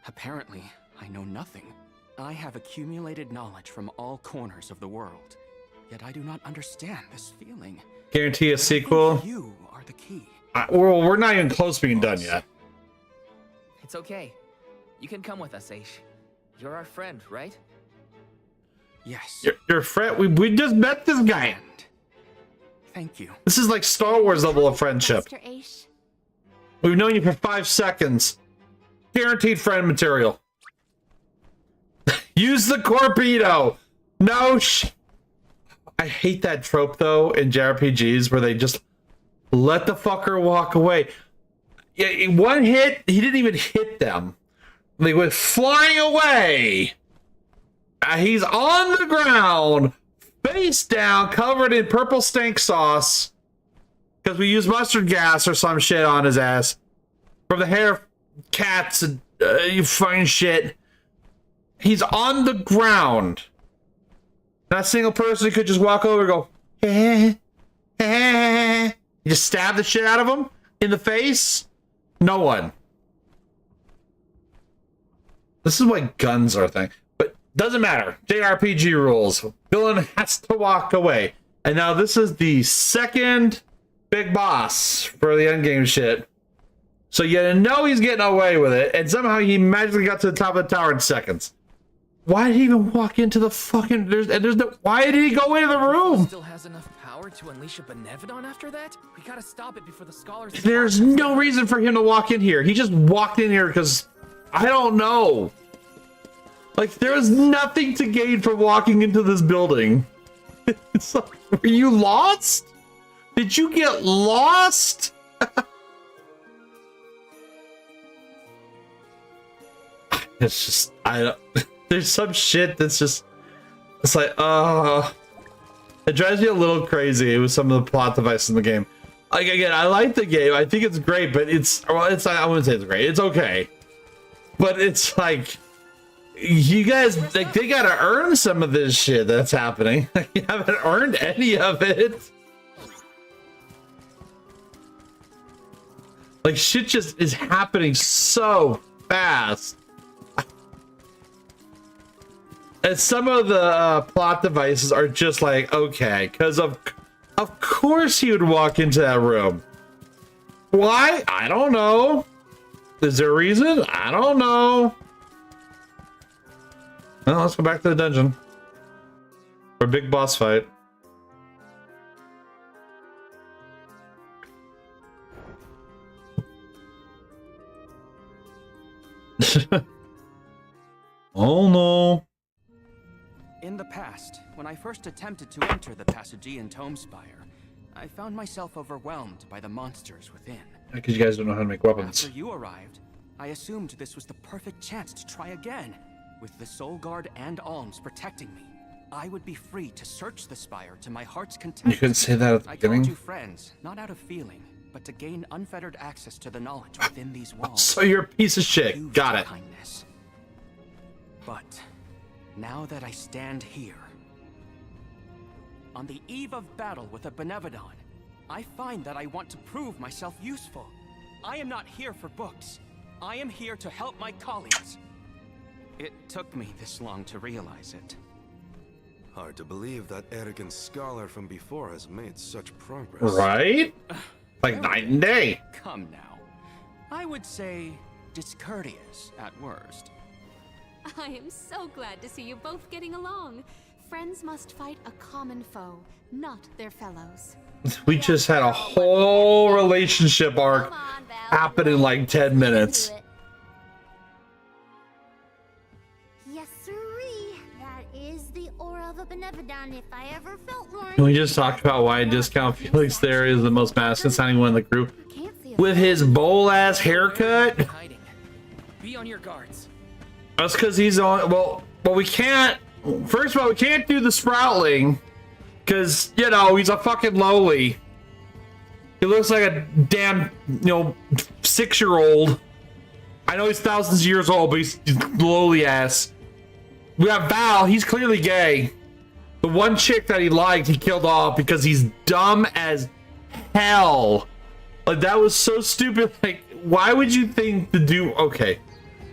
Apparently, I know nothing. I have accumulated knowledge from all corners of the world. Yet I do not understand this feeling. Guarantee a I think sequel? you are the key. Well, we're not even close to being done yet. It's okay. You can come with us, Aish. You're our friend, right? Yes. Your friend, we just met this guy. Thank you. This is like Star Wars level of friendship. Master Aish. We've known you for 5 seconds. Guaranteed friend material. Use the Corpedo. No I hate that trope though in JRPGs where they just let the fucker walk away. Yeah, one hit, he didn't even hit them. They went flying away. He's on the ground, face down, covered in purple stink sauce. Because we used mustard gas or some shit on his ass. From the hair of cats and you fine shit. He's on the ground. Not a single person could just walk over and go, You just stab the shit out of him in the face? No one. This is why guns are a thing. But doesn't matter. JRPG rules. Villain has to walk away. And now this is the second big boss for the endgame shit. So you know he's getting away with it, and somehow he magically got to the top of the tower in seconds. Why did he even walk into the fucking... Why did he go into the room? Still has enough power to unleash a Benevodon after that? We gotta stop it before the scholars... There's no reason for him to walk in here. He just walked in here because... I don't know. Like, there was nothing to gain from walking into this building. It's like, were you lost? Did you get lost? It's just... There's some shit that's just... It's like, it drives me a little crazy with some of the plot devices in the game. Like, again, I like the game. I think it's great, but it's... Well, it's not, I wouldn't say it's great. It's okay. But it's like... You guys, like, they gotta earn some of this shit that's happening. You haven't earned any of it. Like, shit just is happening so fast. And some of the plot devices are just like, okay, because of course he would walk into that room. Why? I don't know. Is there a reason? I don't know. Well, let's go back to the dungeon. For a big boss fight. Oh no. In the past, when I first attempted to enter the Passagian Tome Spire, I found myself overwhelmed by the monsters within. Because you guys don't know how to make weapons. After you arrived, I assumed this was the perfect chance to try again. With the Soul Guard and Alms protecting me, I would be free to search the Spire to my heart's content. You couldn't say that at the beginning? I told you friends, not out of feeling, but to gain unfettered access to the knowledge within these walls. So you're a piece of shit. Got it. Kindness. But now that I stand here, on the eve of battle with a Benevodon, I find that I want to prove myself useful. I am not here for books. I am here to help my colleagues. It took me this long to realize it. Hard to believe that arrogant scholar from before has made such progress. Right? Like night and day. Come now. I would say discourteous at worst. I am so glad to see you both getting along. Friends must fight a common foe, not their fellows. We just had a whole relationship arc happen in like 10 minutes. siree. That is the aura of a Benevodon if I ever felt one. We just talked about why Discount Felix there is the most masculine sounding one in the group. With his bowl ass haircut. Be on your guards. That's because he's on. Well, we can't. First of all, we can't do the Sproutling because you know he's a fucking lowly. He looks like a damn 6-year-old. I know he's thousands of years old, but he's lowly ass. We got Val. He's clearly gay. The one chick that he liked, he killed off because he's dumb as hell. Like that was so stupid. Like, why would you think to do? Okay,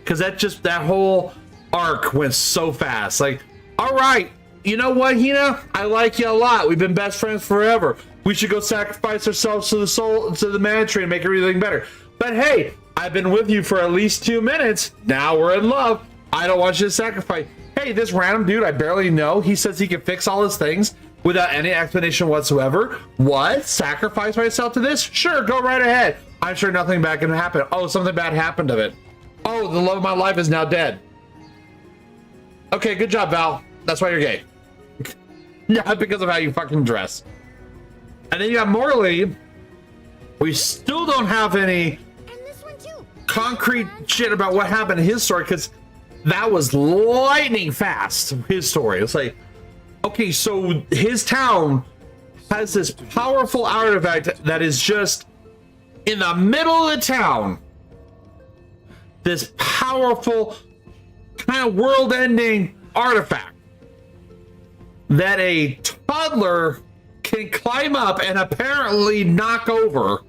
because that whole arc went so fast. Like, all right, you know what, Hina? I like you a lot. We've been best friends forever. We should go sacrifice ourselves to the mana tree and make everything better. But hey, I've been with you for at least 2 minutes. Now we're in love. I don't want you to sacrifice. Hey, this random dude I barely know, he says he can fix all his things without any explanation whatsoever. What? Sacrifice myself to this? Sure, go right ahead. I'm sure nothing bad can happen. Oh, something bad happened of it. Oh, the love of my life is now dead. Okay, good job, Val. That's why you're gay. Not because of how you fucking dress. And then you have Morley. We still don't have any concrete shit about what happened in his story because that was lightning fast. His story. It's like, okay, so his town has this powerful artifact that is just in the middle of the town. This powerful kind of world-ending artifact that a toddler can climb up and apparently knock over.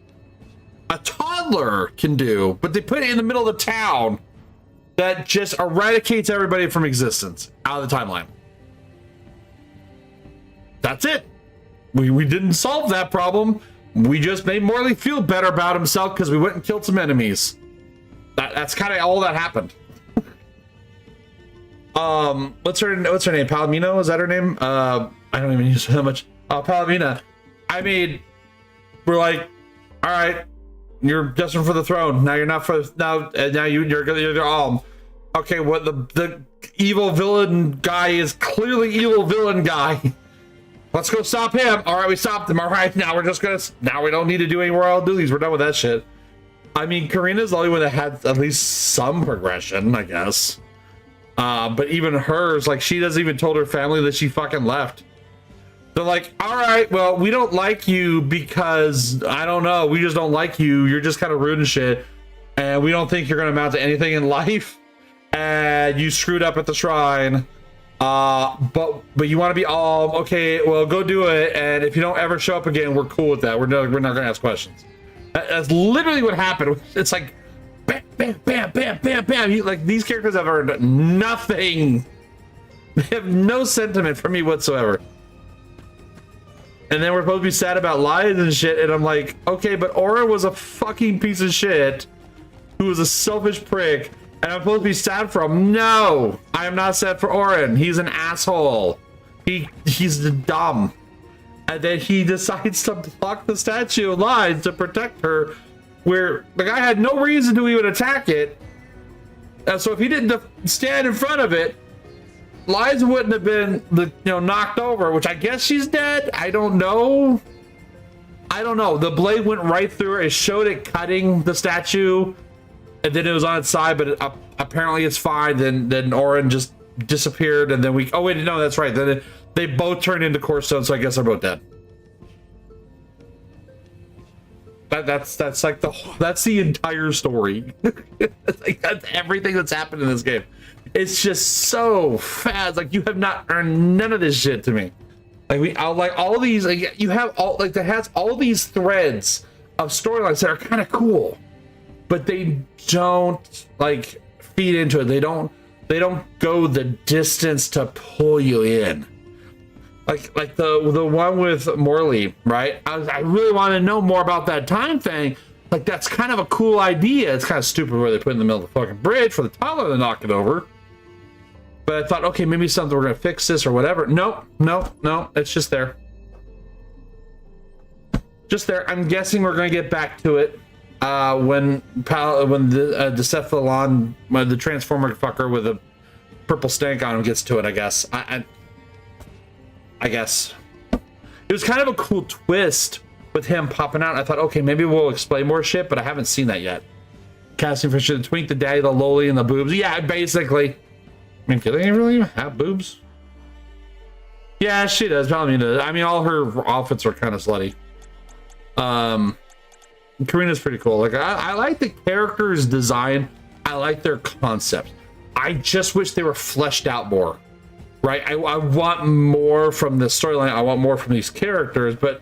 A toddler can do, but they put it in the middle of the town that just eradicates everybody from existence out of the timeline. That's it. We didn't solve that problem. We just made Morley feel better about himself because we went and killed some enemies. That's kind of all that happened. What's her name? Palomino? Is that her name? I don't even use that much. Palomina. I mean, we're like, all right, you're destined for the throne. Now you're not for now. Now you're the okay. What the evil villain guy is clearly evil villain guy. Let's go stop him. All right, we stopped him. All right, now we don't need to do any more I'll do these. We're done with that shit. I mean, Karina's the only one that had at least some progression, I guess. But even hers, like, she doesn't even told her family that she fucking left. They're like, all right, well, we don't like you because, I don't know, we just don't like you. You're just kind of rude and shit. And we don't think you're going to amount to anything in life. And you screwed up at the shrine. But you want to be all, okay, well, go do it. And if you don't ever show up again, we're cool with that. We're not going to ask questions. That's literally what happened. It's like, bam, bam, bam, bam, bam, bam. Like, these characters have earned nothing. They have no sentiment for me whatsoever. And then we're supposed to be sad about lies and shit. And I'm like, okay, but Aura was a fucking piece of shit who was a selfish prick. And I'm supposed to be sad for him. No, I am not sad for Orin. He's an asshole. He's dumb. And then he decides to block the Statue of Lies to protect her, where the guy had no reason to even attack it. So if he didn't stand in front of it, Lies wouldn't have been knocked over, which I guess she's dead. I don't know. The blade went right through her. It showed it cutting the statue, and then it was on its side, but apparently it's fine. Then Orin just disappeared, and then oh wait, no, that's right. Then they both turned into core stone, so I guess they're both dead. That's like that's the entire story. Like, that's everything that's happened in this game. It's just so fast. Like, you have not earned none of this shit to me. Like, all these, like, you have all, like, that has all these threads of storylines that are kind of cool, but they don't like feed into it. They don't go the distance to pull you in. Like the one with Morley, right? I really want to know more about that time thing. Like, that's kind of a cool idea. It's kind of stupid where they put it in the middle of the fucking bridge for the toddler to knock it over. But I thought, okay, maybe something we're gonna fix this or whatever. No, it's just there. Just there. I'm guessing we're gonna get back to it when the Cephalon, the Transformer fucker with a purple stank on him gets to it, I guess. I guess. It was kind of a cool twist with him popping out. I thought, okay, maybe we'll explain more shit, but I haven't seen that yet. Casting for the twink, the daddy, the loli, and the boobs. Yeah, basically. I mean, do they really even have boobs? Yeah, she does. Probably does. I mean, all her outfits are kind of slutty. Karina's pretty cool. Like, I like the characters' design. I like their concept. I just wish they were fleshed out more. Right? I want more from the storyline. I want more from these characters, but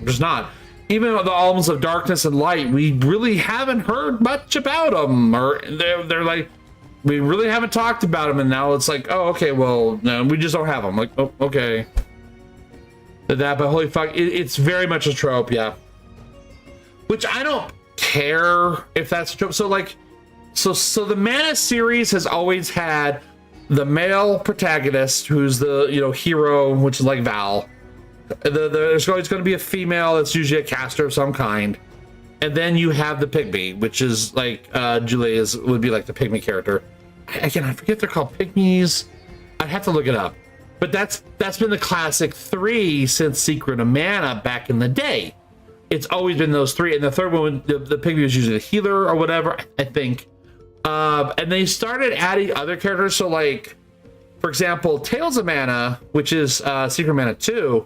there's not. Even with the Alms of Darkness and Light, we really haven't heard much about them. Or they're like, we really haven't talked about them, and now it's like, oh, okay, well, no, we just don't have them. Like, oh, okay. That, but holy fuck, it's very much a trope, yeah. Which I don't care if that's a trope. So like, so the Mana series has always had the male protagonist who's the, you know, hero, which is like Val. There's always going to be a female that's usually a caster of some kind, and then you have the pygmy, which is like Julia's would be like the pygmy character. Again, I forget they're called pygmies. I'd have to look it up, but that's been the classic three since Secret of Mana back in the day. It's always been those three, and the third one, the pygmy was usually the healer or whatever, I think. And they started adding other characters. So like, for example, Tales of Mana, which is Secret of Mana 2.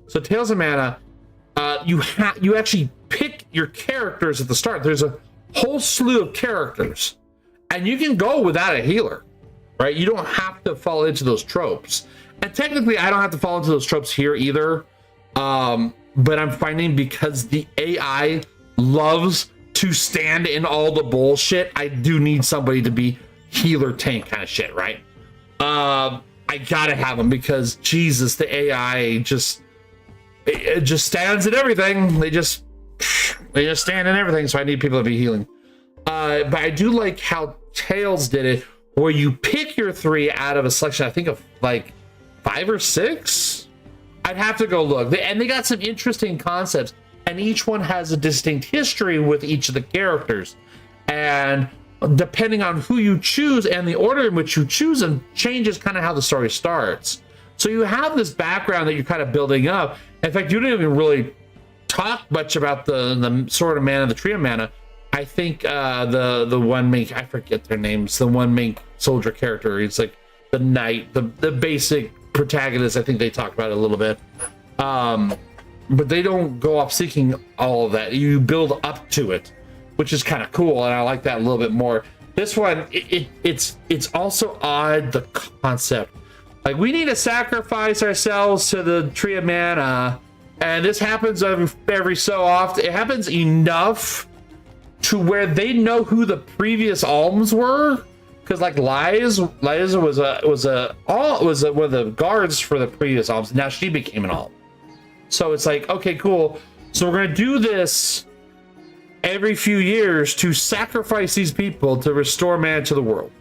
So Tales of Mana, you actually pick your characters at the start. There's a whole slew of characters, and you can go without a healer, right? You don't have to fall into those tropes. And technically, I don't have to fall into those tropes here either. But I'm finding because the AI loves to stand in all the bullshit, I do need somebody to be healer tank kind of shit, right? I gotta have them because Jesus, the AI it just stands in everything. They just stand in everything. So I need people to be healing. But I do like how Tales did it, where you pick your three out of a selection, I think of like 5 or 6. I'd have to go look. And they got some interesting concepts, and each one has a distinct history with each of the characters. And depending on who you choose and the order in which you choose them changes kind of how the story starts. So you have this background that you're kind of building up. In fact, you didn't even really talk much about the Sword of Mana, the Tree of Mana. I think the one main, I forget their names, the one main soldier character, he's like the knight, the basic protagonist. I think they talk about it a little bit, but they don't go off seeking all of that. You build up to it, which is kind of cool, and I like that a little bit more. This one, it's also odd, the concept. Like, we need to sacrifice ourselves to the Tree of Mana, and this happens every so often. It happens enough to where they know who the previous alms were. Because like Liza was one of the guards for the previous alms. Now she became an alm. So it's like, okay, cool. So we're gonna do this every few years to sacrifice these people to restore man to the world.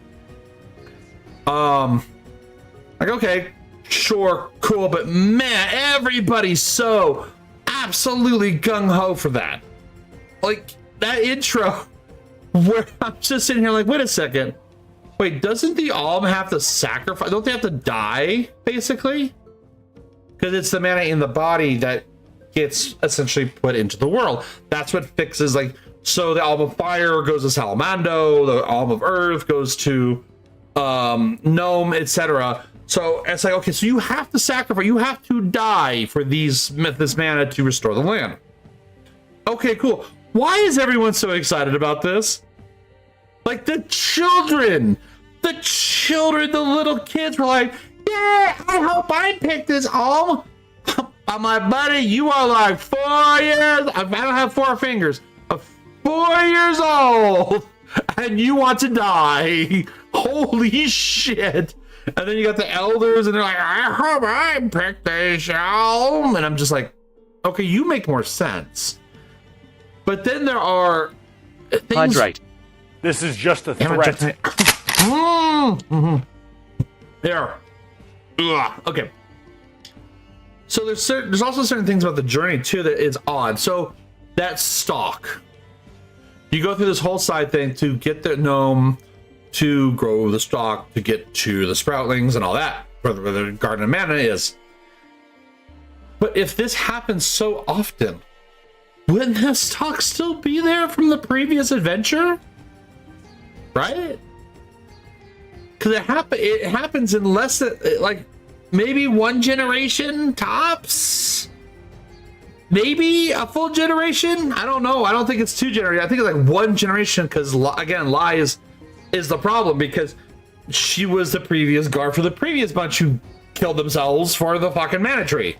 Like, okay, sure, cool, but man, everybody's so absolutely gung-ho for that. Like, that intro where I'm just sitting here like, wait a second. Wait, doesn't the Alm have to sacrifice? Don't they have to die, basically? Because it's the mana in the body that gets essentially put into the world. That's what fixes, like, so the Alm of Fire goes to Salamando, the Alm of Earth goes to Gnome, etc. So it's like, okay, so you have to sacrifice, you have to die for this mana to restore the land. Okay, cool. Why is everyone so excited about this? Like, the children, the little kids were like, yeah, I hope I picked this Alm. I'm like, buddy, you are like 4 years, I don't have 4 fingers, 4 years old, and you want to die. Holy shit. And then you got the elders, and they're like, I hope I picked this Alm. And I'm just like, okay, you make more sense. But then there are things... Hydrate. This is just a threat. There. Ugh. Okay. So there's also certain things about the journey too that is odd. So that stalk, you go through this whole side thing to get the gnome to grow the stock to get to the sproutlings and all that, where the Garden of Mana is. But if this happens so often, wouldn't the stock still be there from the previous adventure? Right? Because it happens in less than, like, maybe one generation tops? Maybe a full generation? I don't know. I don't think it's 2 generations. I think it's like 1 generation, because, again, Lai is the problem, because she was the previous guard for the previous bunch who killed themselves for the fucking mana tree.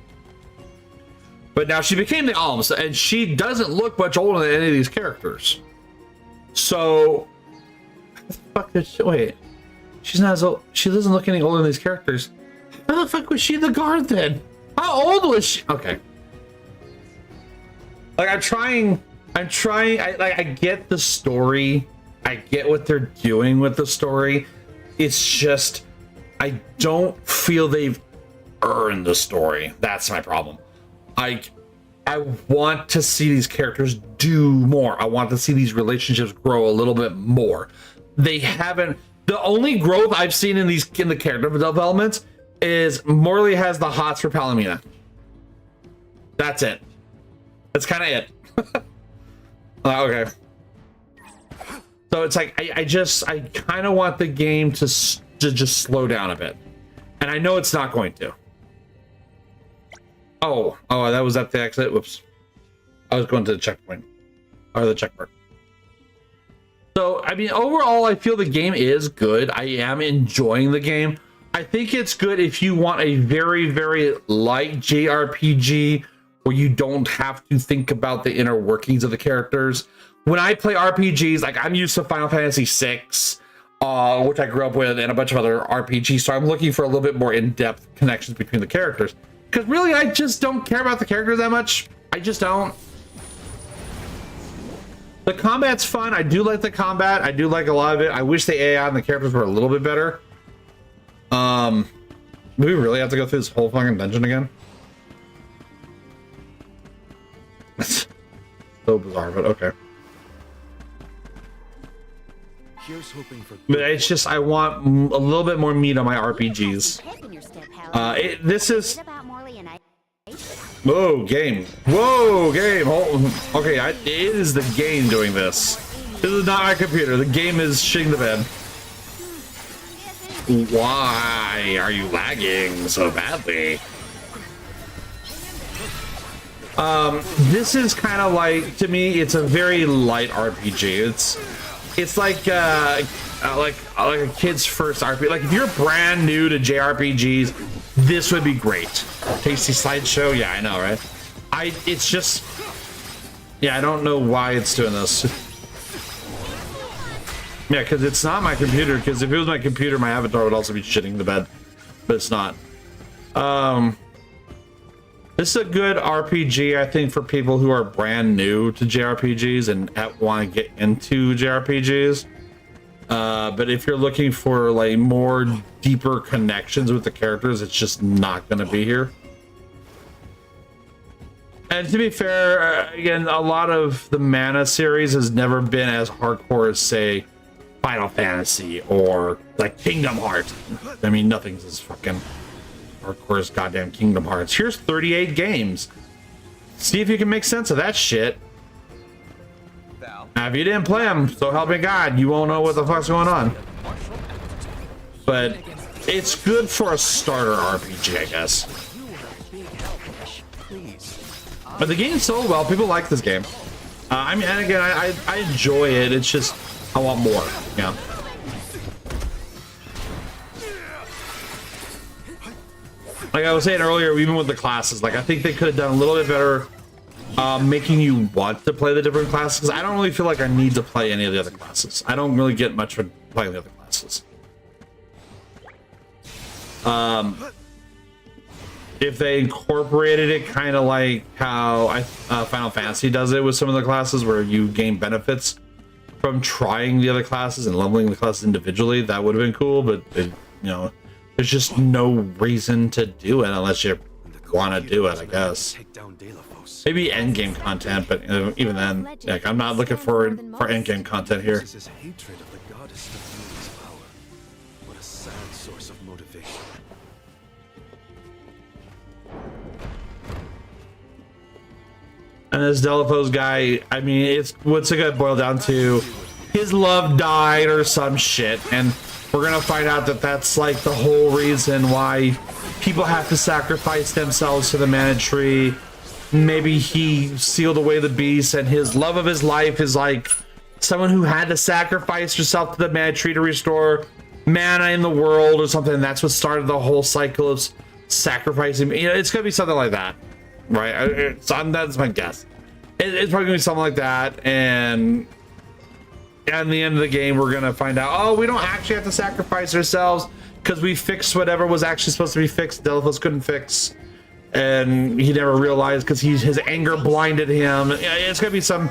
But now she became the Alms, and she doesn't look much older than any of these characters. So, what the fuck is she? Wait, she's not as old. She doesn't look any older than these characters. How the fuck was she the guard then? How old was she? Okay. Like, I'm trying. I get the story. I get what they're doing with the story. It's just, I don't feel they've earned the story. That's my problem. I want to see these characters do more. I want to see these relationships grow a little bit more. They haven't. The only growth I've seen in the character developments is Morley has the hots for Palomina. That's it. That's kind of it. Okay. So it's like I kind of want the game to just slow down a bit, and I know it's not going to. Oh, that was at the exit. Whoops. I was going to the checkpoint. Or the checkmark. So, I mean, overall, I feel the game is good. I am enjoying the game. I think it's good if you want a very, very light JRPG where you don't have to think about the inner workings of the characters. When I play RPGs, like, I'm used to Final Fantasy VI, which I grew up with, and a bunch of other RPGs, so I'm looking for a little bit more in-depth connections between the characters. Because really, I just don't care about the characters that much. I just don't. The combat's fun. I do like the combat. I do like a lot of it. I wish the AI and the characters were a little bit better. Do we really have to go through this whole fucking dungeon again? So bizarre, but okay. Here's hoping for. But it's just, I want a little bit more meat on my RPGs. This is. Whoa, game. Whoa, game. Okay, it is the game doing this. This is not my computer. The game is shitting the bed. Why are you lagging so badly? This is kind of like, to me, it's a very light RPG. It's like a kid's first RPG. Like, if you're brand new to JRPGs, this would be great. Tasty slideshow, yeah, I know, right? It's just, yeah, I don't know why it's doing this. Yeah, because it's not my computer. Because if it was my computer, my avatar would also be shitting the bed, but it's not. This is a good RPG, I think, for people who are brand new to JRPGs and want to get into JRPGs. But if you're looking for like more deeper connections with the characters, it's just not going to be here. And to be fair, again, a lot of the Mana series has never been as hardcore as, say, Final Fantasy or like Kingdom Hearts. I mean, nothing's as fucking hardcore as goddamn Kingdom Hearts. Here's 38 games. See if you can make sense of that shit. Now, if you didn't play them, so help me God, you won't know what the fuck's going on. But it's good for a starter RPG, I guess. But the game sold well. People like this game. I mean, and again, I enjoy it. It's just, I want more. Yeah. Like I was saying earlier, even with the classes, like I think they could have done a little bit better making you want to play the different classes. 'Cause I don't really feel like I need to play any of the other classes. I don't really get much for playing the other classes. If they incorporated it kind of like how Final Fantasy does it with some of the classes, where you gain benefits from trying the other classes and leveling the classes individually, that would have been cool. But you know, there's just no reason to do it unless you want to do it, I guess. Maybe endgame content, but I'm not looking for endgame content here. And this Delphos guy, I mean, it's what's it gonna boil down to? His love died or some shit, and we're gonna find out that that's like the whole reason why people have to sacrifice themselves to the mana tree. Maybe he sealed away the beast, and his love of his life is like someone who had to sacrifice herself to the mana tree to restore mana in the world or something. That's what started the whole cycle of sacrificing. You know, it's gonna be something like that, right? That's my guess. It's probably gonna be something like that, and at the end of the game, we're gonna find out, oh, we don't actually have to sacrifice ourselves because we fixed whatever was actually supposed to be fixed. Delphos couldn't fix, and he never realized because his anger blinded him. It's gonna be some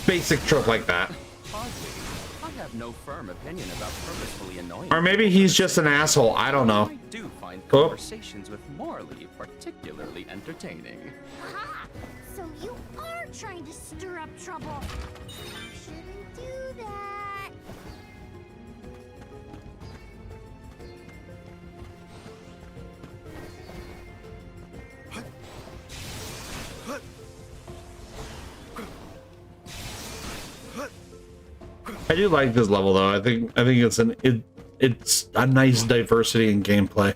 basic trope like that. I have no firm opinion about purposefully annoying. Or maybe he's just an asshole. I don't know. I do find conversations with Morley particularly entertaining. Aha! So you are trying to stir up trouble. You shouldn't do that. I do like this level though. I think it's a nice diversity in gameplay.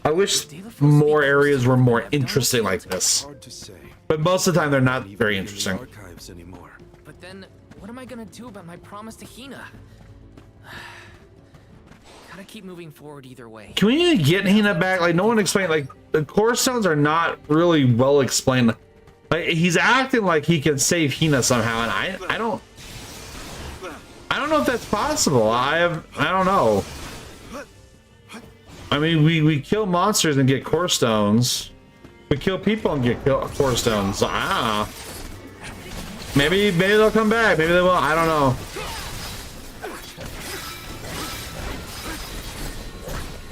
I wish more areas were more interesting like this. But most of the time they're not very interesting. But then, what am I gonna do about my promise to Hina? Gotta keep moving forward either way. Can we get Hina back? Like, no one explained. Like, the core stones are not really well explained. Like, he's acting like he can save Hina somehow, and I don't know if that's possible. I don't know. I mean, we kill monsters and get core stones. We kill people and get core stones. Ah, maybe they'll come back. Maybe they won't. I don't know.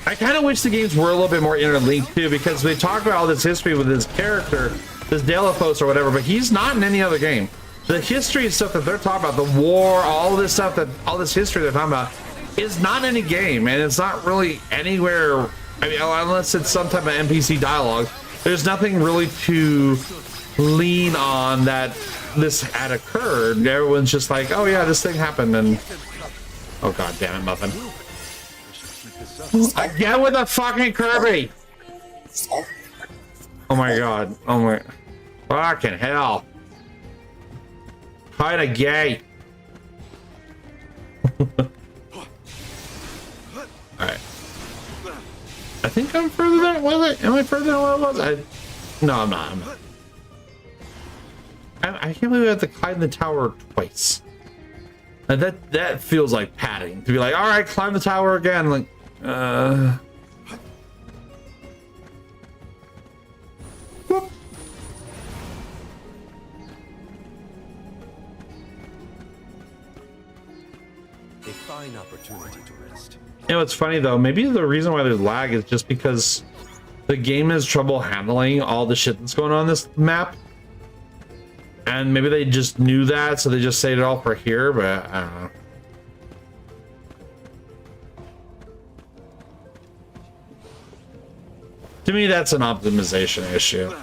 I kind of wish the games were a little bit more interlinked too, because they talk about all this history with his character, this Delphos or whatever, but he's not in any other game. The history stuff that they're talking about, the war, all this stuff, all this history they're talking about, is not in any game, and it's not really anywhere. I mean, unless it's some type of NPC dialogue, there's nothing really to lean on that this had occurred. Everyone's just like, oh yeah, this thing happened, and oh god damn it, Muffin. Again with a fucking Kirby! Oh my god. Oh my fucking hell. Kinda gay. Alright. I think I'm further than was it? Am I further than what it was? No, I'm not. I can't believe I have to climb the tower twice. And that feels like padding. To be like, alright, climb the tower again. Like, whoop. A fine opportunity to rest. You know, it's funny though, maybe the reason why there's lag is just because the game has trouble handling all the shit that's going on this map. And maybe they just knew that, so they just saved it all for here, but I don't know. To me, that's an optimization issue.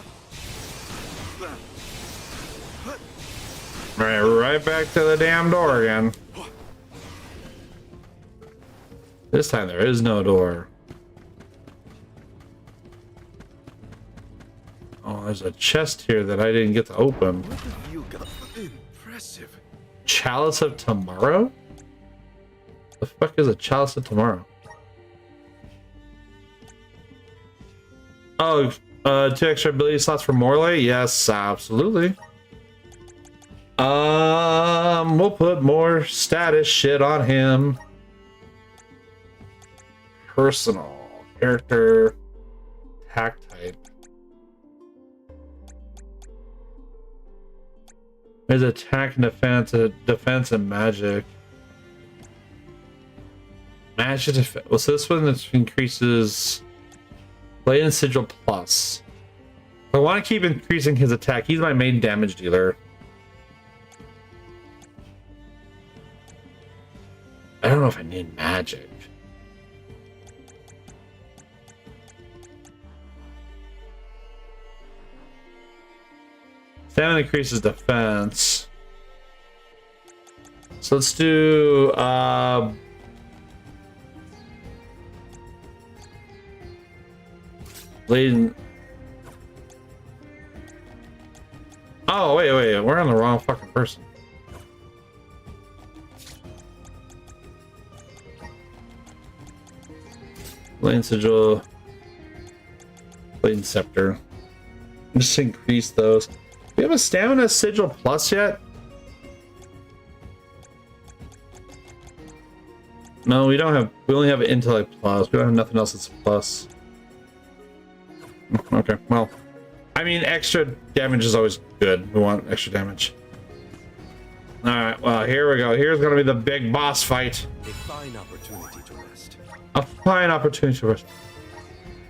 Right back to the damn door again. This time there is no door. Oh, there's a chest here that I didn't get to open. What have you got? Impressive. Chalice of Tomorrow? The fuck is a Chalice of Tomorrow? Oh, 2 extra ability slots for Morley? Yes, absolutely. We'll put more status shit on him. Personal character, attack type. There's attack and defense and magic. Magic defense. Well, so this one that increases Blade and Sigil plus. I want to keep increasing his attack. He's my main damage dealer. I don't know if I need magic. Stamina increases defense. So let's do Blade. Oh wait, we're on the wrong fucking person. Blade Sigil, Blade Scepter. Just increase those. Do we have a Stamina Sigil Plus yet? No, we don't have. We only have Intellect Plus. We don't have nothing else that's a plus. Okay, well, I mean, extra damage is always good. We want extra damage. All right, well, here we go. Here's gonna be the big boss fight. A fine opportunity to rest. A fine opportunity to rest.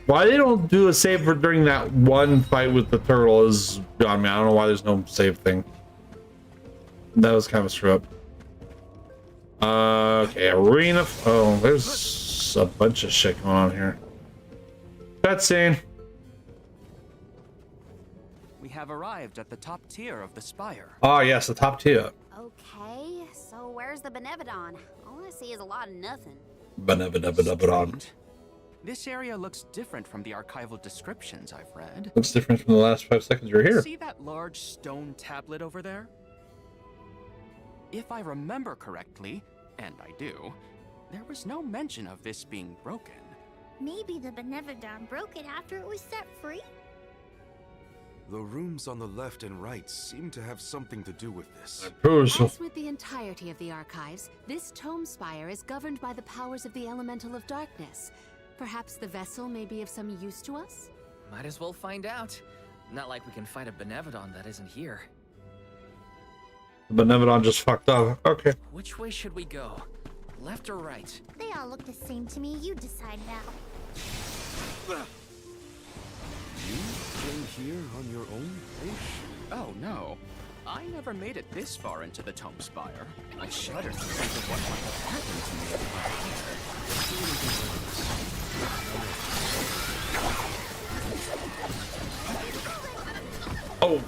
Why they don't do a save for during that one fight with the turtle is beyond me. I don't know why there's no save thing. That was kind of a screw up. Okay, arena. Oh, there's a bunch of shit going on here. Cutscene. We have arrived at the top tier of the spire. Oh yes, the top tier. Okay, so where's the Benevodon? All I see is a lot of nothing. Benevodon. This area looks different from the archival descriptions I've read. Looks different from the last 5 seconds you were here. See that large stone tablet over there? If I remember correctly, and I do, there was no mention of this being broken. Maybe the Benevodon broke it after it was set free? The rooms on the left and right seem to have something to do with this. As with the entirety of the archives, this tome spire is governed by the powers of the Elemental of Darkness. Perhaps the vessel may be of some use to us? Might as well find out. Not like we can fight a Benevodon that isn't here. The Benevodon just fucked up. Okay. Which way should we go? Left or right? They all look the same to me. You decide now. You came here on your own, Aish? Oh no. I never made it this far into the Tome Spire. I shudder to think of what might have happened to me if I Oh.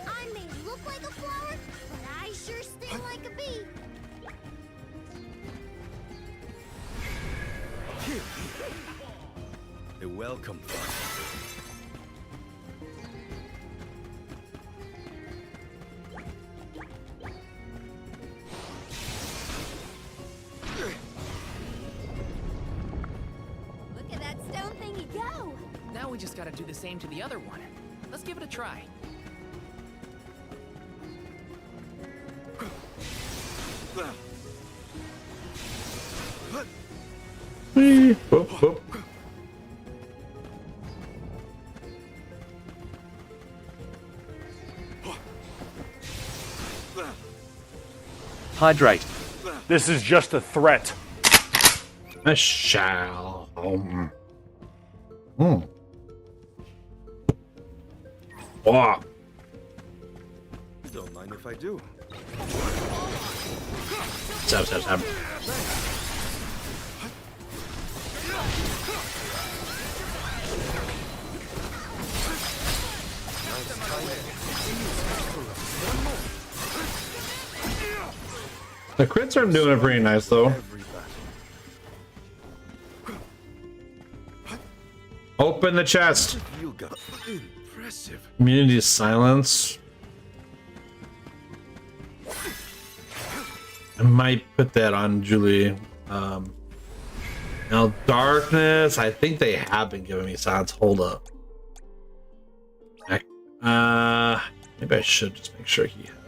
I may look like a flower, but I sure sting like a bee. A welcome fire. Look at that stone thingy go! Now we just gotta do the same to the other one. Let's give it a try. Whoop, whoop. Hydrate. This is just a threat. I shall. Wow. Don't mind if I do. Stab. The crits are doing it pretty nice though. Open the chest. You got impressive. Community silence. I might put that on Julie. Now darkness. I think they have been giving me silence. Hold up. Maybe I should just make sure he has that.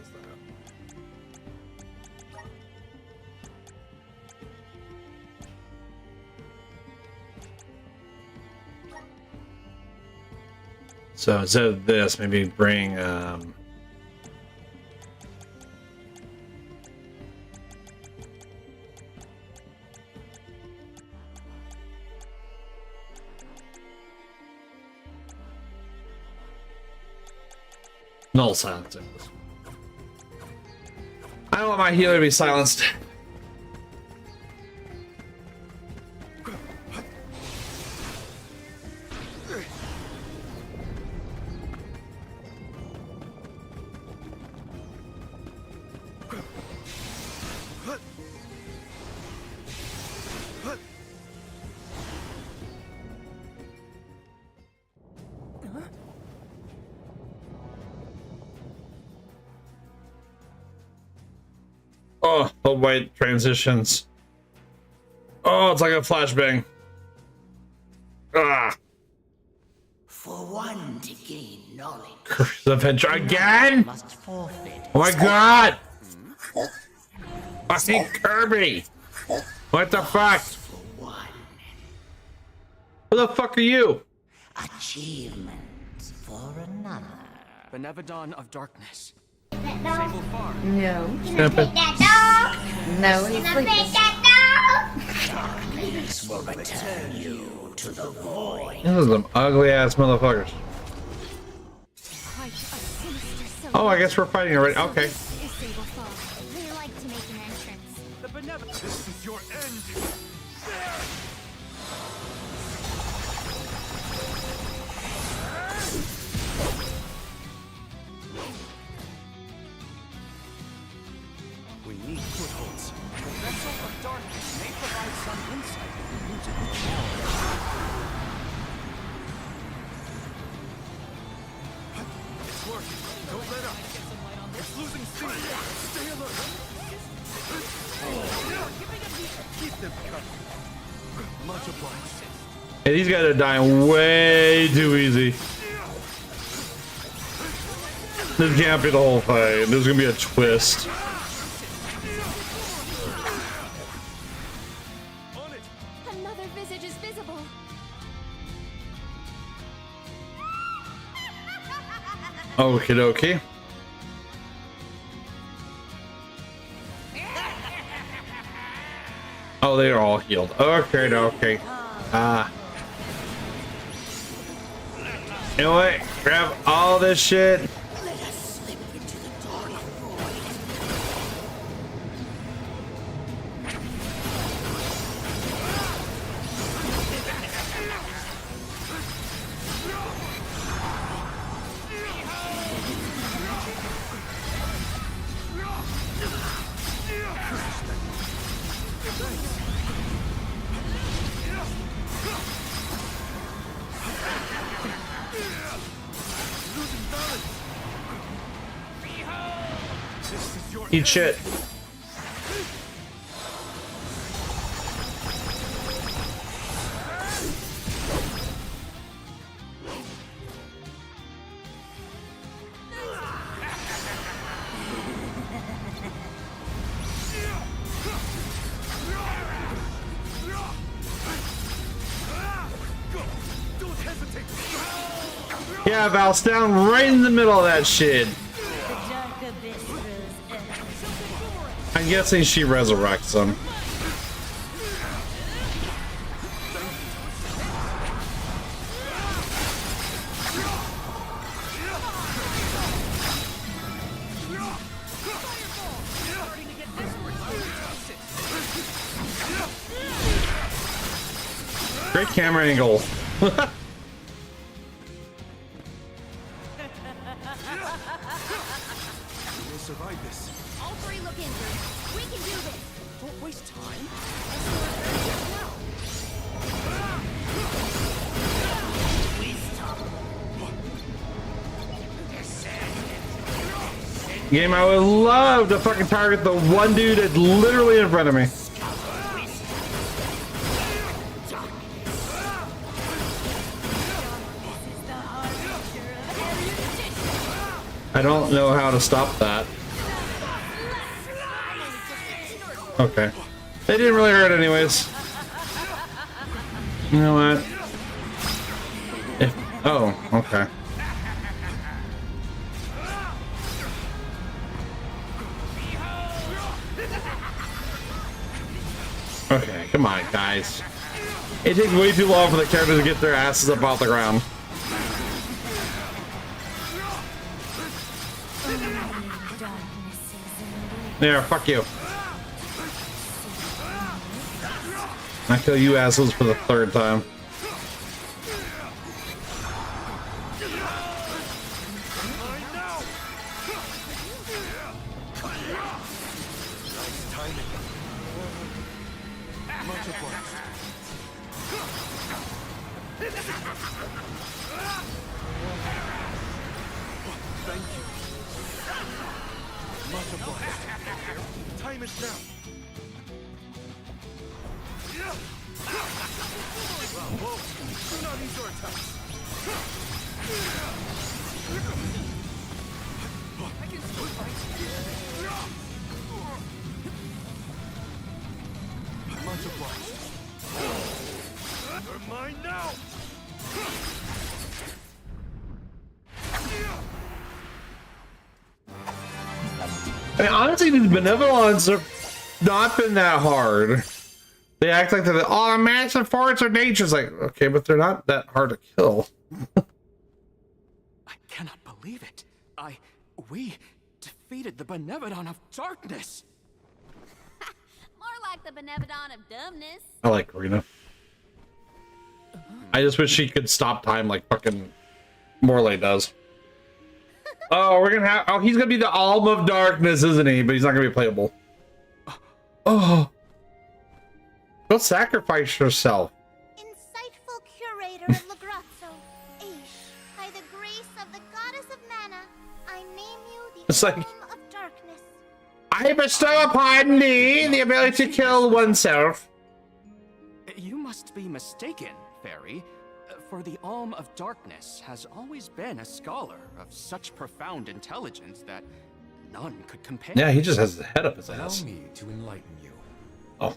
So instead of this, maybe bring Null silence. I don't want my healer to be silenced. Oh, the white transitions. Oh, it's like a flashbang. Ah. For one to gain knowledge, The adventure again? must forfeit. Oh my god! Fucking Kirby! What the fuck? Who the fuck are you? Achievements for another. Benevodon of Darkness. No. No. Stupid. No, he's sleeping. Darkness will return you to the void. This is some ugly ass motherfuckers. Oh, I guess we're fighting already. Okay. They like to make an entrance. The benevolent. This is your end. We need footholds. The Vessel of Darkness may provide some insight into the It's working. Don't let up. It's losing steam. Stay alert. Keep them coming. Much obliged. Hey, these guys are dying way too easy. This can't be the whole thing. There's gonna be a twist. Another visage is visible. Okie dokie. Oh, they're all healed. Okay, okay. You know what? Grab all this shit. Eat shit. Yeah, Val's down right in the middle of that shit. I'm guessing she resurrects him. Great camera angle. We'll survive this. All three look injured. We can do this. Don't waste time. Game, I would love to fucking target the one dude that's literally in front of me. I don't know how to stop that. Okay. They didn't really hurt anyways. You know what? Oh, okay. Okay, come on, guys. It takes way too long for the characters to get their asses up off the ground. There, fuck you. I kill you assholes for the third time. Time is now. Whoa, do not ease your attacks. I can still fight. Much obliged. You're mine now. I mean, honestly, these benevolents have not been that hard. They act like they're all massive force of nature. It's like, okay, but they're not that hard to kill. I cannot believe it. We defeated the Benevodon of Darkness. More like the Benevodon of Dumbness. I like Karina. I just wish she could stop time like fucking Morley does. Oh, we're gonna have. Oh, he's gonna be the Alm of Darkness, isn't he? But he's not gonna be playable. Oh, go sacrifice yourself. Insightful curator of Legrazzo, Aish, by the grace of the goddess of mana, I name you the It's like, Alm of Darkness. I bestow upon thee the ability to kill oneself. You must be mistaken, Fairy. For the Alm of Darkness has always been a scholar of such profound intelligence that none could compare. Yeah, he just has his head up his ass. Allow me to enlighten you. Oh.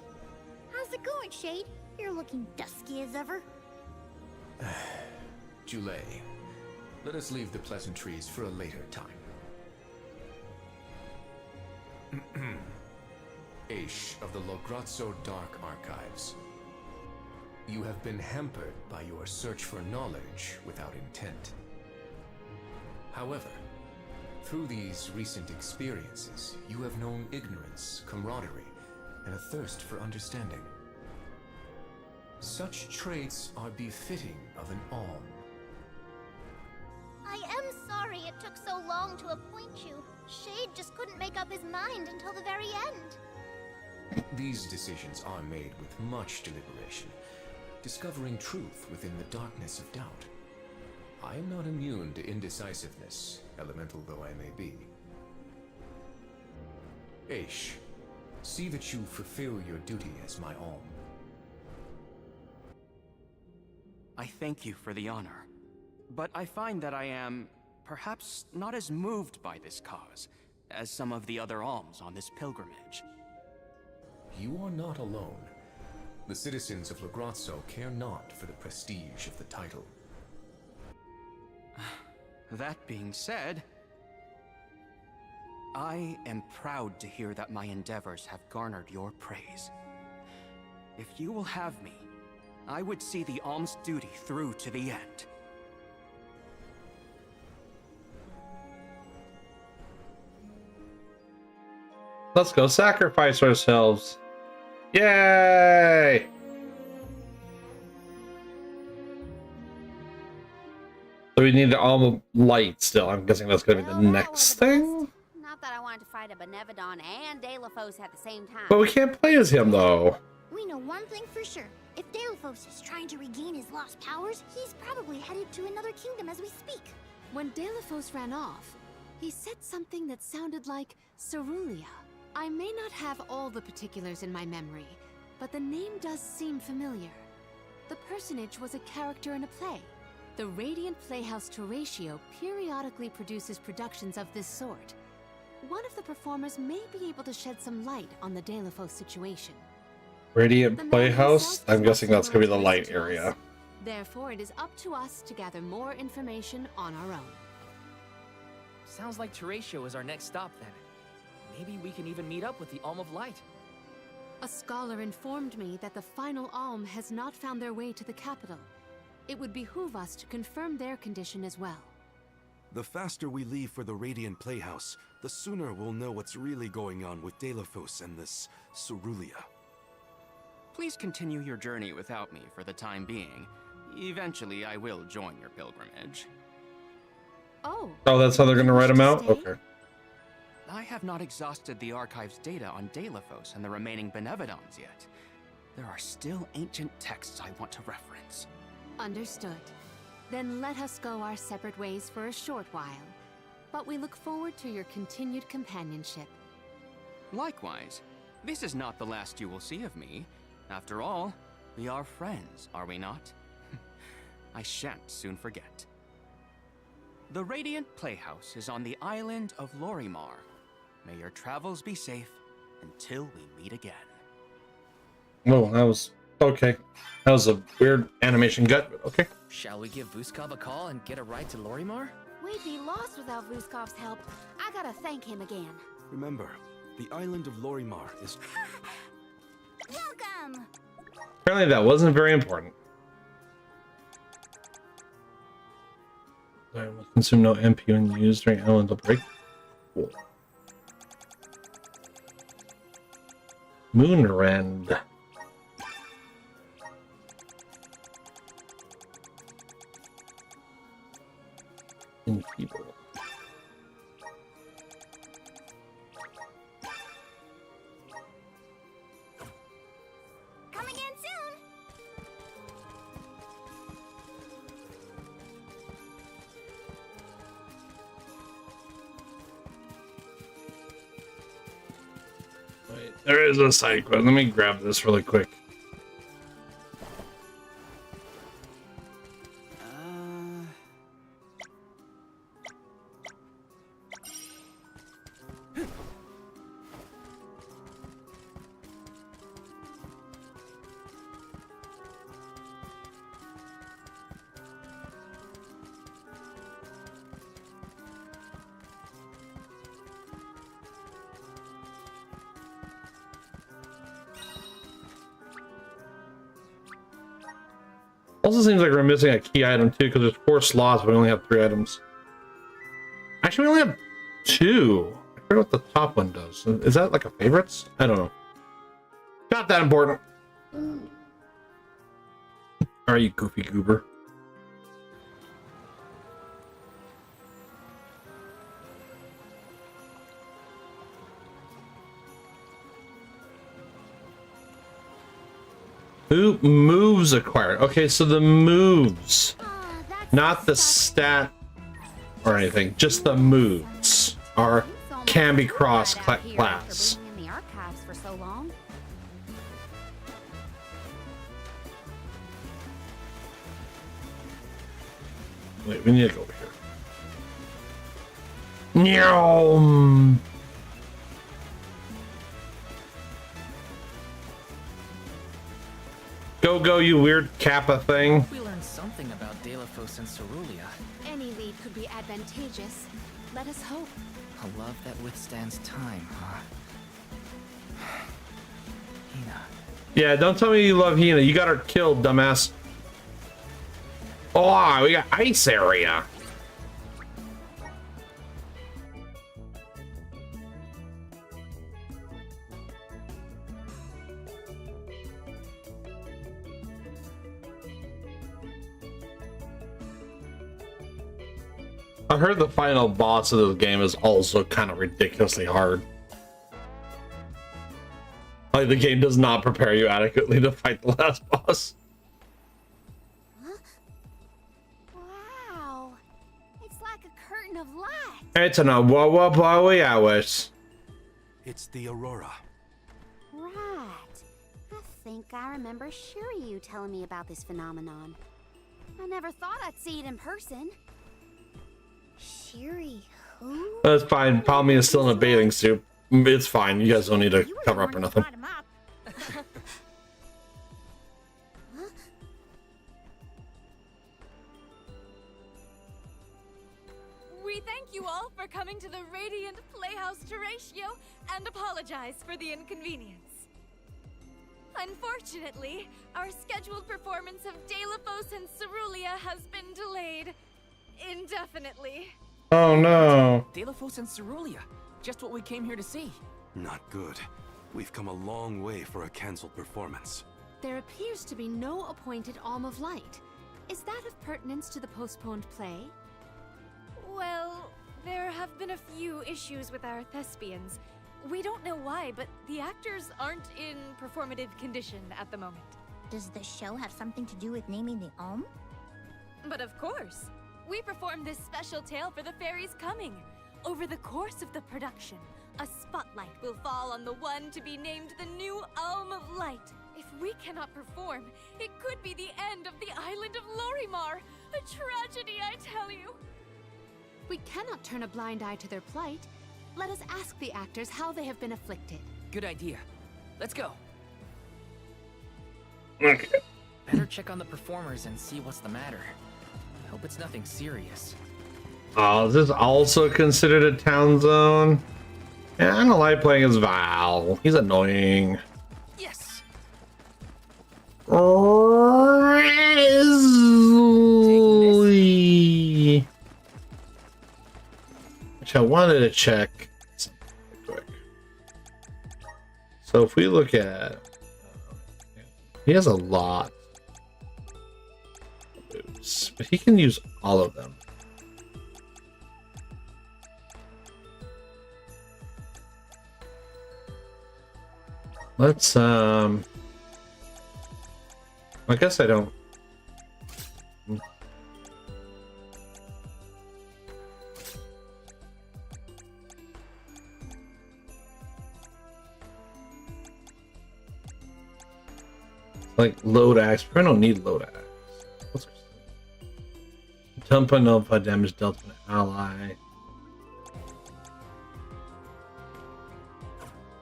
How's it going, Shade? You're looking dusky as ever. Julay, let us leave the pleasantries for a later time. Aish of the Lograzzo Dark Archives. You have been hampered by your search for knowledge without intent. However, through these recent experiences, you have known ignorance, camaraderie, and a thirst for understanding. Such traits are befitting of an Alm. I am sorry it took so long to appoint you. Shade just couldn't make up his mind until the very end. These decisions are made with much deliberation, discovering truth within the darkness of doubt. I am not immune to indecisiveness, elemental though I may be. Aish, see that you fulfill your duty as my Alm. I thank you for the honor, but I find that I am perhaps not as moved by this cause as some of the other alms on this pilgrimage. You are not alone. The citizens of Legrazzo care not for the prestige of the title. That being said, I am proud to hear that my endeavors have garnered your praise. If you will have me, I would see the alms duty through to the end. Let's go sacrifice ourselves. Yay! So we need the Alm of Light still. I'm guessing that's gonna be the next thing. Not that I wanted to fight a Benevodon and Delafos at the same time. But we can't play as him though. We know one thing for sure. If Delafos is trying to regain his lost powers, he's probably headed to another kingdom as we speak. When Delafos ran off, he said something that sounded like Cerulia. I may not have all the particulars in my memory, but the name does seem familiar. The personage was a character in a play. The Radiant Playhouse Toratio periodically produces productions of this sort. One of the performers may be able to shed some light on the Delafos situation. Radiant Playhouse? I'm guessing that's gonna be the light area. Therefore, it is up to us to gather more information on our own. Sounds like Toratio is our next stop then. Maybe we can even meet up with the Alm of Light. A scholar informed me that the final Alm has not found their way to the capital. It would behoove us to confirm their condition as well. The faster we leave for the Radiant Playhouse, the sooner we'll know what's really going on with Delafos and this Cerulia. Please continue your journey without me for the time being. Eventually, I will join your pilgrimage. Oh. Oh, that's how they're gonna write them out? Okay. I have not exhausted the archive's data on Delafos and the remaining Benevodons yet. There are still ancient texts I want to reference. Understood. Then let us go our separate ways for a short while. But we look forward to your continued companionship. Likewise, this is not the last you will see of me. After all, we are friends, are we not? I shan't soon forget. The Radiant Playhouse is on the island of Lorimar. May your travels be safe until we meet again. Oh, that was okay. That was a weird animation gut, but okay. Shall we give Vuskov a call and get a ride to Lorimar? We'd be lost without Vuskov's help. I gotta thank him again. Remember, the island of Lorimar is... Welcome! Apparently that wasn't very important. I will consume no MP when used during elemental break. Cool. Moonrend. Enfeeble. Come again soon! Wait, there is a side quest. Let me grab this really quick. Also seems like we're missing a key item too, because there's 4 slots, but we only have 3 items. Actually, we only have 2. I forget what the top one does. Is that like a favorites? I don't know. Not that important. Are you goofy goober? Who moves acquired? Okay, so the moves, not the stat or anything, just the moves are can be cross class. In the archives for so long. Wait, we need to go over here. Nyom. Go, you weird Kappa thing. We learned something about Delafos and Cerulia. Any lead could be advantageous. Let us hope. A love that withstands time, huh? Hina. Yeah, don't tell me you love Hina. You got her killed, dumbass. Oh, we got ice area. I heard the final boss of this game is also kind of ridiculously hard. Like, the game does not prepare you adequately to fight the last boss. Wow. It's like a curtain of light. It's an hours. It's the Aurora. Right. I think I remember Shiryu telling me about this phenomenon. I never thought I'd see it in person. Shiri, who? That's fine. Palmy is still in a bathing suit. It's fine. You guys don't need to cover up or nothing. We thank you all for coming to the Radiant Playhouse Terratio and apologize for the inconvenience. Unfortunately, our scheduled performance of Delafos and Cerulia has been delayed indefinitely. Oh no. Delophos and Cerulia. Just what we came here to see. Not good. We've come a long way for a cancelled performance. There appears to be no appointed Alm of Light. Is that of pertinence to the postponed play? Well, there have been a few issues with our thespians. We don't know why, but the actors aren't in performative condition at the moment. Does the show have something to do with naming the Alm? But of course. We performed this special tale for the fairies coming. Over the course of the production, a spotlight will fall on the one to be named the new Alm of Light. If we cannot perform, it could be the end of the island of Lorimar. A tragedy, I tell you. We cannot turn a blind eye to their plight. Let us ask the actors how they have been afflicted. Good idea. Let's go. Okay. Better check on the performers and see what's the matter. Hope it's nothing serious. Oh, is this also considered a town zone? Yeah, I don't like playing as Val. He's annoying. Yes. Risley. Which I wanted to check something real quick. So if we look at, he has a lot of moves, but he can use all of them. Let's I guess I don't. Like load axe, but I don't need load axe. What's dump unnullified damage dealt to an ally.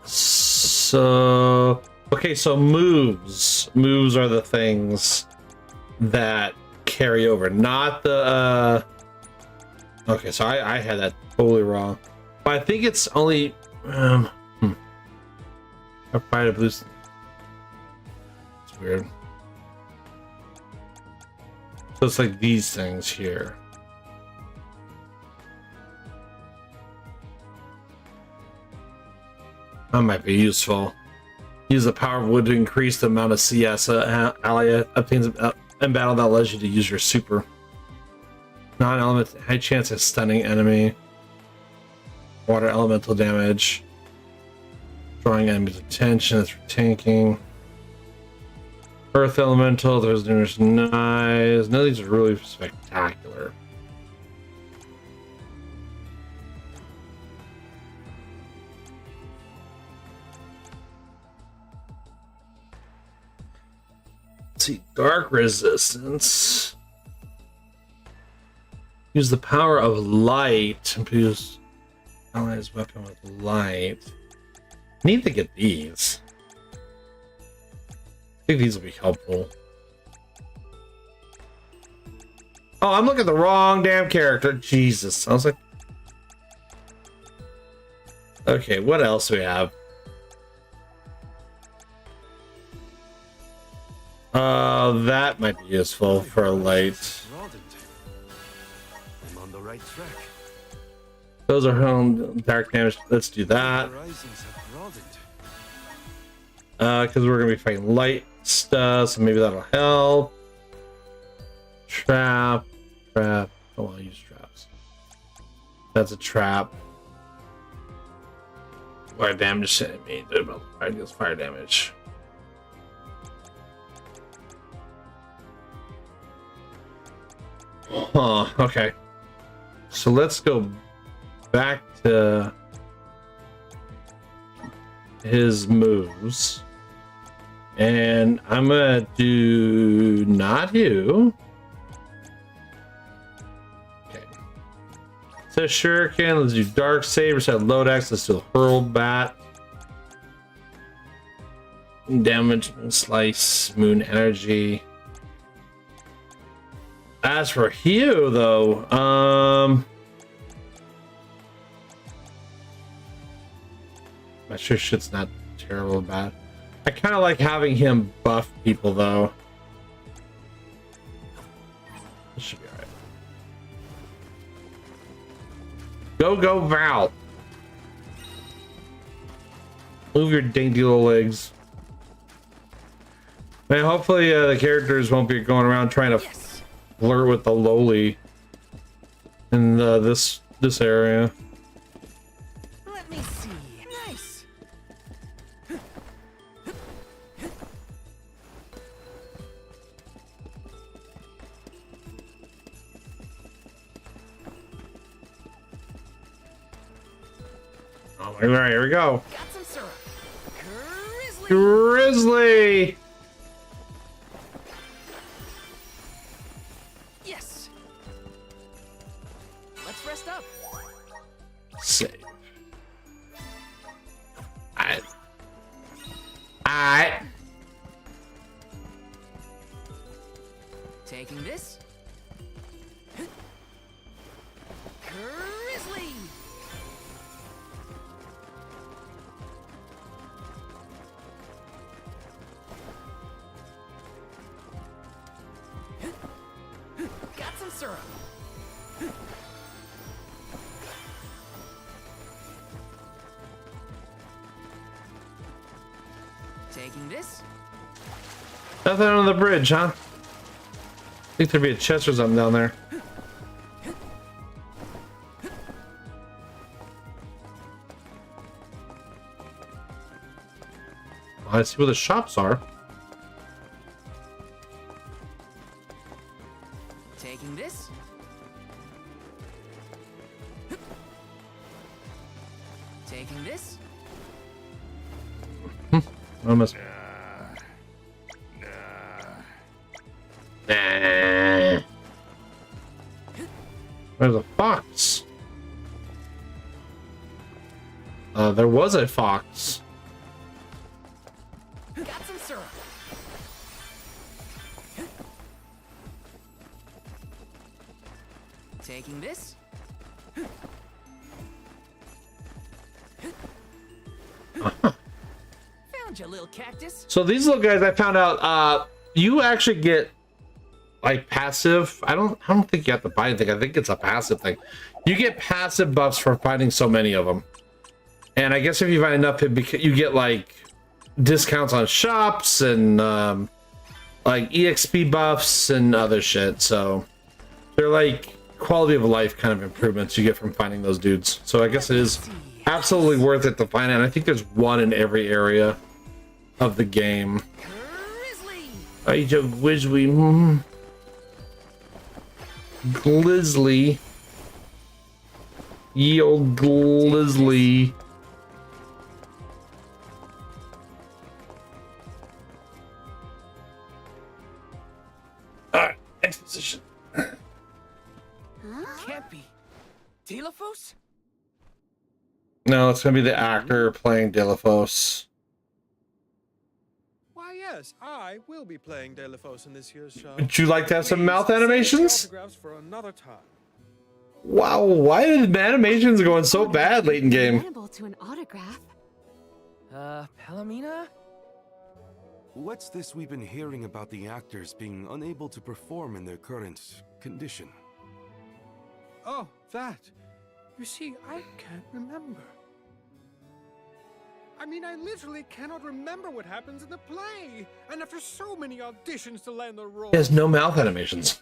So okay, so moves are the things that carry over, not the okay, so I had that totally wrong, but I think it's only I fight a boost. It's weird. So it's like these things here. That might be useful. Use the power of wood to increase the amount of CS ally obtains in battle that allows you to use your super. Non-element, high chance of stunning enemy. Water elemental damage. Drawing enemies' attention, that's for tanking. Earth elemental, there's nice. None of these are really spectacular. Let's see, dark resistance. Use the power of light. Use allies weapon with light. Need to get these. I think these will be helpful. Oh, I'm looking at the wrong damn character. Jesus. I was like, okay, what else do we have? That might be useful for a light. I'm on the right track. Those are home dark damage. Let's do that. Because we're gonna be fighting light stuff, so maybe that'll help. Trap. I want to use traps. That's a trap. Fire damage. I guess fire damage. Huh, okay. So let's go back to his moves. And I'm gonna do not you. Okay. So shuriken, let's do dark saber, set load axe, let's do hurl bat. Damage, slice, moon energy. As for Hugh, though, my sure shit's not terrible bad. I kind of like having him buff people, though. This should be Go, Val. Move your dainty little legs. Man, hopefully the characters won't be going around trying to flirt with the lowly in this area. Let me see. Nice. Oh my god, here we go. Got some syrup. Grizzly! Yes. Let's rest up. Save. Alright. Taking this. Grizzly. Got some syrup. Taking this. Nothing on the bridge, huh? I think there'd be a chest or something down there. I see where the shops are. Taking this. Taking this. Almost. There's a fox. There was a fox. Got some syrup. Taking this. Found you, little cactus. So these little guys, I found out, you actually get like passive. I don't think you have to buy anything. I think it's a passive thing. You get passive buffs for finding so many of them. And I guess if you find enough, you get like discounts on shops and like EXP buffs and other shit. So they're like quality of life kind of improvements you get from finding those dudes. So I guess it is absolutely worth it to find it. And I think there's one in every area of the game. I just Grizzly. Glizzly. Ye old Glizzly. Alright, exposition. Can't be. Delafos? No, it's gonna be the actor playing Delafos. Why, yes, I will be playing Delafos in this year's show. Would you like to have some Please mouth save your animations? autographs for another time. Wow, why are the animations going so bad late in game? Amenable to an autograph. Palomina? What's this we've been hearing about the actors being unable to perform in their current condition? Oh, that. You see, I can't remember. I mean, I literally cannot remember what happens in the play. And after so many auditions to land the role. He has no mouth animations.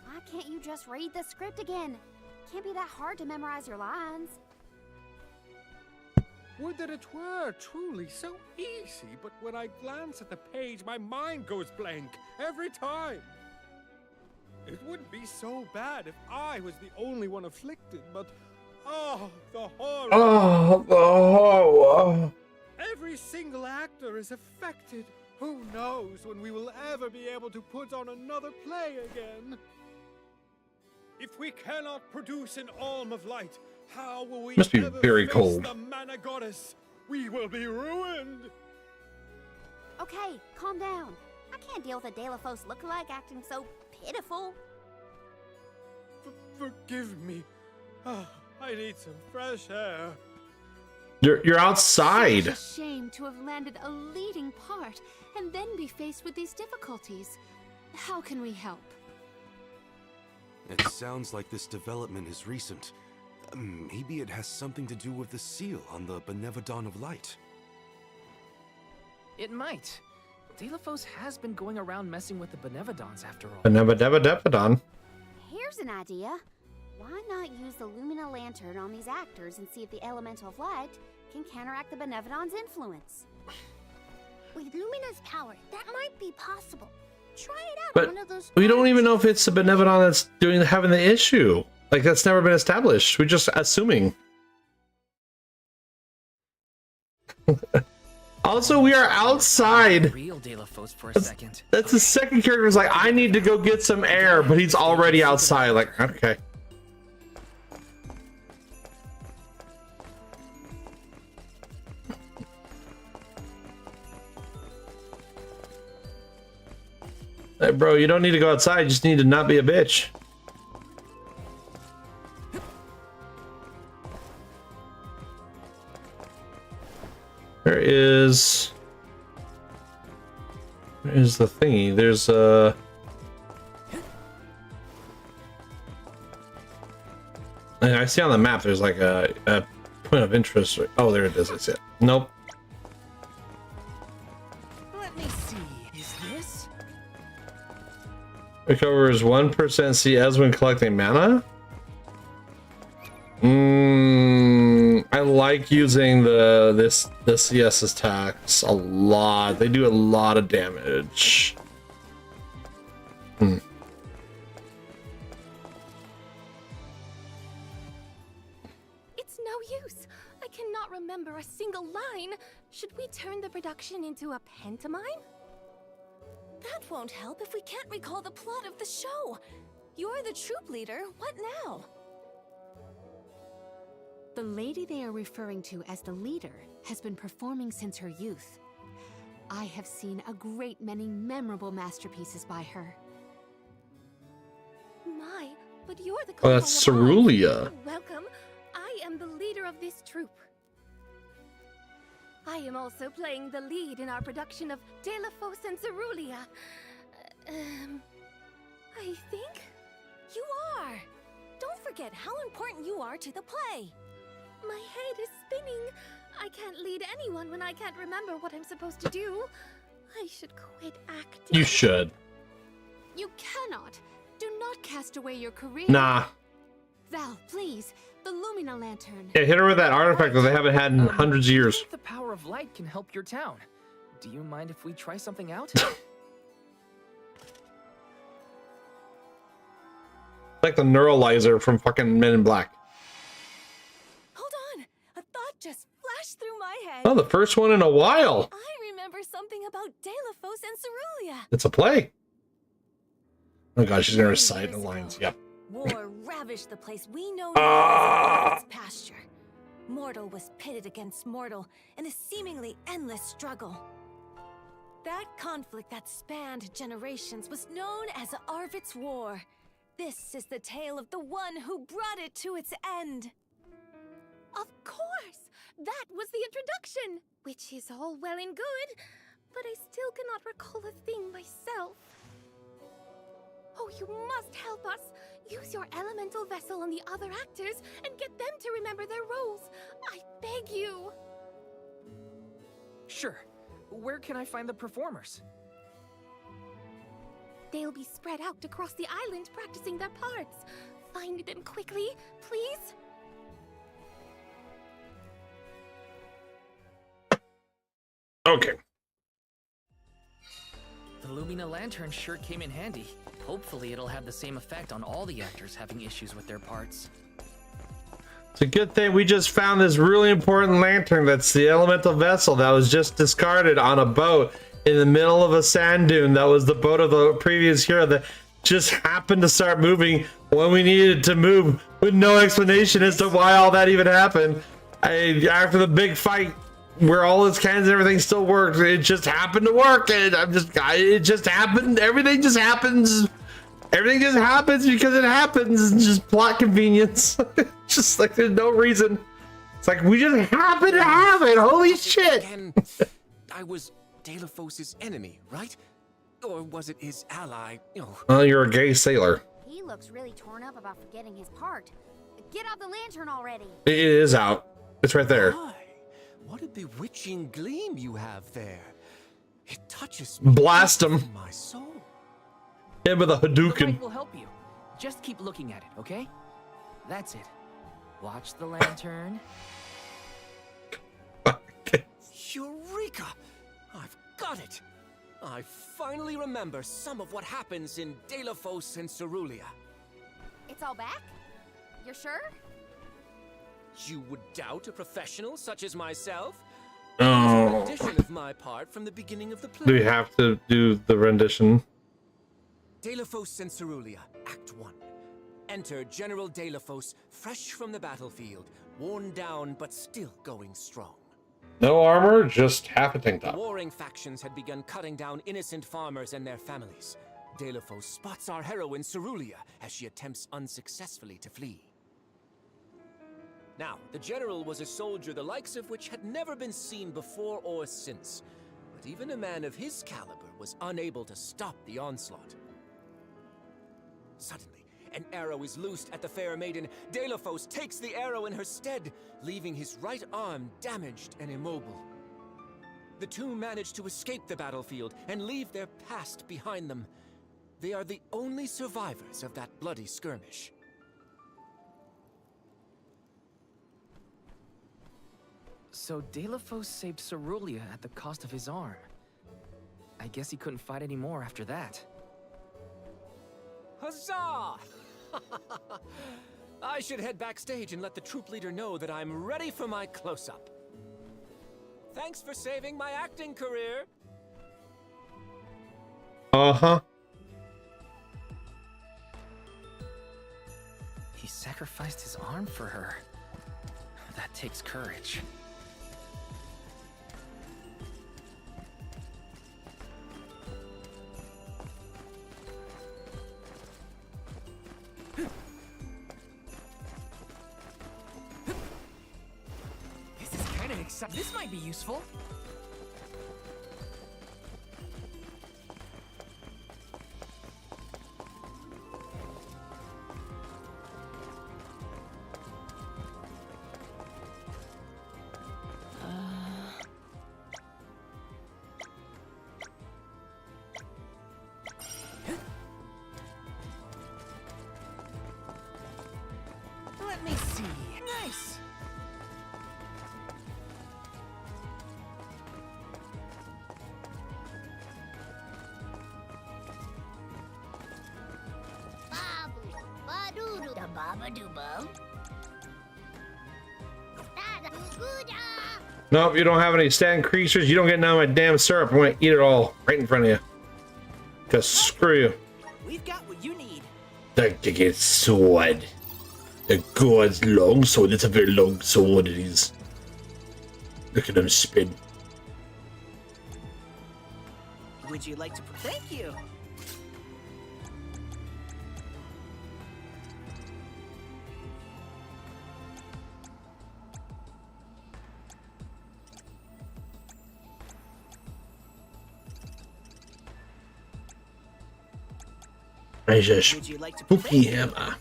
Why can't you just read the script again? Can't be that hard to memorize your lines. Would that it were truly so easy, but when I glance at the page, my mind goes blank every time. It wouldn't be so bad if I was the only one afflicted, but oh, the horror. Oh, the horror. Every single actor is affected. Who knows when we will ever be able to put on another play again? If we cannot produce an Alm of Light, how will we Must be ever very face cold. the Mana Goddess? We will be ruined. Okay, calm down. I can't deal with a Delafos lookalike acting so pitiful. Forgive me. Ah, I need some fresh air. You're outside. Such a shame to have landed a leading part and then be faced with these difficulties. How can we help? It sounds like this development is recent. Maybe it has something to do with the seal on the Benevodon of Light. It might. Delafos has been going around messing with the Benevodons after all. Benevodon. Here's an idea. Why not use the Lumina Lantern on these actors and see if the Elemental of Light can counteract the Benevodon's influence? With Lumina's power, that might be possible. Try it out But on one of those. we don't even know if it's the Benevodon that's having the issue. Like, that's never been established. We're just assuming. Also, we are outside. Real Delafos for a second. That's the second character who's like, I need to go get some air, but he's already outside. Like, okay. Hey, bro, you don't need to go outside. You just need to not be a bitch. There is the thingy. There's and I see on the map there's like a point of interest. Oh, there it is. I see it. Nope. Let me see. Is this? Recovers 1% CS when collecting mana. I like using the CS attacks a lot. They do a lot of damage. It's no use. I cannot remember a single line. Should we turn the production into a pantomime? That won't help if we can't recall the plot of the show. You're the troop leader. What now? The lady they are referring to as the leader has been performing since her youth. I have seen a great many memorable masterpieces by her. My, but you're the Oh, that's Cerulia. Welcome. I am the leader of this troupe. I am also playing the lead in our production of Delafos and Cerulia. I think you are. Don't forget how important you are to the play. My head is spinning. I can't lead anyone when I can't remember what I'm supposed to do. I should quit acting. You should. You cannot. Do not cast away your career. Nah. Val, please. The Lumina Lantern. Yeah, hit her with that artifact that they haven't had in hundreds of years. The power of light can help your town. Do you mind if we try something out? Like the neuralizer from fucking Men in Black. Hold on. A thought just flashed through my head. Oh, the first one in a while. I remember something about Delafos and Cerulia. It's a play. Oh god, she's gonna recite the lines. Yep. War ravaged the place we know now as its pasture. Mortal was pitted against mortal in a seemingly endless struggle. That conflict that spanned generations was known as the Arvit's War. This is the tale of the one who brought it to its end. Of course! That was the introduction! Which is all well and good, but I still cannot recall a thing myself. Oh, you must help us! Use your elemental vessel on the other actors and get them to remember their roles. I beg you! Sure. Where can I find the performers? They'll be spread out across the island practicing their parts. Find them quickly, please. Okay. The Lumina Lantern sure came in handy. Hopefully it'll have the same effect on all the actors having issues with their parts. It's a good thing we just found this really important lantern that's the elemental vessel that was just discarded on a boat in the middle of a sand dune. That was the boat of the previous hero that just happened to start moving when we needed to move with no explanation as to why all that even happened. After the big fight where all its cannons and everything still worked, it just happened to work, and it just happened. Everything just happens. Everything just happens because it happens. It's just plot convenience. Just like there's no reason. It's like we just happen to have it. Holy shit. Again, I was Delafos' enemy, right? Or was it his ally? Well, you're a gay sailor. He looks really torn up about forgetting his part. Get out the lantern already. It is out. It's right there. What a bewitching gleam you have there. It touches me. Blast him. My soul. Hit him with a The Hadouken. light will help you. Just keep looking at it, okay? That's it. Watch the lantern. Eureka! I've got it! I finally remember some of what happens in Delphos and Cerulia. It's all back? You're sure? You would doubt a professional such as myself? Oh. Rendition of my part from the beginning of the play. Do we have to do the rendition? Delphos and Cerulia, Act 1. Enter General Delphos, fresh from the battlefield, worn down but still going strong. No armor, just half a tank The top. warring factions had begun cutting down innocent farmers and their families. Delphos spots our heroine Cerulia as she attempts unsuccessfully to flee. Now, the general was a soldier the likes of which had never been seen before or since. But even a man of his caliber was unable to stop the onslaught. Suddenly, an arrow is loosed at the fair maiden. Delphos takes the arrow in her stead, leaving his right arm damaged and immobile. The two manage to escape the battlefield and leave their past behind them. They are the only survivors of that bloody skirmish. So Delphos saved Cerulia at the cost of his arm. I guess he couldn't fight anymore after that. Huzzah! I should head backstage and let the troop leader know that I'm ready for my close-up. Thanks for saving my acting career. Uh-huh. He sacrificed his arm for her. That takes courage. This is kind of exciting. This might be useful. Let me see. Nice. Ba-doo-doo, da ba-ba-doo-bum. Da-da-doo-doo-da. Nope, you don't have any stand creatures. You don't get none of my damn syrup. I'm gonna eat it all right in front of you. Cause screw you. We've got what you need. Like to get sword. The god's long sword. It's a very long sword. It is. Look at him spin. Would you like to... Thank you. I just spooky hammer.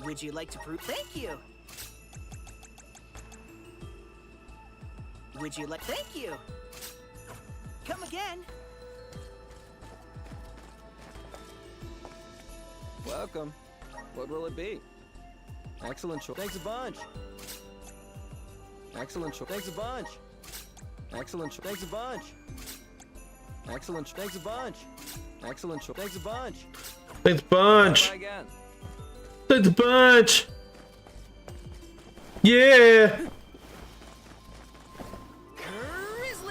Would you like to prove? Thank you. Would you like? Thank you. Come again. Welcome. What will it be? Excellent choice. Thanks a bunch. Excellent choice. Thanks a bunch. Excellent choice. Thanks a bunch. Excellent choice. Thanks a bunch. Excellent choice. Thanks a bunch. Thanks bunch. Try again. Thanks bunch. Yeah.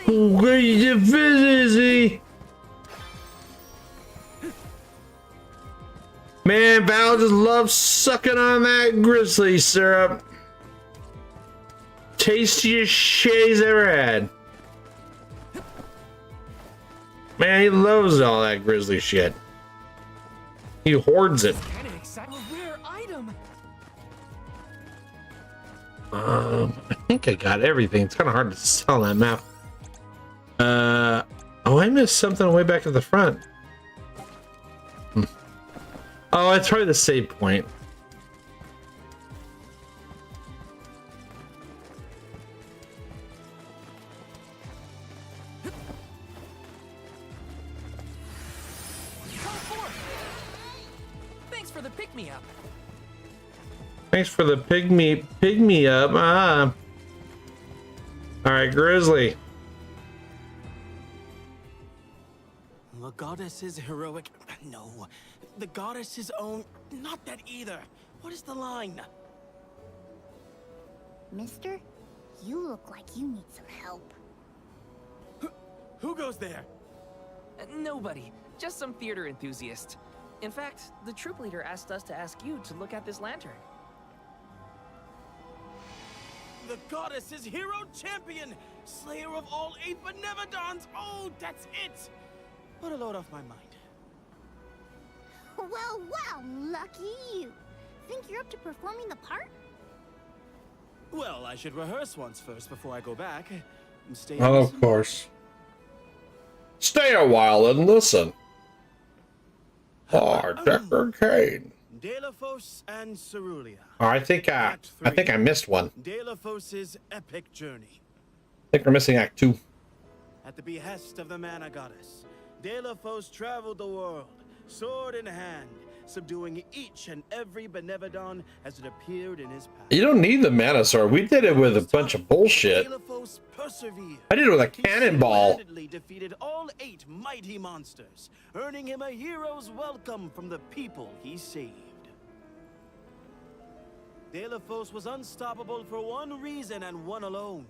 Grizzly. Man, Val just loves sucking on that grizzly syrup. Tastiest shit he's ever had. Man, he loves all that grizzly shit. He hoards it. Kind of exciting. A rare item. I think I got everything. It's kind of hard to sell that map. Oh, Oh, I missed something way back at the front. Oh, it's probably the save point. Thanks for the pick-me-up. Thanks for the pygmy up. Ah. All right, Grizzly. The goddess's heroic... No. The goddess's own... Not that either. What is the line? Mister, you look like you need some help. Who goes there? Nobody. Just some theater enthusiast. In fact, the troop leader asked us to ask you to look at this lantern. The goddess's hero champion! Slayer of all 8 Benevodons! Oh, that's it! Put a load off my mind. Well, lucky you. Think you're up to performing the part? Well, I should rehearse once first before I go back. And stay Oh, of course. Stay a while and listen. Oh, Decker Kane. Delafos and Cerulia. Oh, I think I missed one. Delafos's epic journey. I think we're missing Act 2. At the behest of the Mana Goddess, Delafos traveled the world, sword in hand, subduing each and every Benevodon as it appeared in his path. You don't need the Mana Sword. We did it with a bunch of bullshit. Delafos persevered. I did it with a cannonball. He single-handedly defeated all 8 mighty monsters, earning him a hero's welcome from the people he saved. Delafos was unstoppable for one reason and one alone.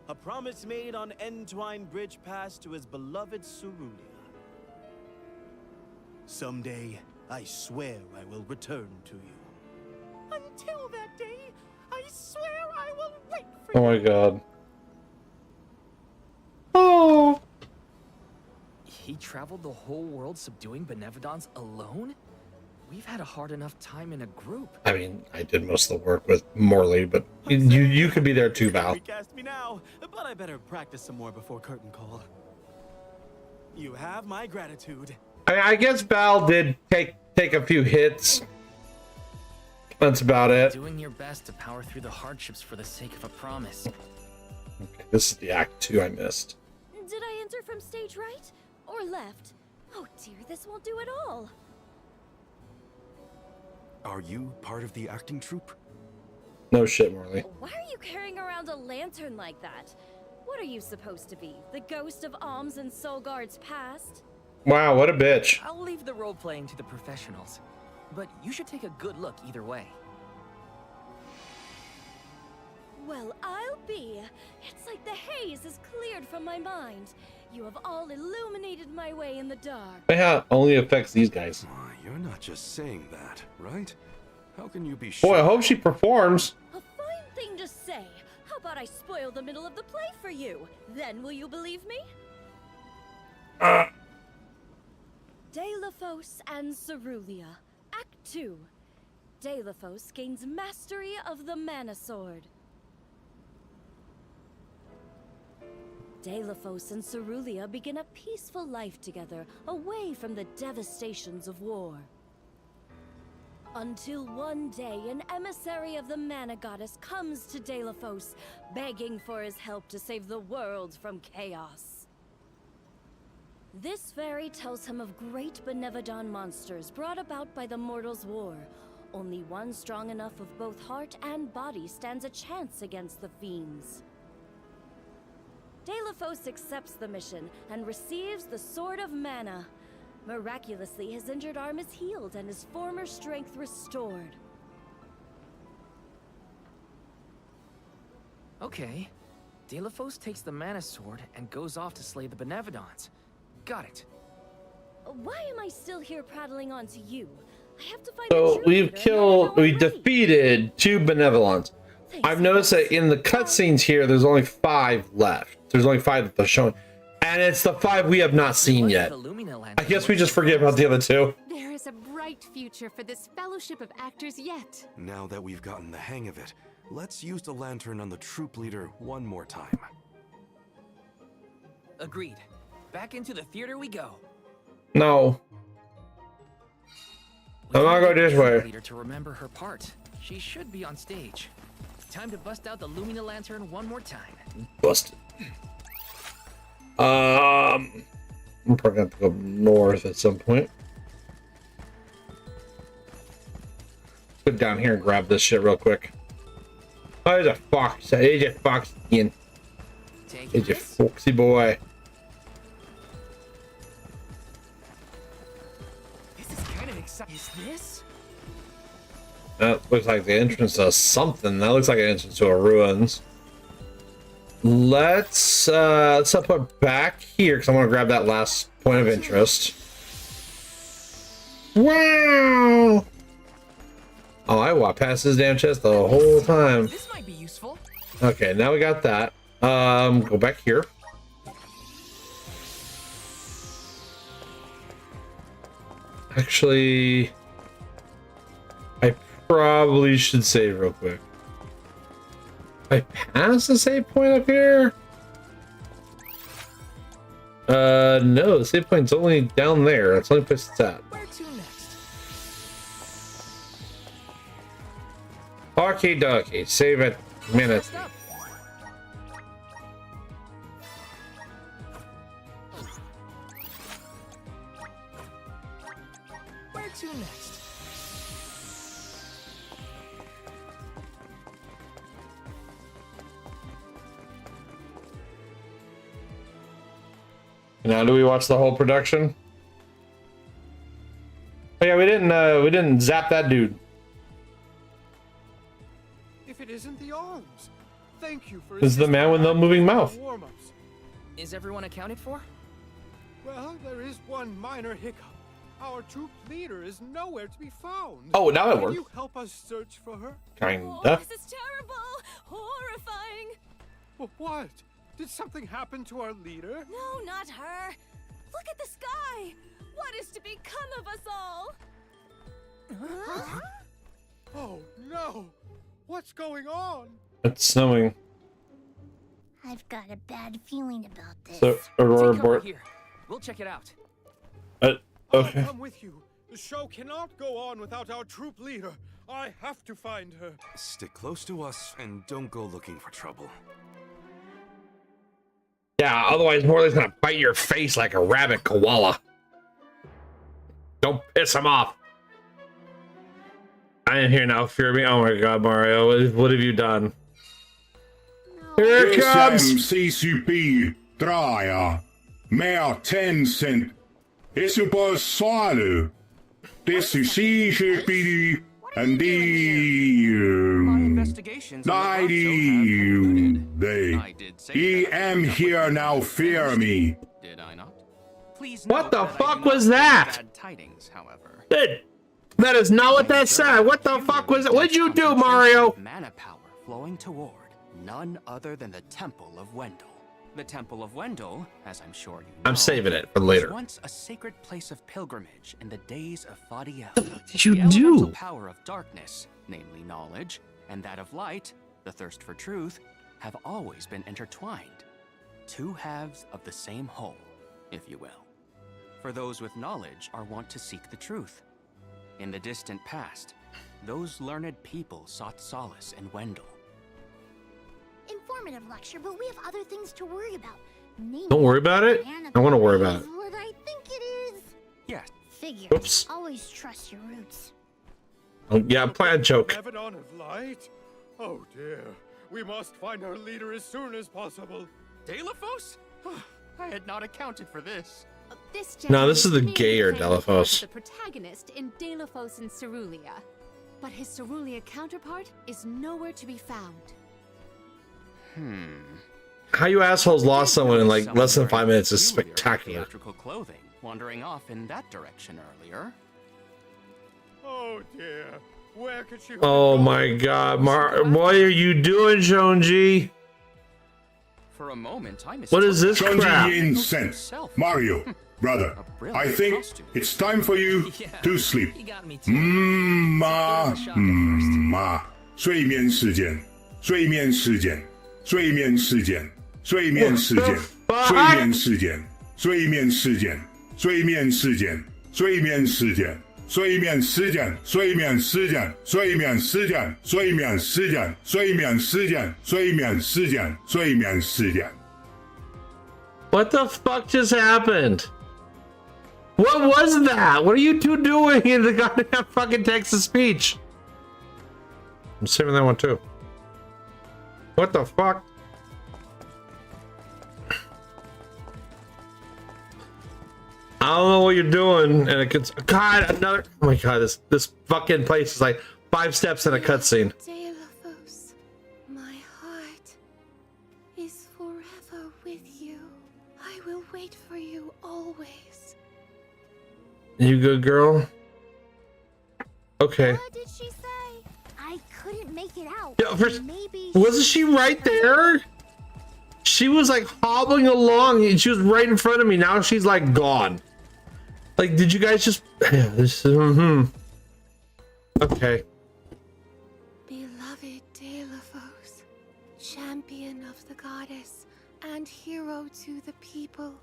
A promise made on Entwine Bridge Pass to his beloved Cerulia. Someday, I swear I will return to you. Until that day, I swear I will wait for Oh my god. Oh. He traveled the whole world subduing Benevodons alone? We've had a hard enough time in a group. I mean, I did most of the work with Morley, but you could be there too, Val. Recast me now, but I better practice some more before curtain call. You have my gratitude. I guess Val did take a few hits. That's about it. Doing your best to power through the hardships for the sake of a promise. Okay, this is the Act 2 I missed. Did I enter from stage right or left? Oh dear, this won't do at all. Are you part of the acting troupe? No shit, Morley. Why are you carrying around a lantern like that? What are you supposed to be? The ghost of Alms and Solgard's past? Wow, what a bitch. I'll leave the role-playing to the professionals, but you should take a good look either way. Well, I'll be. It's like the haze is cleared from my mind. You have all illuminated my way in the dark. Yeah, only affects these guys. You're not just saying that, right? How can you be sure? Boy, I hope she performs. A fine thing to say. How about I spoil the middle of the play for you? Then will you believe me? Delafos and Cerulia. Act 2. Delafos gains mastery of the Mana Sword. Delafos and Cerulia begin a peaceful life together, away from the devastations of war. Until one day, an emissary of the Mana Goddess comes to Delafos, begging for his help to save the world from chaos. This fairy tells him of great Benevodon monsters brought about by the Mortals' War. Only one strong enough of both heart and body stands a chance against the fiends. Delafos accepts the mission and receives the Sword of Mana. Miraculously, his injured arm is healed and his former strength restored. Okay. Delafos takes the Mana Sword and goes off to slay the Benevodons. Got it. Why am I still here prattling on to you? I have to find So we defeated 2 Benevolons. I've noticed that in the cutscenes here, there's only 5 left. There's only 5 that they're showing. And it's the 5 we have not seen yet. I guess we just forget about the other 2. There is a bright future for this fellowship of actors yet. Now that we've gotten the hang of it, let's use the lantern on the troop leader one more time. Agreed. back into the theater we go. No. I'm not going this way. Leader to remember her part. She should be on stage. Time to bust out the Lumina Lantern one more time. Busted. I'm probably gonna have to go north at some point. Let's go down here and grab this shit real quick. Oh, there's a fox. There's a fox again. There's a foxy boy. This is kind of exciting. Is this? That looks like the entrance to something. That looks like an entrance to a ruins. Let's put back here because I want to grab that last point of interest. Wow! Oh, I walked past this damn chest the whole time. This might be useful. Okay, now we got that. Go back here. Actually, I probably should save real quick. I pass the save point up here? No, the save point's only down there. That's the only place it's at. Where to next? Okie dokie, save it minute. Where to next? Now, do we watch the whole production? Oh yeah, we didn't zap that dude. If it isn't the arms, thank you for. This is the man with no moving mouth. Warm-ups. Is everyone accounted for? Well, there is one minor hiccup. Our troop leader is nowhere to be found. Oh, now it Can worked. you help us search for her? Kinda. Oh, this is terrible! Horrifying! What? Did something happen to our leader? No, not her! Look at the sky! What is to become of us all? Oh no! What's going on? It's snowing. I've got a bad feeling about this. So, Aurora Take cover Board. here. We'll check it out. Okay. I'll come with you. The show cannot go on without our troop leader. I have to find her. Stick close to us and don't go looking for trouble. Yeah, otherwise Morley's gonna bite your face like a rabbit koala. Don't piss him off. I am here now, fear me. Oh my god, Mario, what have you done? Here it comes! CCP Draya. Mer Tencent. It's a solo. This is CCP and the am here now, fear me. Did I not? Please What note the that I fuck do not was bring that? Bad tidings, however. That is not what that said. What the fuck was it? What'd you do, Mario? Mana power flowing toward none other than the Temple of Wendel. The Temple of Wendel, as I'm sure you know, I'm saving it for was later. once a sacred place of pilgrimage in the days of Fadiel. What did you The elemental do? power of darkness, namely knowledge, and that of light, the thirst for truth, have always been intertwined. Two halves of the same whole, if you will. For those with knowledge are wont to seek the truth. In the distant past, those learned people sought solace in Wendel. Informative lecture, but we have other things to worry about. Namely, Don't worry about it. I want to worry about it. what I think it is. Yes. Figure. Oops. Always trust your roots. Oh, yeah, plan joke. Mevadon of Light? Oh dear. We must find our leader as soon as possible. Delaphos? I had not accounted for this. This No, this is the gentleman gayer merely played Delaphos. The protagonist in Delaphos and Cerulia. But his Cerulia counterpart is nowhere to be found. How you assholes lost someone in like Someone less than wearing 5 minutes is peculiar spectacular. theatrical clothing, wandering off in that direction earlier. Oh dear. Where could she Oh my god, what are you doing, Shonji? For a moment, I What is this crap? Shonji Yin sent. Mario, brother, I think it's time for you to sleep. Ma. 睡眠时间，睡眠时间，睡眠时间，睡眠时间，睡眠时间，睡眠事件，睡眠事件，睡眠事件，睡眠事件，睡眠事件，睡眠事件，睡眠事件，睡眠事件，睡眠事件，睡眠事件。 What the fuck just happened? What was that? What are you two doing in the goddamn fucking text-to-speech? I'm saving that one too. What the fuck? I don't know what you're doing, and it gets God another. Oh my god, this fucking place is like 5 steps in a cutscene. Deilophos, my heart is forever with you. I will wait for you always. You good girl? Okay. What did she say? I couldn't make it out. Yeah, Maybe wasn't she right there? She was like hobbling along and she was right in front of me. Now she's like gone. Like, did you guys just? Yeah, this. Okay. Beloved Deilophos, champion of the goddess and hero to the people.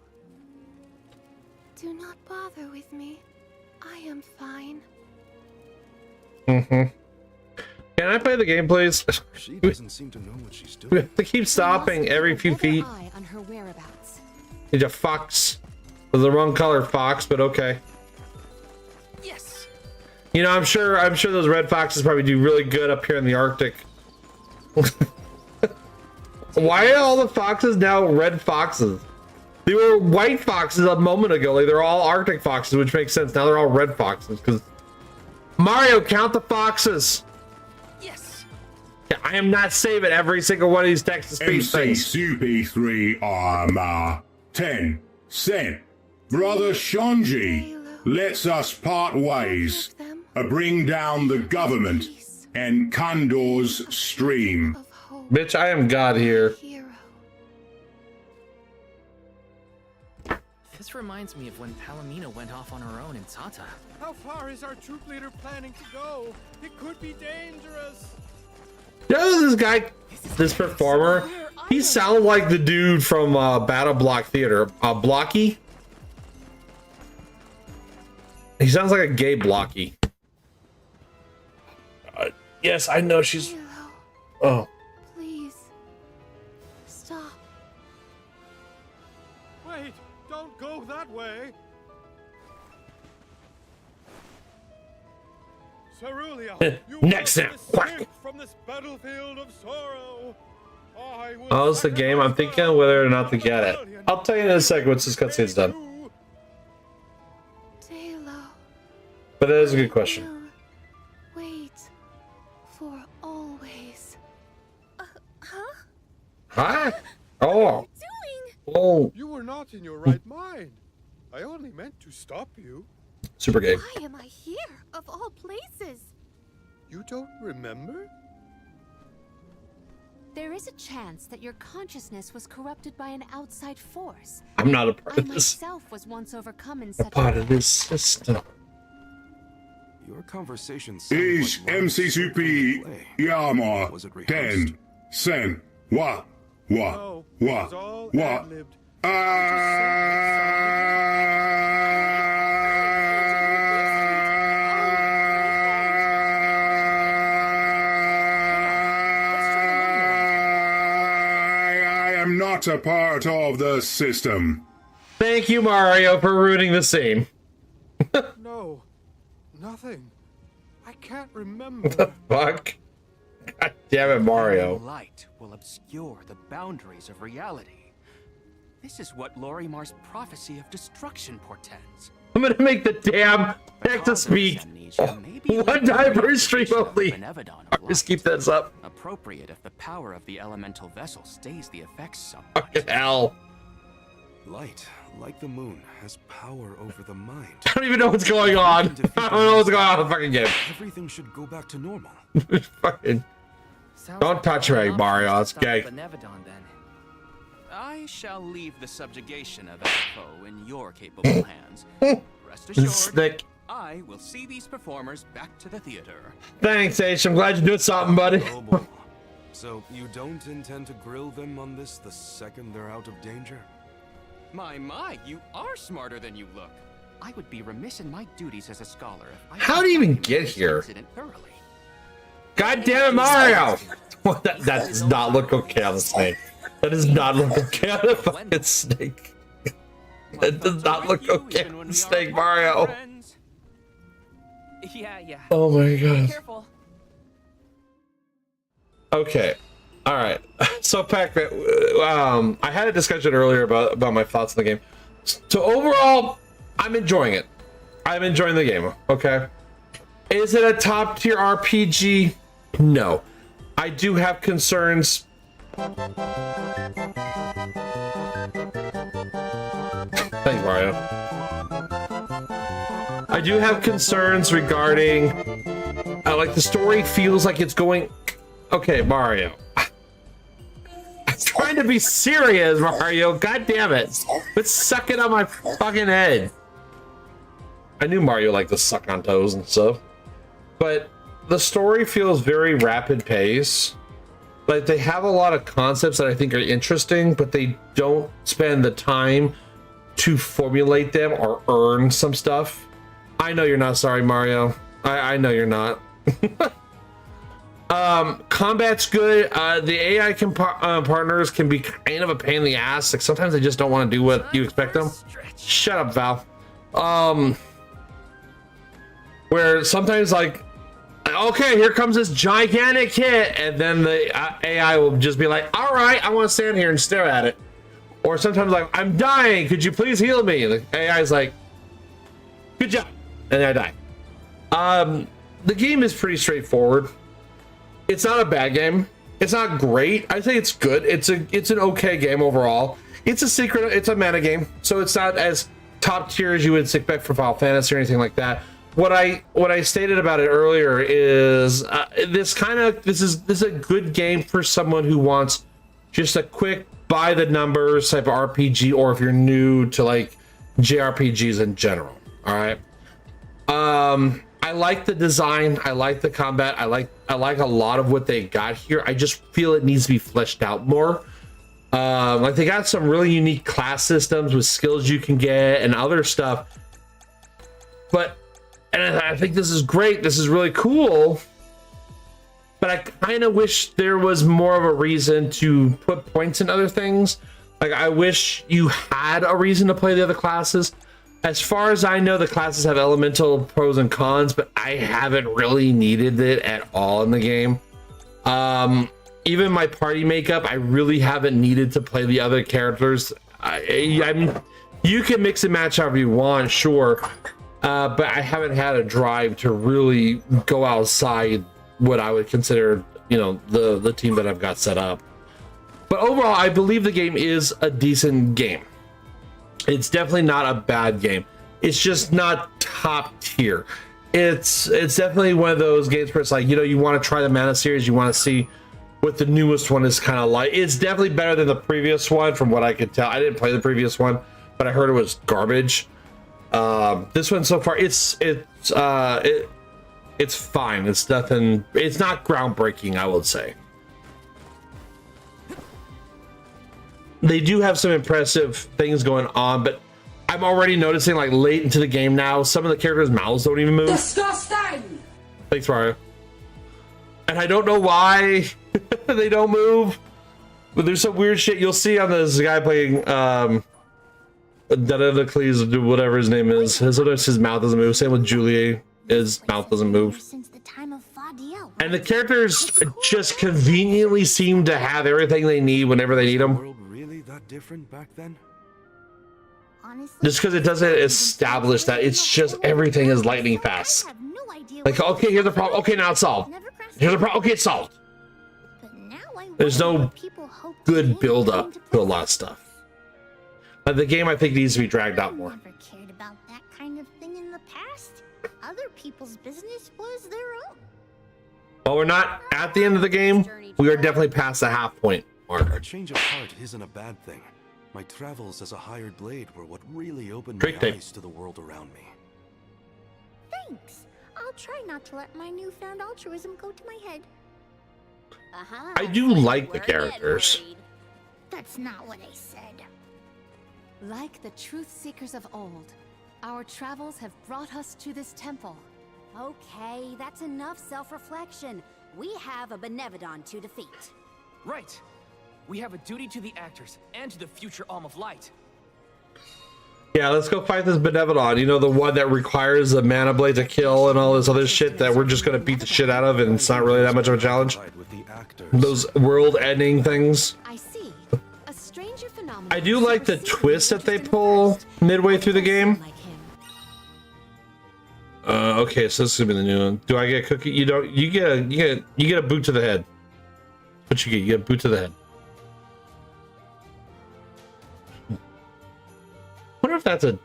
Do not bother with me. I am fine. Can I play the game, please? She doesn't seem to know what she's doing. We have to keep stopping every few feet. Eye on her whereabouts. Need a fox. It was the wrong color fox, but okay. Yes. You know, I'm sure those red foxes probably do really good up here in the Arctic. Why are all the foxes now red foxes? They were white foxes a moment ago. Like, they're all Arctic foxes, which makes sense. Now they're all red foxes because Mario, count the foxes. Yes. Yeah, I am not saving every single one of these text-to-speech things. MCCP3 Armor 10 Cent. Brother Shanji lets us part ways. Bring down the government and Condor's stream. Bitch, I am God here. This reminds me of when Palomino went off on her own in Tata. How far is our troop leader planning to go? It could be dangerous. You know this guy, this performer, he sounded like the dude from Battle Block Theater. Blocky? He sounds like a gay Blocky. Yes, I know she's... Oh. Please. Stop. Wait, don't go that way. Cerulia, you Next must step. escape from this battlefield of sorrow. I will Oh, it's the game. I'm thinking whether or not to get it. I'll tell you in a second once this cutscene's done. But that is a good question. Wait for always. Hi? Oh. Oh. You were not in your right mind. I only meant to stop you. Super game. Why am I here, of all places? You don't remember? There is a chance that your consciousness was corrupted by an outside force. I'm not a part I of this. myself was once overcome in A such part a of this system. Your conversation Is MCCP Armor 10 Cent. What? I am not a part of the system. Thank you, Mario, for ruining the scene. No, nothing. I can't remember. Fuck. God damn it, Mario. Light will obscure the boundaries of reality. This is what Lorimar's prophecy of destruction portends. I'm gonna make the damn text-to-speak one time per stream only. Just keep this up. Appropriate if the power of the elemental vessel stays the effects some. Fucking hell. Light, like the moon, has power over the mind. I don't even know what's going on. I don't know what's going on in the fucking game. Everything should go back to normal. Fucking. Don't touch me, Mario. It's gay. Benevodon, then. I shall leave the subjugation of Expo in your capable hands. Rest assured, Snick. I will see these performers back to the theater. Thanks, H. I'm glad you did something, buddy. So you don't intend to grill them on this the second they're out of danger? My, you are smarter than you look. I would be remiss in my duties as a scholar if I How do you even get here? thoroughly. God damn it, Mario! That does not look okay on the snake. That does not look okay on the fucking snake. That does not look okay on the snake, Mario. Yeah. Oh my god. Careful. Okay. All right. So, Pac-Man, I had a discussion earlier about my thoughts on the game. So overall, I'm enjoying it. I'm enjoying the game. Okay. Is it a top tier RPG? No. I do have concerns. Thanks, Mario. I do have concerns regarding, like, the story feels like it's going. Okay, Mario. I'm trying to be serious, Mario. God damn it. Quit sucking on my fucking head. I knew Mario liked to suck on toes and stuff. But the story feels very rapid pace. Like, they have a lot of concepts that I think are interesting, but they don't spend the time to formulate them or earn some stuff. I know you're not sorry, Mario. I know you're not. Combat's good. The AI partners can be kind of a pain in the ass. Like, sometimes they just don't want to do what you expect them. Shut up, Val. Where sometimes, like, okay, here comes this gigantic hit, and then the AI will just be like, all right, I want to stand here and stare at it. Or sometimes, like, I'm dying, could you please heal me? The AI's like, good job, and I die. The game is pretty straightforward. It's not a bad game. It's not great. I think it's good. It's an okay game overall. It's a meta game, so it's not as top tier as you would expect for Final Fantasy or anything like that. What I stated about it earlier is this is a good game for someone who wants just a quick by the numbers type of RPG, or if you're new to like JRPGs in general. All right. I like the design. I like the combat. I like a lot of what they got here. I just feel it needs to be fleshed out more. Like, they got some really unique class systems with skills you can get and other stuff. And I think this is great. This is really cool. But I kind of wish there was more of a reason to put points in other things. Like, I wish you had a reason to play the other classes. As far as I know, the classes have elemental pros and cons, but I haven't really needed it at all in the game. Even my party makeup, I really haven't needed to play the other characters. I mean, you can mix and match however you want, sure. But I haven't had a drive to really go outside what I would consider, the team that I've got set up. But overall, I believe the game is a decent game. It's definitely not a bad game. It's just not top tier. It's definitely one of those games where it's like, you want to try the Mana series, you want to see what the newest one is kind of like. It's definitely better than the previous one, from what I could tell. I didn't play the previous one, but I heard it was garbage. This one so far, it's fine. It's nothing. It's not groundbreaking, I would say. They do have some impressive things going on, but I'm already noticing, like, late into the game now, some of the characters' mouths don't even move. Disgusting! Thanks, Mario. And I don't know why they don't move, but there's some weird shit you'll see on this guy playing Dedicles, whatever his name is. Sometimes his mouth doesn't move. Same with Julie, his mouth doesn't move. And the characters just conveniently seem to have everything they need whenever they need them. Really that different back then? Just because it doesn't establish that, it's just everything is lightning fast. Like, okay, here's the problem. Okay, now it's solved. Here's the problem. Okay, it's solved. There's no good build up to a lot of stuff. But the game, I think, needs to be dragged out more. Never cared about that kind of thing in the past. Other people's business was their own. While we're not at the end of the game, we are definitely past the half point mark. A change of heart isn't a bad thing. My travels as a hired blade were what really opened Trick my tape. eyes to the world around me. Thanks. I'll try not to let my newfound altruism go to my head. I do like the characters. That's not what I said. Like the truth seekers of old, our travels have brought us to this temple. Okay, that's enough self-reflection. We have a Benevodon to defeat. Right. We have a duty to the actors and to the future Alm of Light. Yeah, let's go fight this Benevodon. You know, the one that requires a mana blade to kill and all this other shit that we're just gonna beat the shit out of, and it's not really that much of a challenge. Those world-ending things. I see. A stranger phenomenon. I do like the twist that they pull midway through the game. Okay, so this is gonna be the new one. Do I get a cookie? You don't. You get a boot to the head. What you get? You get a boot to the head. I wonder if that's a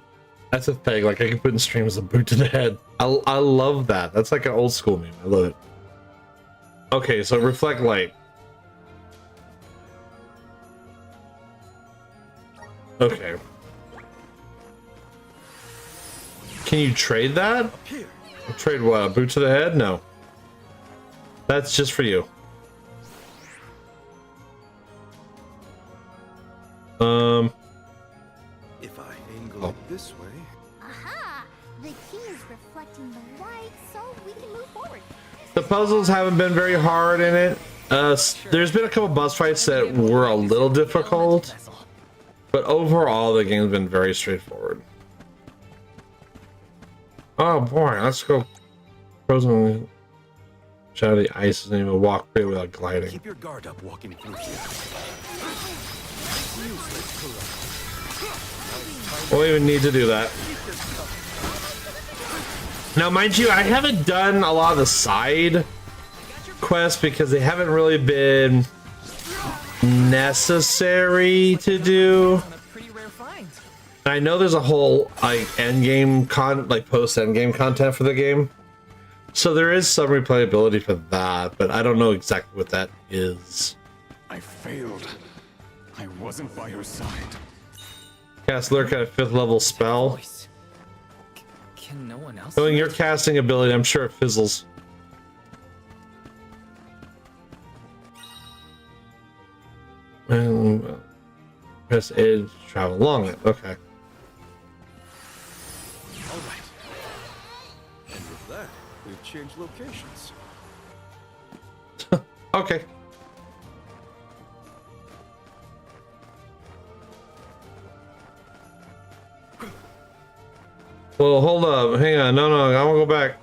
thing. Like I can put in streams a boot to the head. I love that. That's like an old school meme. I love it. Okay, so reflect light. Okay. Can you trade that? Trade what? A boot to the head? No. That's just for you. If I angle it this way. Aha! The key is reflecting the light, so we can move forward. The puzzles haven't been very hard in it. There's been a couple boss fights that were a little difficult, but overall the game's been very straightforward. Oh boy, let's go. Frozen shadow of the ice isn't even walk free without gliding. Keep your guard up walking through here. Won't even need to do that. Now, mind you, I haven't done a lot of the side quests because they haven't really been necessary to do. I know there's a whole like post end game content for the game, so there is some replayability for that, but I don't know exactly what that is. I failed. I wasn't by her side. Cast Lurk at a 5th level spell. Can no one else? Knowing your casting ability, I'm sure it fizzles. And press A to travel along it. Okay. All right. And with that, we've changed locations. Okay. Well, hold up. Hang on. No, I want to go back.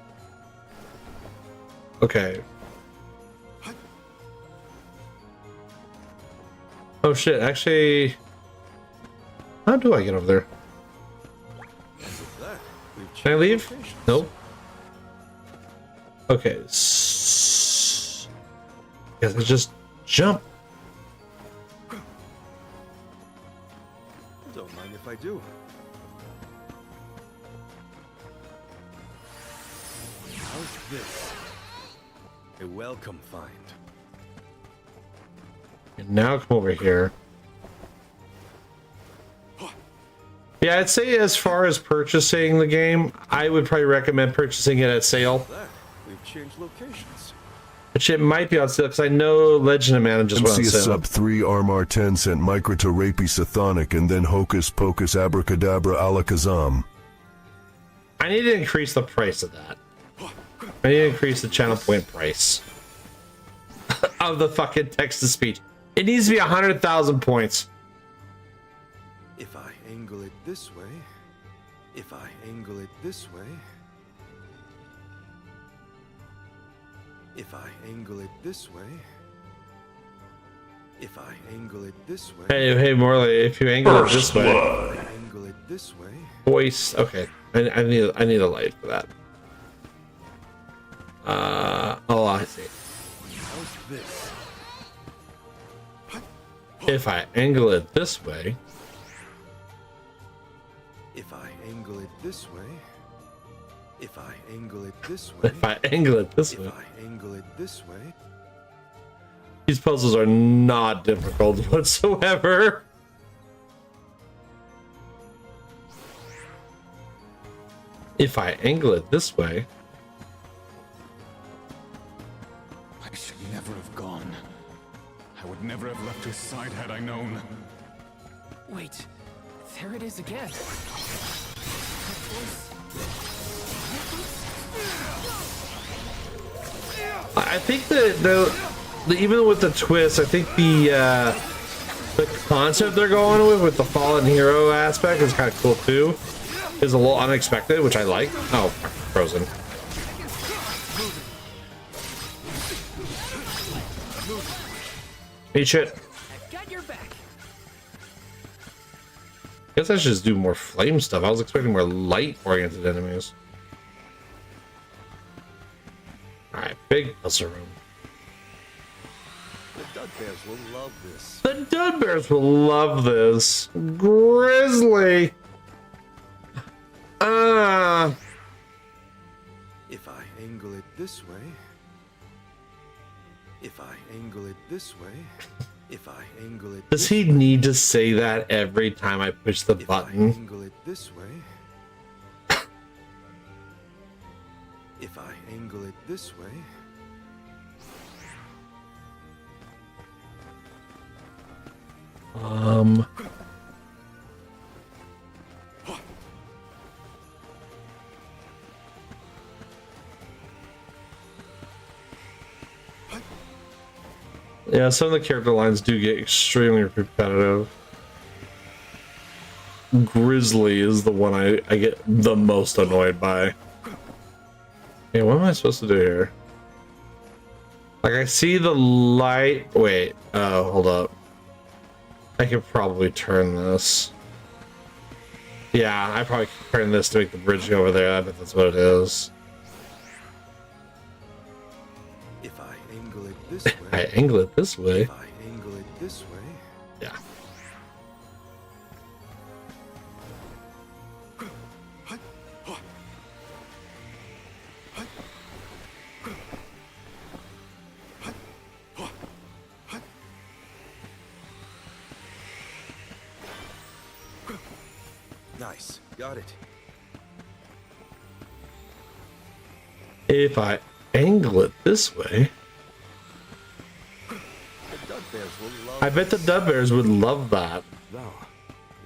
Okay. Oh shit, actually... How do I get over there? Can I leave? Nope. Okay. Guess I just jump. Don't mind if I do. How's this? A welcome find. And now come over here. Yeah, I'd say as far as purchasing the game, I would probably recommend purchasing it at sale. We've changed locations. Which it might be on sale, because I know Legend of Mana just went on MC sale. Sub 3 Armar 10 sent Micra to Rapey Sathonic and then Hocus Pocus Abracadabra Alakazam. I need to increase the price of that. I need to increase the channel point price of the fucking text-to-speech. It needs to be 100,000 points. If I angle it this way, if I angle it this way, if I angle it this way, if I angle it this way. Hey, Morley, if you angle it this way. Angle it this way. Voice. Okay, I need a light for that. Oh, I see. How's this? If I angle it this way. If I angle it this way. If I angle it this way. If I angle it this way. If I angle it this way. These puzzles are not difficult whatsoever. If I angle it this way. I should never have gone. I would never have left his side had I known. Wait, There it is again. I think the even with the twist, I think the concept they're going with the fallen hero aspect is kind of cool too. Is a little unexpected, which I like. Oh, frozen. Eat shit. Got your back. Guess I should just do more flame stuff. I was expecting more light-oriented enemies. Alright, big puzzle room. The Dudbears will love this. The Dudbears will love this. Grizzly! If I angle it this way. If I angle it this way. If I angle it. Does he need to say that every time I push the button? If I angle it this way. If I angle it this way. Yeah, some of the character lines do get extremely repetitive. Grizzly is the one I get the most annoyed by. Okay, what am I supposed to do here? Like, I see the light. Wait, oh, hold up. I could probably turn this. Yeah, I probably could turn this to make the bridge go over there. I bet that's what it is. If I angle it this way. I angle it this way. If I angle it this way. Yeah. Nice. Got it. If I angle it this way. The Dudbears will love I bet the Dudbears would love that. Now,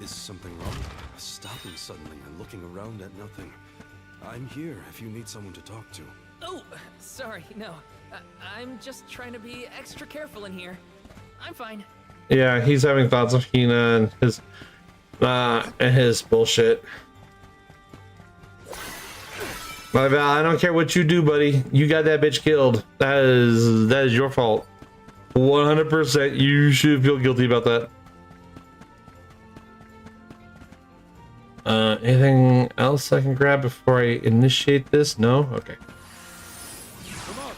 is something wrong? Stopping suddenly and looking around at nothing. I'm here if you need someone to talk to. Oh, sorry, no. I'm just trying to be extra careful in here. I'm fine. Yeah, he's having thoughts of Hina and his bullshit. My Val, I don't care what you do, buddy. You got that bitch killed. That is your fault. 100%. You should feel guilty about that. Anything else I can grab before I initiate this? No? Okay. Come on.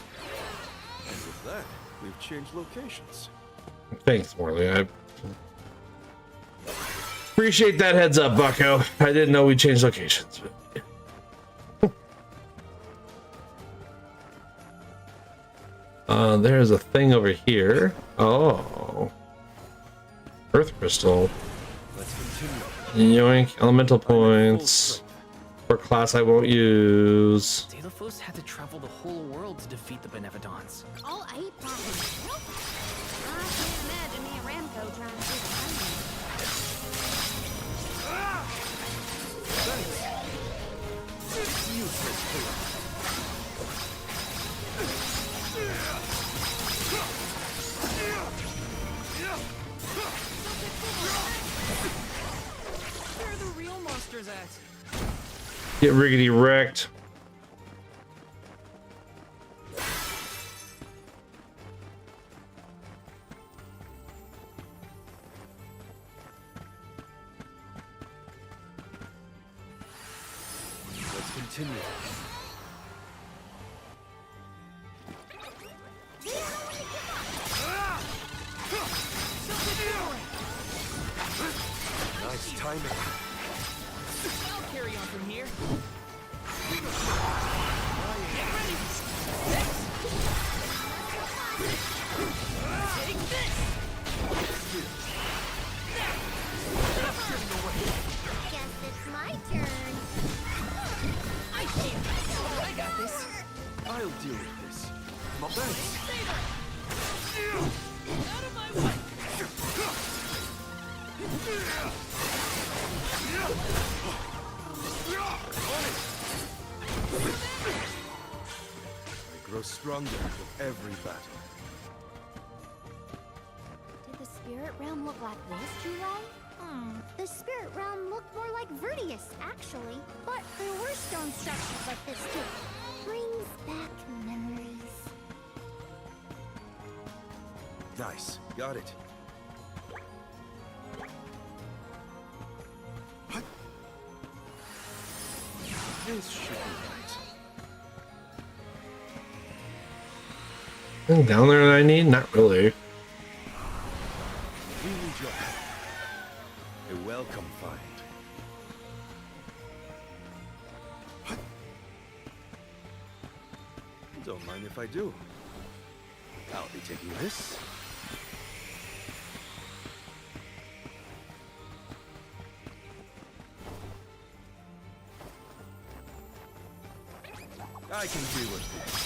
And with that, we've changed locations. Thanks, Morley. I appreciate that heads up, Bucko. I didn't know we changed locations. There's a thing over here. Oh. Earth crystal. Let's continue. Yoink. Elemental points. For class I won't use. Delaphos had to travel the whole world to defeat the Benevodons. All 8 problems. I can't imagine me and Ramco trying to do the Where are the real monsters at? Get riggedy wrecked. Let's continue. Nice timing. I'll carry on from here. Take this! Guess it's my turn. I got this. I'll deal with this. My thanks. Out of my way! I grow stronger with every battle. Did the spirit realm look like this, Julai? The spirit realm looked more like Vertius, actually. But there were stone structures like this too. Brings back memories. Nice. Got it. This should be right. Anything down there that I need? Not really. We need your help. A welcome find. Don't mind if I do. I'll be taking this. I can deal with this.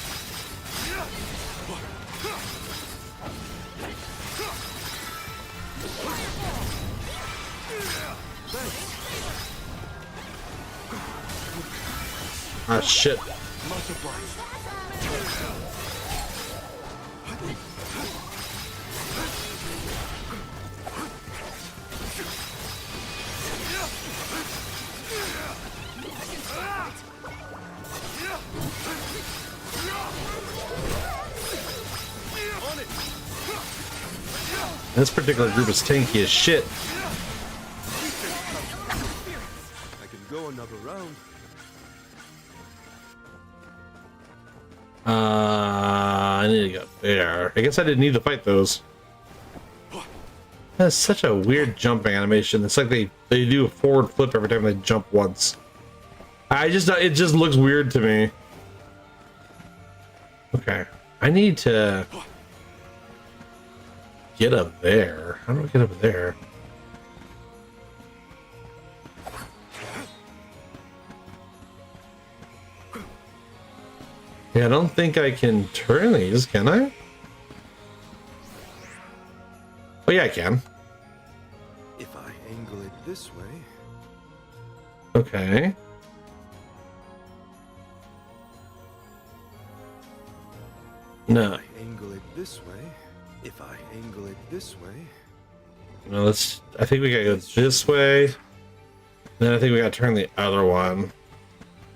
Ah, shit. This particular group is tanky as shit. I can go another round. I need to go there. I guess I didn't need to fight those. That's such a weird jumping animation. It's like they do a forward flip every time they jump once. It just looks weird to me. Okay, I need to get up there. How do I get up there? Yeah, I don't think I can turn these, can I? Oh yeah, I can. If I angle it this way. Okay. No. If I angle it this way. If I angle it this way. No, I think we gotta go this way. Then I think we gotta turn the other one.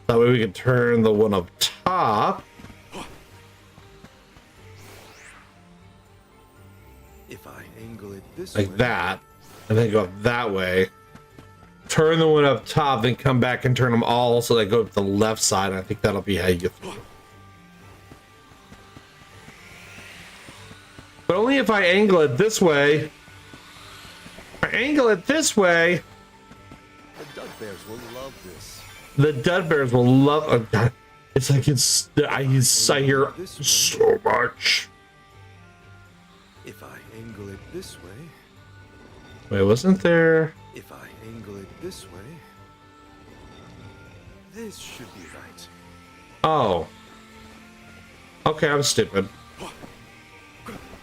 That way we can turn the one up top. If I angle it this Like way. that. And then go up that way. Turn the one up top, then come back and turn them all so they go to the left side. I think that'll be how you get through. But only if I angle it this way. If I angle it this way. The Dud Bears will love this. The Dud Bears will love. Oh God. It's like I hear so much. If I angle it this way. Wait, wasn't there? If I angle it this way. This should be right. Oh. Okay, I'm stupid.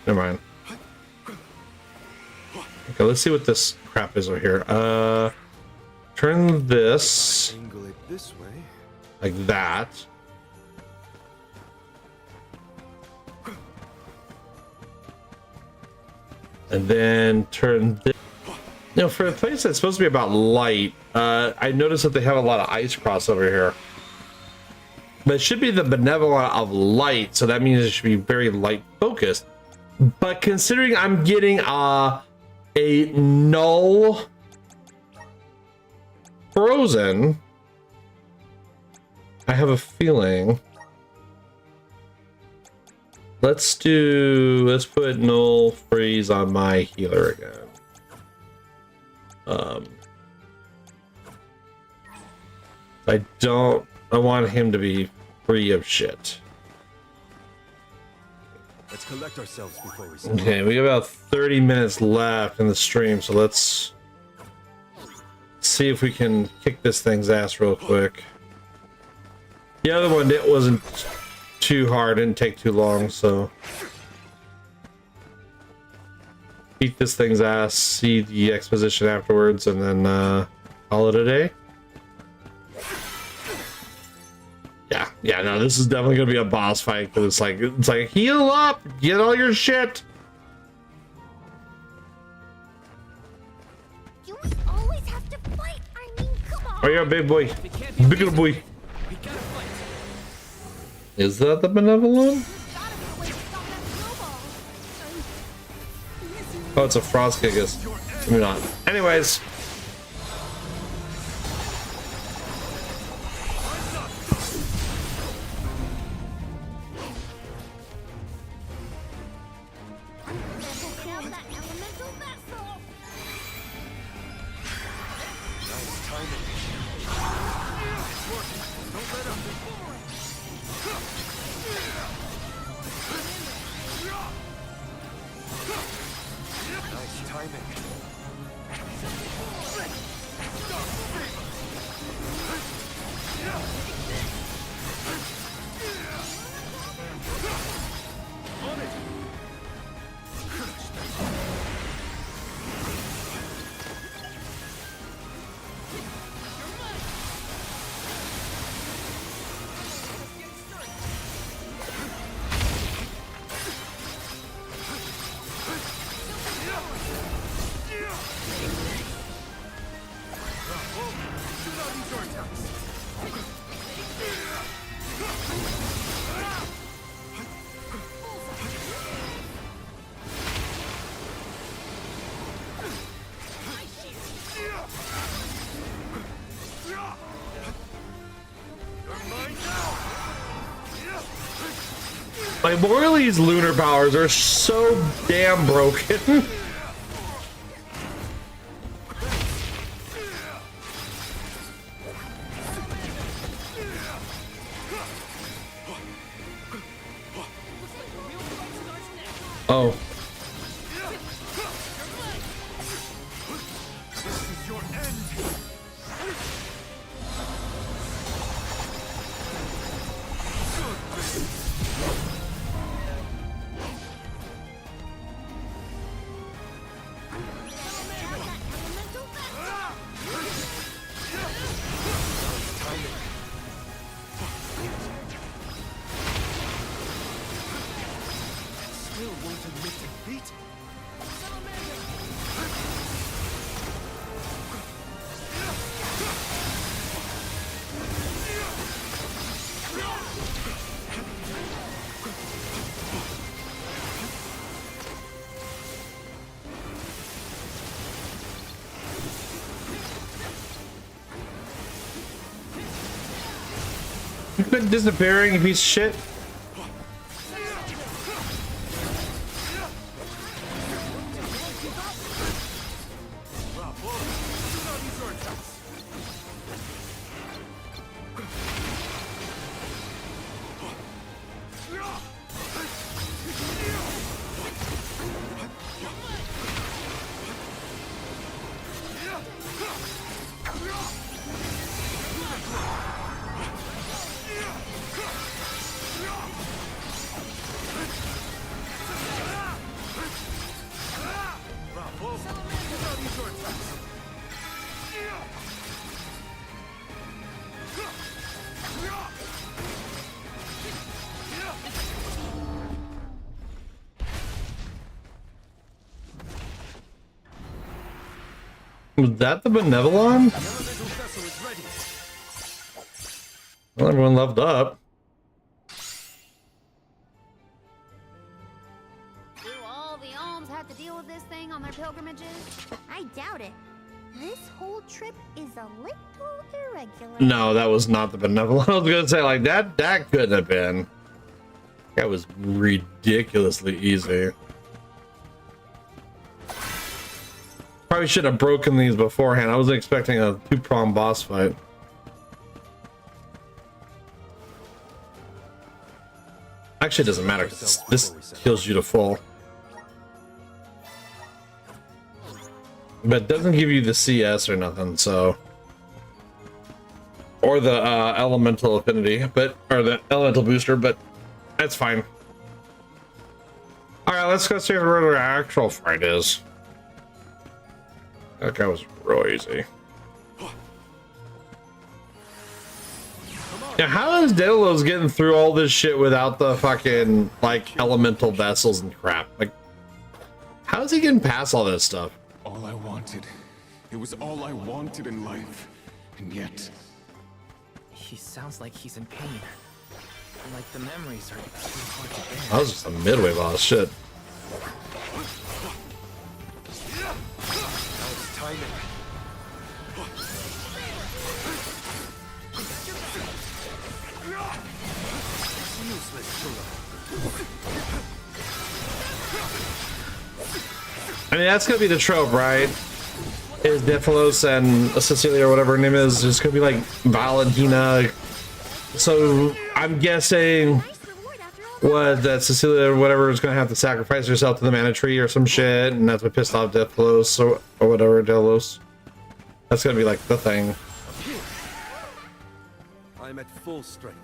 Never mind. Okay, let's see what this crap is over here. Turn this Angle it this way. like that. And then turn this. You know, for a place that's supposed to be about light, I noticed that they have a lot of ice cross over here. But it should be the Benevolent of Light, so that means it should be very light focused. But considering I'm getting a null frozen, I have a feeling. Let's put null freeze on my healer again. I want him to be free of shit. Let's collect ourselves before we start. Okay, we got about 30 minutes left in the stream, so let's see if we can kick this thing's ass real quick. The other one, it wasn't too hard, didn't take too long, so beat this thing's ass, see the exposition afterwards, and then call it a day. Yeah, no, this is definitely gonna be a boss fight because it's like heal up, get all your shit. You always have to fight. I mean, come on. Oh yeah, big boy, big little boy. Is that the Benevolon? Oh, it's a Frostgigas. Maybe not. Anyways. Like, Morley's lunar powers are so damn broken. Oh. You quit disappearing, you piece of shit. Was that the Benevolon? Well, everyone leveled up. Do all the alms have to deal with this thing on their pilgrimages? I doubt it. This whole trip is a little irregular. No, that was not the Benevolon. I was gonna say, like, that couldn't have been. That was ridiculously easy. Probably should have broken these beforehand. I was expecting a two-pronged boss fight. Actually, it doesn't matter. This heals you to full. But it doesn't give you the CS or nothing, so... Or the elemental affinity, but... Or the elemental booster, but... That's fine. Alright, let's go see where the actual fight is. That guy was real easy. Yeah, how is Delos getting through all this shit without the fucking, like, elemental vessels and crap? Like, how is he getting past all this stuff? All I wanted. It was all I wanted in life. And yet... He sounds like he's in pain. Like the memories are too hard to bear. That was just a midway boss, shit. Nice timing. I mean, that's gonna be the trope, right? Is Defilos and Cecilia or whatever her name is just gonna be like Valentina. So I'm guessing that Cecilia or whatever is gonna have to sacrifice herself to the mana tree or some shit, and that's what pissed off Defilos or whatever, Delos. That's gonna be like the thing. I'm at full strength.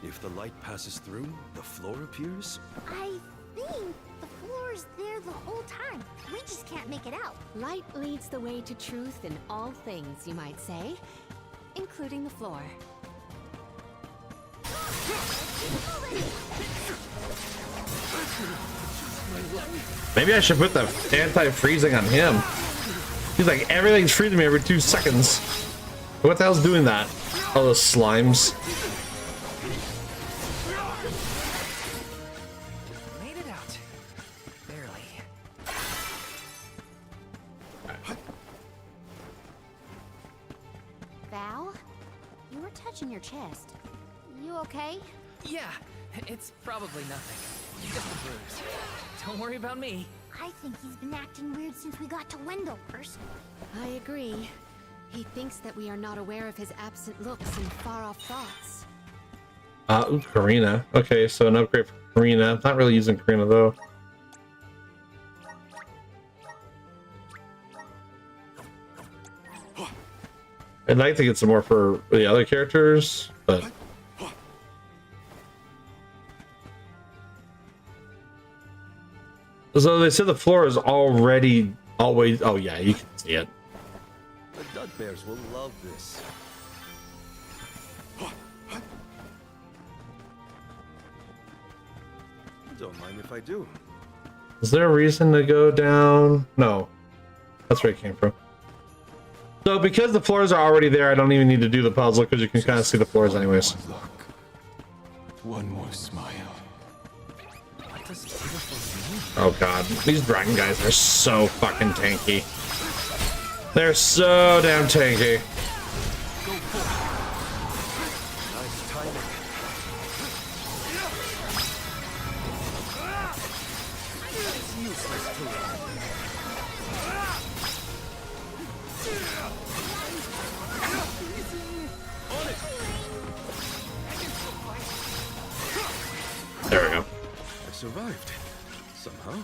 If the light passes through, the floor appears? I think the floor's there the whole time. We just can't make it out. Light leads the way to truth in all things, you might say, including the floor. Maybe I should put the anti-freezing on him. He's like, everything's freezing me every 2 seconds. What the hell's doing that? All those slimes. Made it out. Barely. Val, you were touching your chest. You okay? Yeah, it's probably nothing. Just a bruise. Don't worry about me. I think he's been acting weird since we got to Wendelverse. I agree. He thinks that we are not aware of his absent looks and far-off thoughts. Ooh, Karina. Okay, so an upgrade for Karina. I'm not really using Karina though. I'd like to get some more for the other characters, but so they said the floor is already always. Oh yeah, you can see it. The Dud Bears will love this. Don't mind if I do. Is there a reason to go down? No, that's where it came from. So because the floors are already there, I don't even need to do the puzzle because you can kind of see the floors anyways. One more smile. Oh god, these dragon guys are so fucking tanky. They're so damn tanky. Nice timing. It's useless to run. There we go. I survived. Somehow.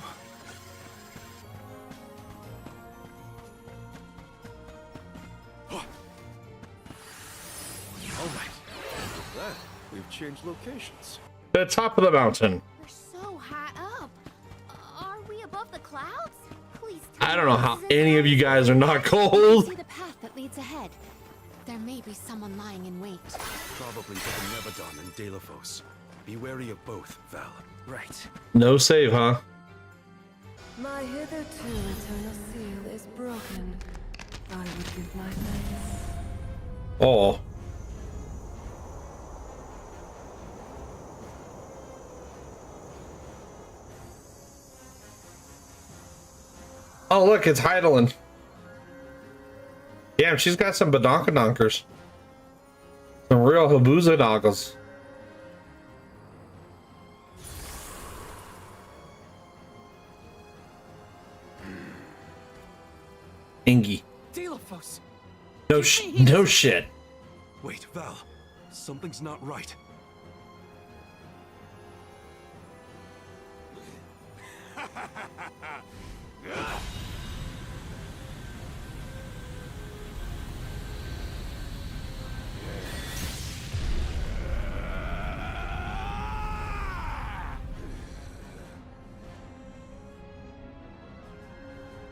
Alright. With that, we've changed locations. The top of the mountain. We're so high up. Are we above the clouds? Please I don't know how any of you guys are not cold. See the path that leads ahead. There may be someone lying in wait. Probably the Benevodon and Delafos. Be wary of both, Val. Right. No save, huh? My hitherto eternal seal is broken. I would give my thanks. Oh. Oh, look, it's Heidelin. Damn, she's got some badonkadonks. Some real habuzadonkles. Ingy. Delafos. No shit. Wait, Val. Something's not right.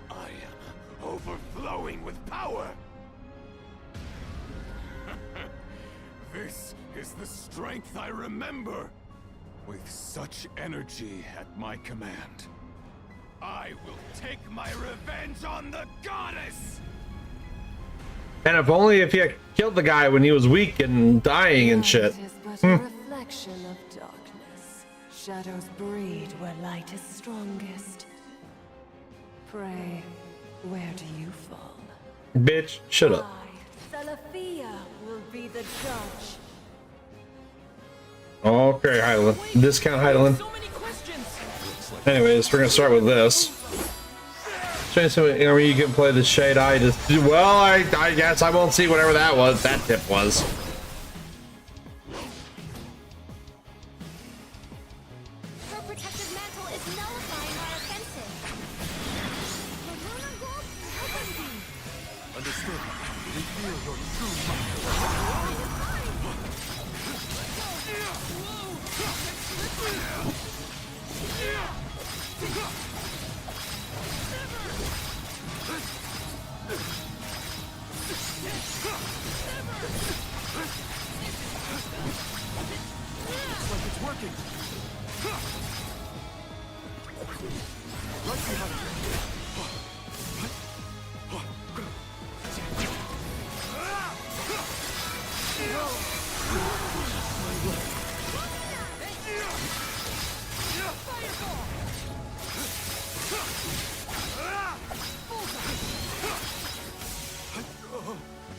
I am overflowing with power. This is the strength I remember. With such energy at my command, I will take my revenge on the goddess! And if only if you had killed the guy when he was weak and dying and shit. Light is but a reflection of darkness. Shadows breed where light is strongest. Pray, where do you fall? Bitch, shut up. Salafia will be the judge. Okay, Hydaelyn. Discount Hydaelyn. Anyways, we're gonna start with this. You can play the Shade Eye. Well, I guess I won't see whatever that was. That tip was. Her protective mantle is nullifying our offensive. The lunar gold opened me. Understood. Reveal your true mind. Looks like it's working. Right behind you.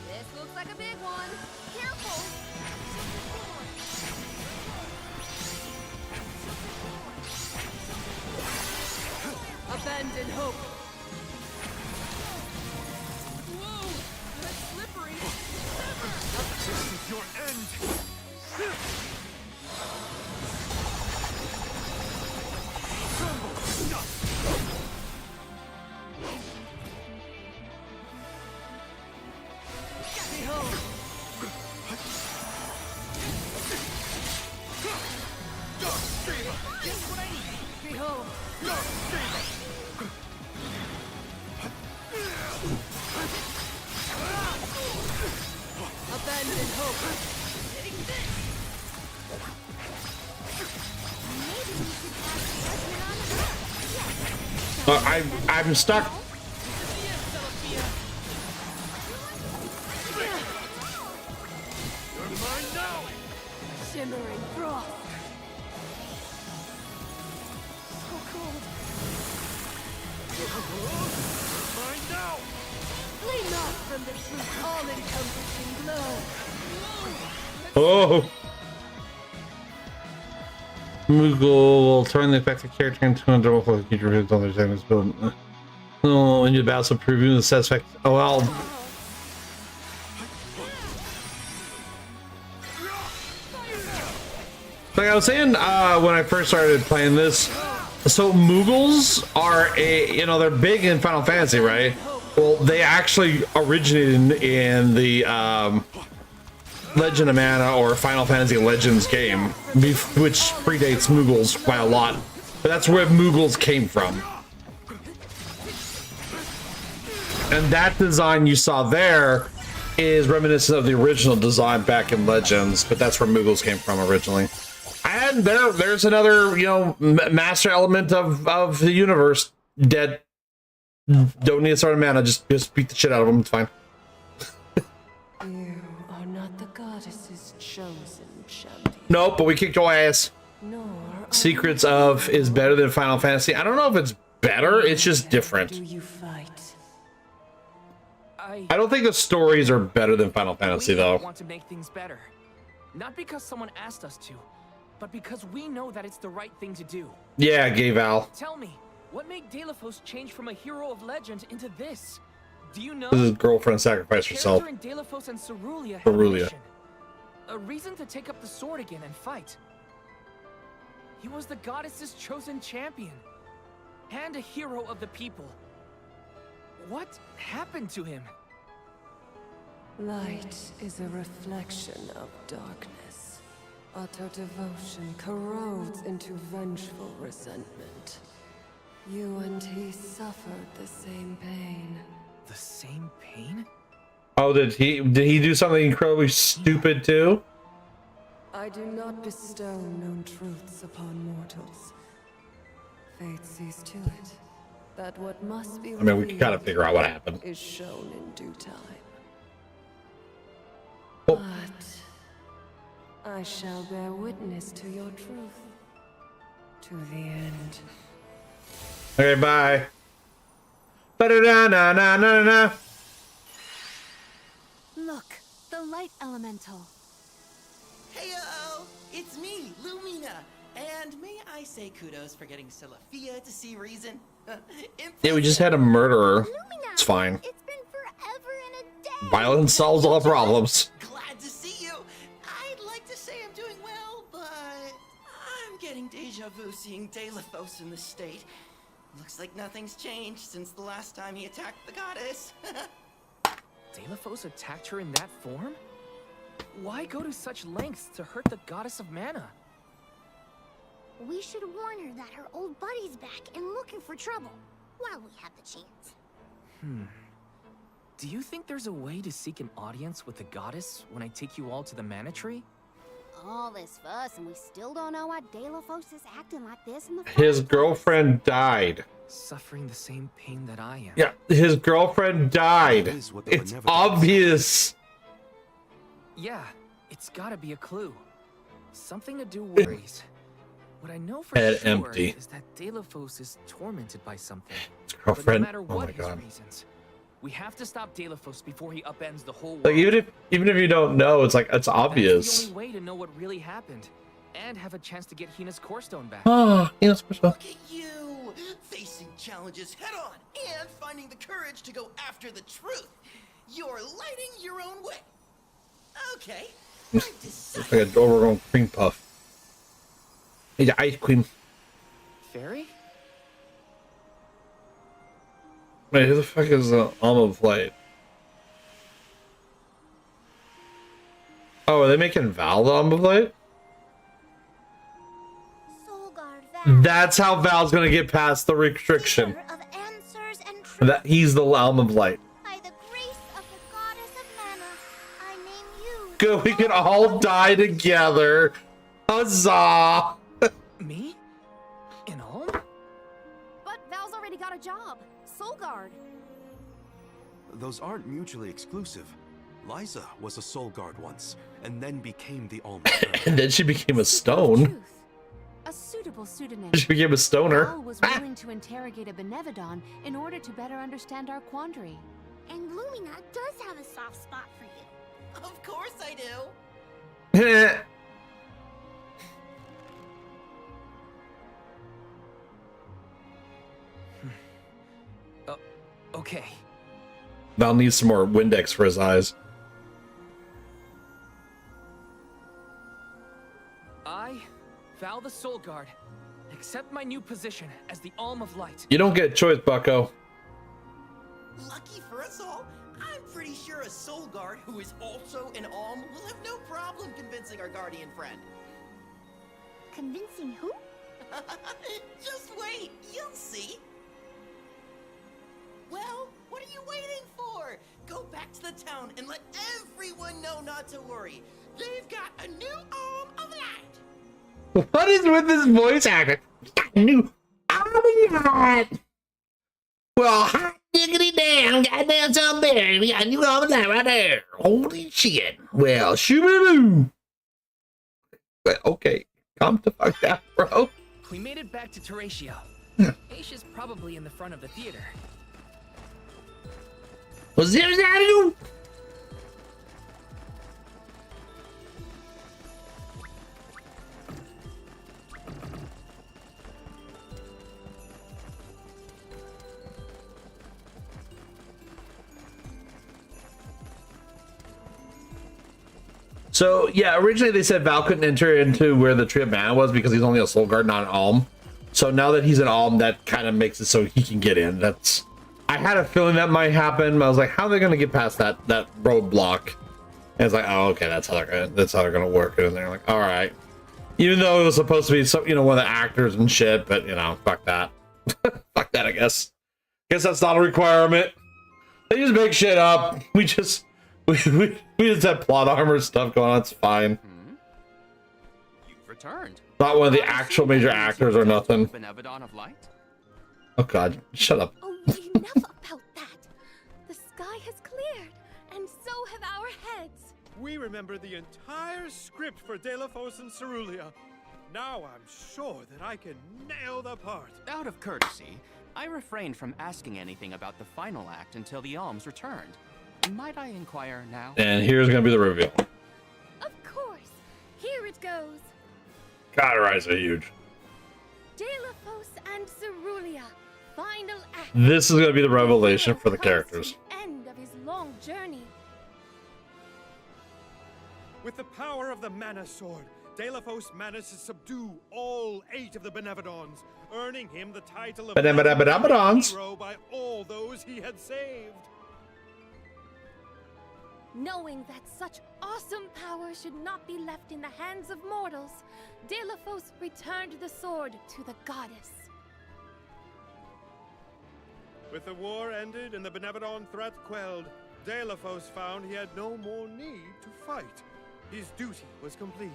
This looks like a big one. Careful. Abandon hope. Whoa, that's slippery. This is your end. Behold. Just what I need. Behold. Abandon hope. I'm stuck. You're mine now. Shimmering frost. So cold. Mine now. Flee not from the truth, all-encompassing glow. Oh. Moogle will turn the affected character into a double for the future of other enemies, but no, when you battle, so preview the satisfaction. Oh well. Like I was saying, when I first started playing this, so Moogles are they're big in Final Fantasy, right? Well, they actually originated in the Legend of Mana or Final Fantasy Legends game, which predates Moogles by a lot. But that's where Moogles came from. And that design you saw there is reminiscent of the original design back in Legends, but that's where Moogles came from originally. And there's another, master element of the universe dead. Don't need a sword of mana, just beat the shit out of them, it's fine. You are not the goddess's chosen champion. Nope, but we kicked your ass. Secrets of is better than Final Fantasy. I don't know if it's better, it's just different. Do you fight? I don't think the stories are better than Final Fantasy, though. We want to make things better. Not because someone asked us to, but because we know that it's the right thing to do. Yeah, gay Val. Tell me, what made Delafos change from a hero of legend into this? Do you know? His girlfriend sacrificed herself. Character in Delafos and Cerulia had Cerulia. a mission. A reason to take up the sword again and fight. He was the goddess's chosen champion. And a hero of the people. What happened to him? Light is a reflection of darkness. Utter devotion corrodes into vengeful resentment. You and he suffered the same pain. The same pain? Oh, did he do something incredibly stupid too? I do not bestow known truths upon mortals. Fate sees to it that what must be I mean, we can kind of figure out what happened. is shown in due time. Oh. But I shall bear witness to your truth. To the end. Okay, bye. Ba-da-da-na-na-na-na. Look, the light elemental. Heyo! It's me, Lumina! And may I say kudos for getting Silafia to see reason? Yeah, we just had a murderer. It's fine. It's been forever and a day. Violence solves all problems. Glad to see you! I'd like to say I'm doing well, but I'm getting deja vu seeing Deilophos in the state. Looks like nothing's changed since the last time he attacked the goddess. Deilophos attacked her in that form? Why go to such lengths to hurt the goddess of mana? We should warn her that her old buddy's back and looking for trouble while we have the chance. Do you think there's a way to seek an audience with the goddess when I take you all to the mana tree? All this fuss and we still don't know why Deilophos is acting like this in the His girlfriend died. Suffering the same pain that I am. Yeah, his girlfriend died. It's obvious. Yeah, it's gotta be a clue. Something to do with worries. What I know for Head sure empty. is that Deilophos is tormented by something. His But no girlfriend. matter Oh what my his god. reasons, we have to stop Deilophos before he upends the whole world. Like even if you don't know, it's like it's That's obvious. the only way to know what really happened, and have a chance to get Hina's core stone back. Oh, Hina's core stone. Look at you! Facing challenges head on and finding the courage to go after the truth. You're lighting your own way. Okay. It's like an overgrown cream puff. Need ice cream. Fairy? Wait, who the fuck is the Alma of Light? Oh, are they making Val the Alma of Light? That's how Val's gonna get past the restriction. That he's the Alma of Light. By the grace of the goddess of mana, I name you. Good, we can all die together. Huzzah! Me? In Ulm? But Val's already got a job. Soul Guard. Those aren't mutually exclusive. Liza was a soul guard once, and then became the Alma. And then she became a stone. A suitable pseudonym. She became a stoner. Val was willing to interrogate a Benevodon in order to better understand our quandary. And Lumina does have a soft spot for you. Of course I do. Okay. Val needs some more Windex for his eyes. I, Val the Soul Guard, accept my new position as the Alm of Light. You don't get a choice, bucko. Lucky for us all, I'm pretty sure a soul guard who is also an Alm will have no problem convincing our guardian friend. Convincing who? Just wait, you'll see. Well, what are you waiting for? Go back to the town and let everyone know not to worry. They've got a new Alm of Light. What is with this voice actor? New Alma. Well, hot diggity damn, goddamn something there. We got a new Alma right there. Holy shit. Well, shoo-boo-boo. Okay, calm the fuck down, bro. We made it back to Teratio. Aish is probably in the front of the theater. Was there that? So yeah, originally they said Val couldn't enter into where the Tree of Mana was because he's only a Soul Guard, not an Alm. So now that he's an Alm, that kind of makes it so he can get in. That's. I had a feeling that might happen. I was like, how are they going to get past that roadblock? And it's like, oh, okay, that's how they're gonna work it. And they're like, all right. Even though it was supposed to be some, one of the actors and shit, but fuck that. Fuck that, I guess. Guess that's not a requirement. They just make shit up. We just have plot armor stuff going on. It's fine. You've returned. Not one of the actual major actors or nothing. Benevodon of Light? Oh god, shut up. Oh, enough about that. The sky has cleared, and so have our heads. We remember the entire script for Delafos and Cerulia. Now I'm sure that I can nail the part. Out of courtesy, I refrained from asking anything about the final act until the Alms returned. Might I inquire now? And here's gonna be the reveal. Of course. Here it goes. God, her eyes are huge. Delafos and Cerulia. Final act. This is gonna be the revelation for the characters. End of his long journey. With the power of the Mana Sword, Delafos managed to subdue all 8 of the Benevodons, earning him the title of Benevodons. hero by all those he had saved. Knowing that such awesome power should not be left in the hands of mortals, Delafos returned the sword to the goddess. With the war ended and the Benevodon threat quelled, Delafos found he had no more need to fight. His duty was complete.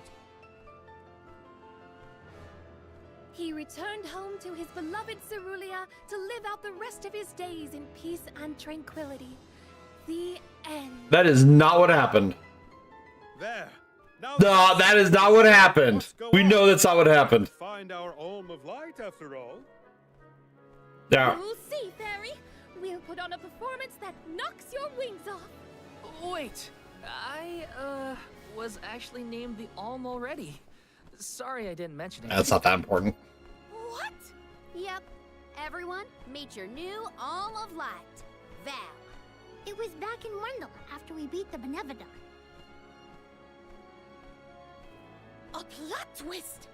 He returned home to his beloved Cerulia to live out the rest of his days in peace and tranquility. The end. That is not what happened. There. No, that is not what happened. We know that's not what happened. Find our Alm of Light, after all. Yeah. You'll see, Fairy. We'll put on a performance that knocks your wings off. Wait, I was actually named the Alm already. Sorry I didn't mention it. That's not that important. What? Yep. Everyone, meet your new Alm of Light, Val. It was back in Wendell after we beat the Benevodon. A plot twist!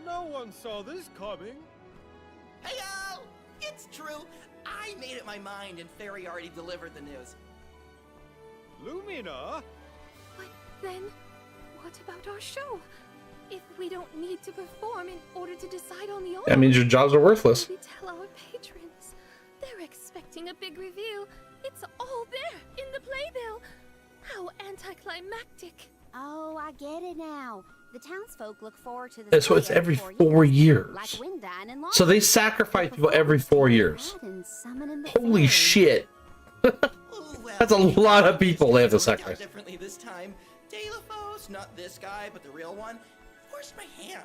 No one saw this coming. Heyo! It's true. I made up my mind and Fairy already delivered the news. Lumina? But then, what about our show? If we don't need to perform in order to decide on the That means your jobs are worthless. We tell our patrons. They're expecting a big review. It's all there in the playbill. How anticlimactic. Oh, I get it now. The townsfolk look forward to the That's what it's every 4 years. like Windine and So they sacrifice people every 4 years. Holy shit. That's a lot of people they have to sacrifice. Differently this time. Delafos, not this guy, but the real one, forced my hand.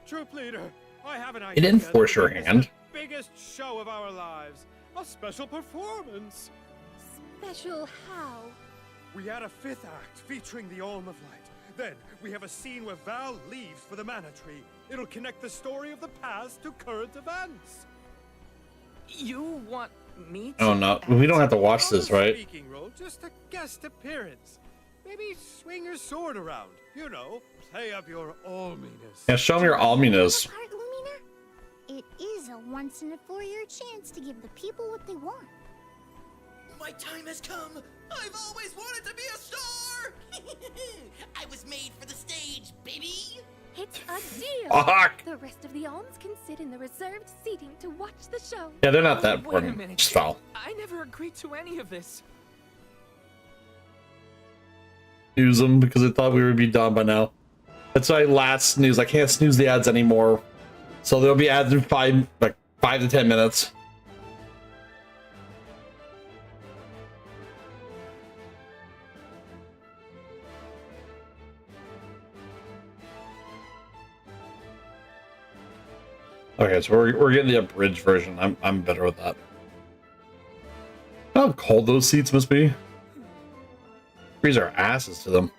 Troop leader, I have an It idea. didn't force your hand. Biggest show of our lives. A special performance. Special how? We add a 5th act featuring the Alm of Light. Then we have a scene where Val leaves for the Mana Tree. It'll connect the story of the past to current events. You want me to Oh no, we don't have to watch this, right? Speaking role, just a guest appearance. Maybe swing your sword around. You know, play up your alminess. Yeah, show me your alminess. Part, Lumina? It is a once-in-a-4-year chance to give the people what they want. My time has come. I've always wanted to be a star. I was made for the stage, baby. It's a deal. Fuck. The rest of the alms can sit in the reserved seating to watch the show. Yeah, they're not that Wait a important. minute. Just foul. I never agreed to any of this. Snooze them because I thought we would be done by now. That's why last snooze. I can't snooze the ads anymore. So there'll be ads in 5 to 10 minutes. Okay, so we're getting the abridged version. I'm better with that. How cold those seats must be. Freeze our asses to them.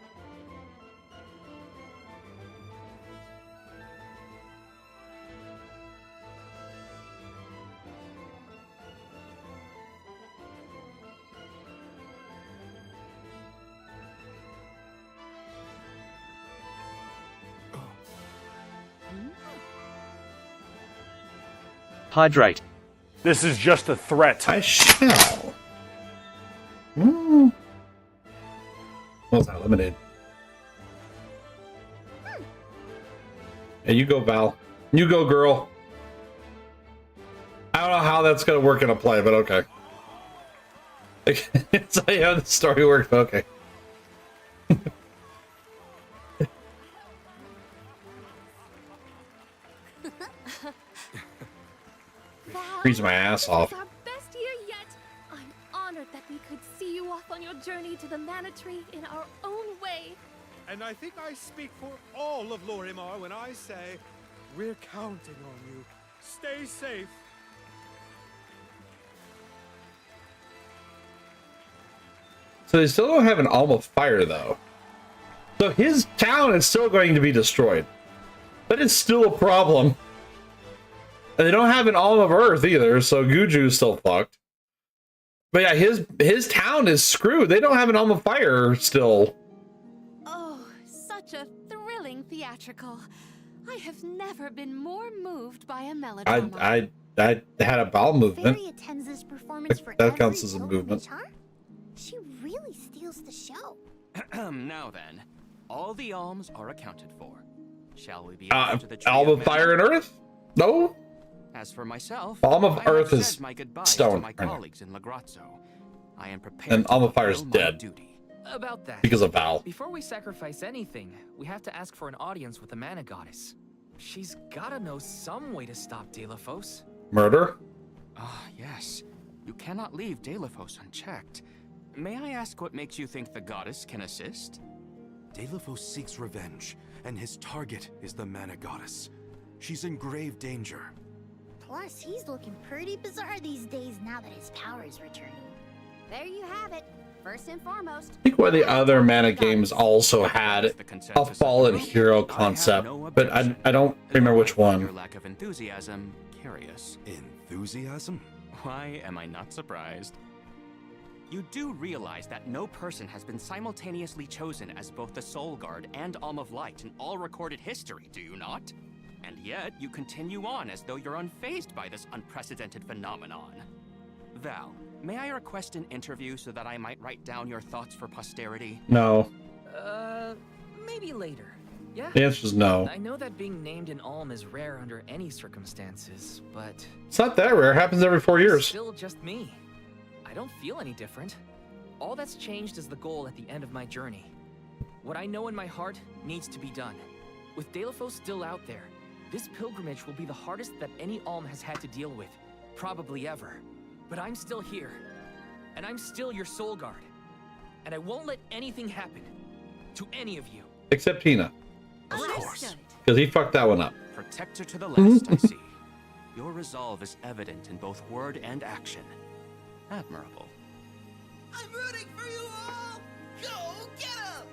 Hydrate. This is just a threat. I shall. What was that? Lemonade. Hey, you go, Val. You go, girl. I don't know how that's gonna work in a play, but okay. It's like how the story worked. Okay. Freeze my ass off. Our best year yet. I'm honored that we could see you off on your journey to the Mana Tree in our own way. And I think I speak for all of Lorimar when I say, we're counting on you. Stay safe. So they still don't have an Alm of Fire, though. So his town is still going to be destroyed. But it's still a problem. And they don't have an Alm of Earth either, so Guju's still fucked. But yeah, his town is screwed. They don't have an Alm of Fire still. Oh, such a thrilling theatrical. I have never been more moved by a melodrama. I had a bowel movement. Fairy attends this performance for That counts every as a pilgrimage, movement. huh? She really steals the show. Now then, all the alms are accounted for. Shall we be to the Alm of Fire and Earth? No. As for myself, Alm of I have Earth said is my goodbyes stone. to my colleagues in Lagrazzo. I am prepared And Alm of Fire is fulfill my dead. duty. About that. Because of Val. Before we sacrifice anything, we have to ask for an audience with the Mana Goddess. She's gotta know some way to stop Delafos. Murder? Ah, yes. You cannot leave Delafos unchecked. May I ask what makes you think the goddess can assist? Delafos seeks revenge, and his target is the Mana Goddess. She's in grave danger. Plus, he's looking pretty bizarre these days now that his power is returning. There you have it. First and foremost. I think one of the other Mana games also had a fallen hero concept, but I don't remember which Your one. lack of enthusiasm, curious. Enthusiasm? Why am I not surprised? You do realize that no person has been simultaneously chosen as both the Soul Guard and Alm of Light in all recorded history, do you not? And yet, you continue on as though you're unfazed by this unprecedented phenomenon. Val, may I request an interview so that I might write down your thoughts for posterity? No. Maybe later. Yeah? The answer is no. I know that being named an Alm is rare under any circumstances, but... It's not that rare. It happens every 4 years. It's still just me. I don't feel any different. All that's changed is the goal at the end of my journey. What I know in my heart needs to be done. With Delafos still out there, this pilgrimage will be the hardest that any Alm has had to deal with, probably ever. But I'm still here, and I'm still your Soul Guard. And I won't let anything happen to any of you. Except Tina. Of course. Because he fucked that one up. Protector to the last, I see. Your resolve is evident in both word and action. Admirable. I'm rooting for you all! Go get him!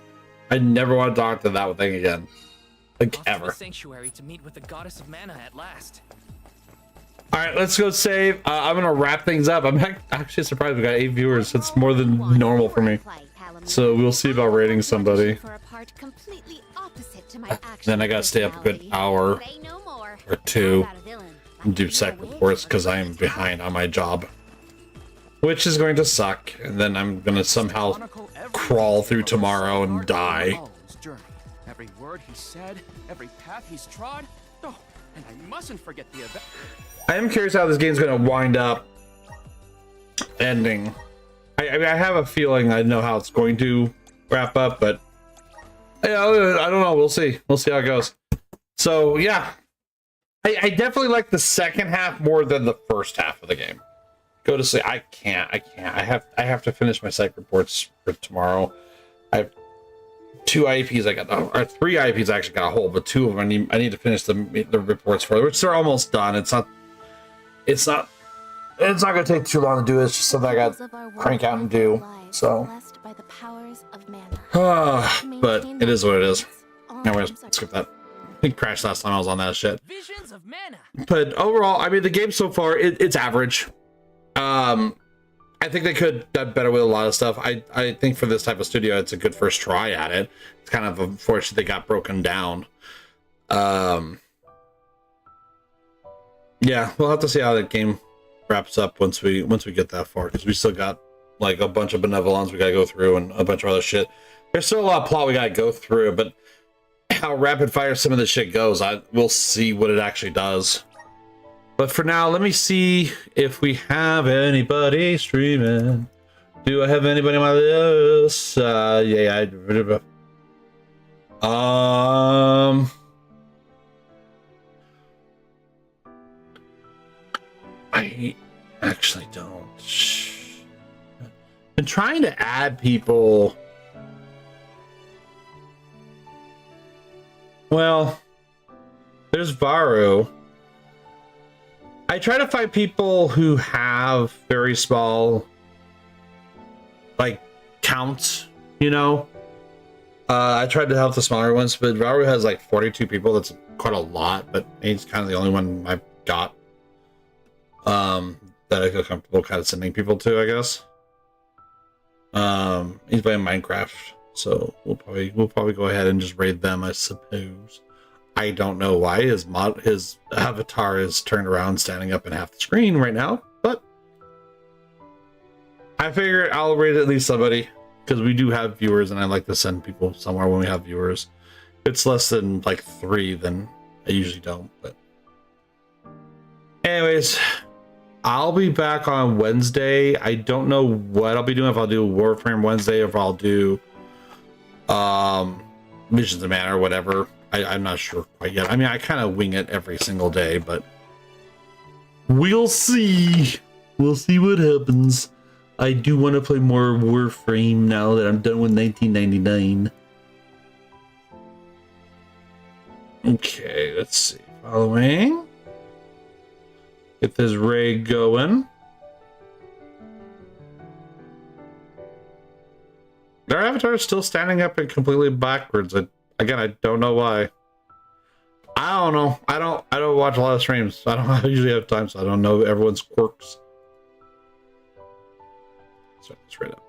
I never want to talk to that thing again. Like, Off to the ever. sanctuary to meet with the Goddess of Mana at last. Alright, let's go save. I'm going to wrap things up. I'm actually surprised we got 8 viewers. That's more than normal for me. So we'll see about rating somebody. For a part completely opposite to my Then I got to stay up a good hour or 2 and do sec reports because I am behind on my job. Which is going to suck. And then I'm going to somehow crawl through tomorrow and die. Every word he said, every path he's trod. Oh, and I mustn't forget the event. I am curious how this game's going to wind up ending. I mean, I have a feeling I know how it's going to wrap up, but yeah, I don't know. We'll see. We'll see how it goes. So yeah, I definitely like the second half more than the first half of the game. Go to sleep. I can't. I have to finish my psych reports for tomorrow. I have 2 IEPs I got, or 3 IEPs I actually got a hold, but 2 of them I need to finish the reports for, which they're almost done. It's not going to take too long to do. It's just something I got to crank out and do. So, but it is what it is. Anyways, skip that. It crashed last time I was on that shit. Visions of Mana. But overall, I mean, the game so far, it's average. I think they could have done better with a lot of stuff. I think for this type of studio, it's a good first try at it. It's kind of unfortunate they got broken down. Yeah, we'll have to see how the game wraps up once we get that far, because we still got like a bunch of benevolence we gotta go through and a bunch of other shit. There's still a lot of plot we gotta go through, but how rapid fire some of this shit goes, we'll see what it actually does. But for now, let me see if we have anybody streaming. Do I have anybody on my list? Yeah, I actually don't. Been trying to add people. Well, there's Varu. I try to find people who have very small, like, counts, you know? I tried to help the smaller ones, but Varu has like 42 people. That's quite a lot, but he's kind of the only one I've got that I feel comfortable kind of sending people to, I guess. He's playing Minecraft, so we'll probably go ahead and just raid them, I suppose. I don't know why his avatar is turned around, standing up in half the screen right now, but I figure I'll raid at least somebody because we do have viewers, and I like to send people somewhere when we have viewers. If it's less than like 3, then I usually don't. But anyways, I'll be back on Wednesday. I don't know what I'll be doing, if I'll do Warframe Wednesday or if I'll do Missions of Mana or whatever. I'm not sure quite yet. I mean, I kind of wing it every single day, but we'll see. We'll see what happens. I do want to play more Warframe now that I'm done with 1999. Okay, let's see. Following. Get this raid going. Their avatar is still standing up and completely backwards. Again, I don't know why. I don't know. I don't watch a lot of streams. I usually have time, so I don't know everyone's quirks. Start this right up.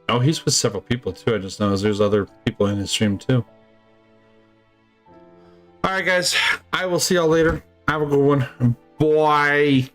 Oh, he's with several people too. I just noticed there's other people in his stream too. All right, guys. I will see y'all later. Have a good one. Bye.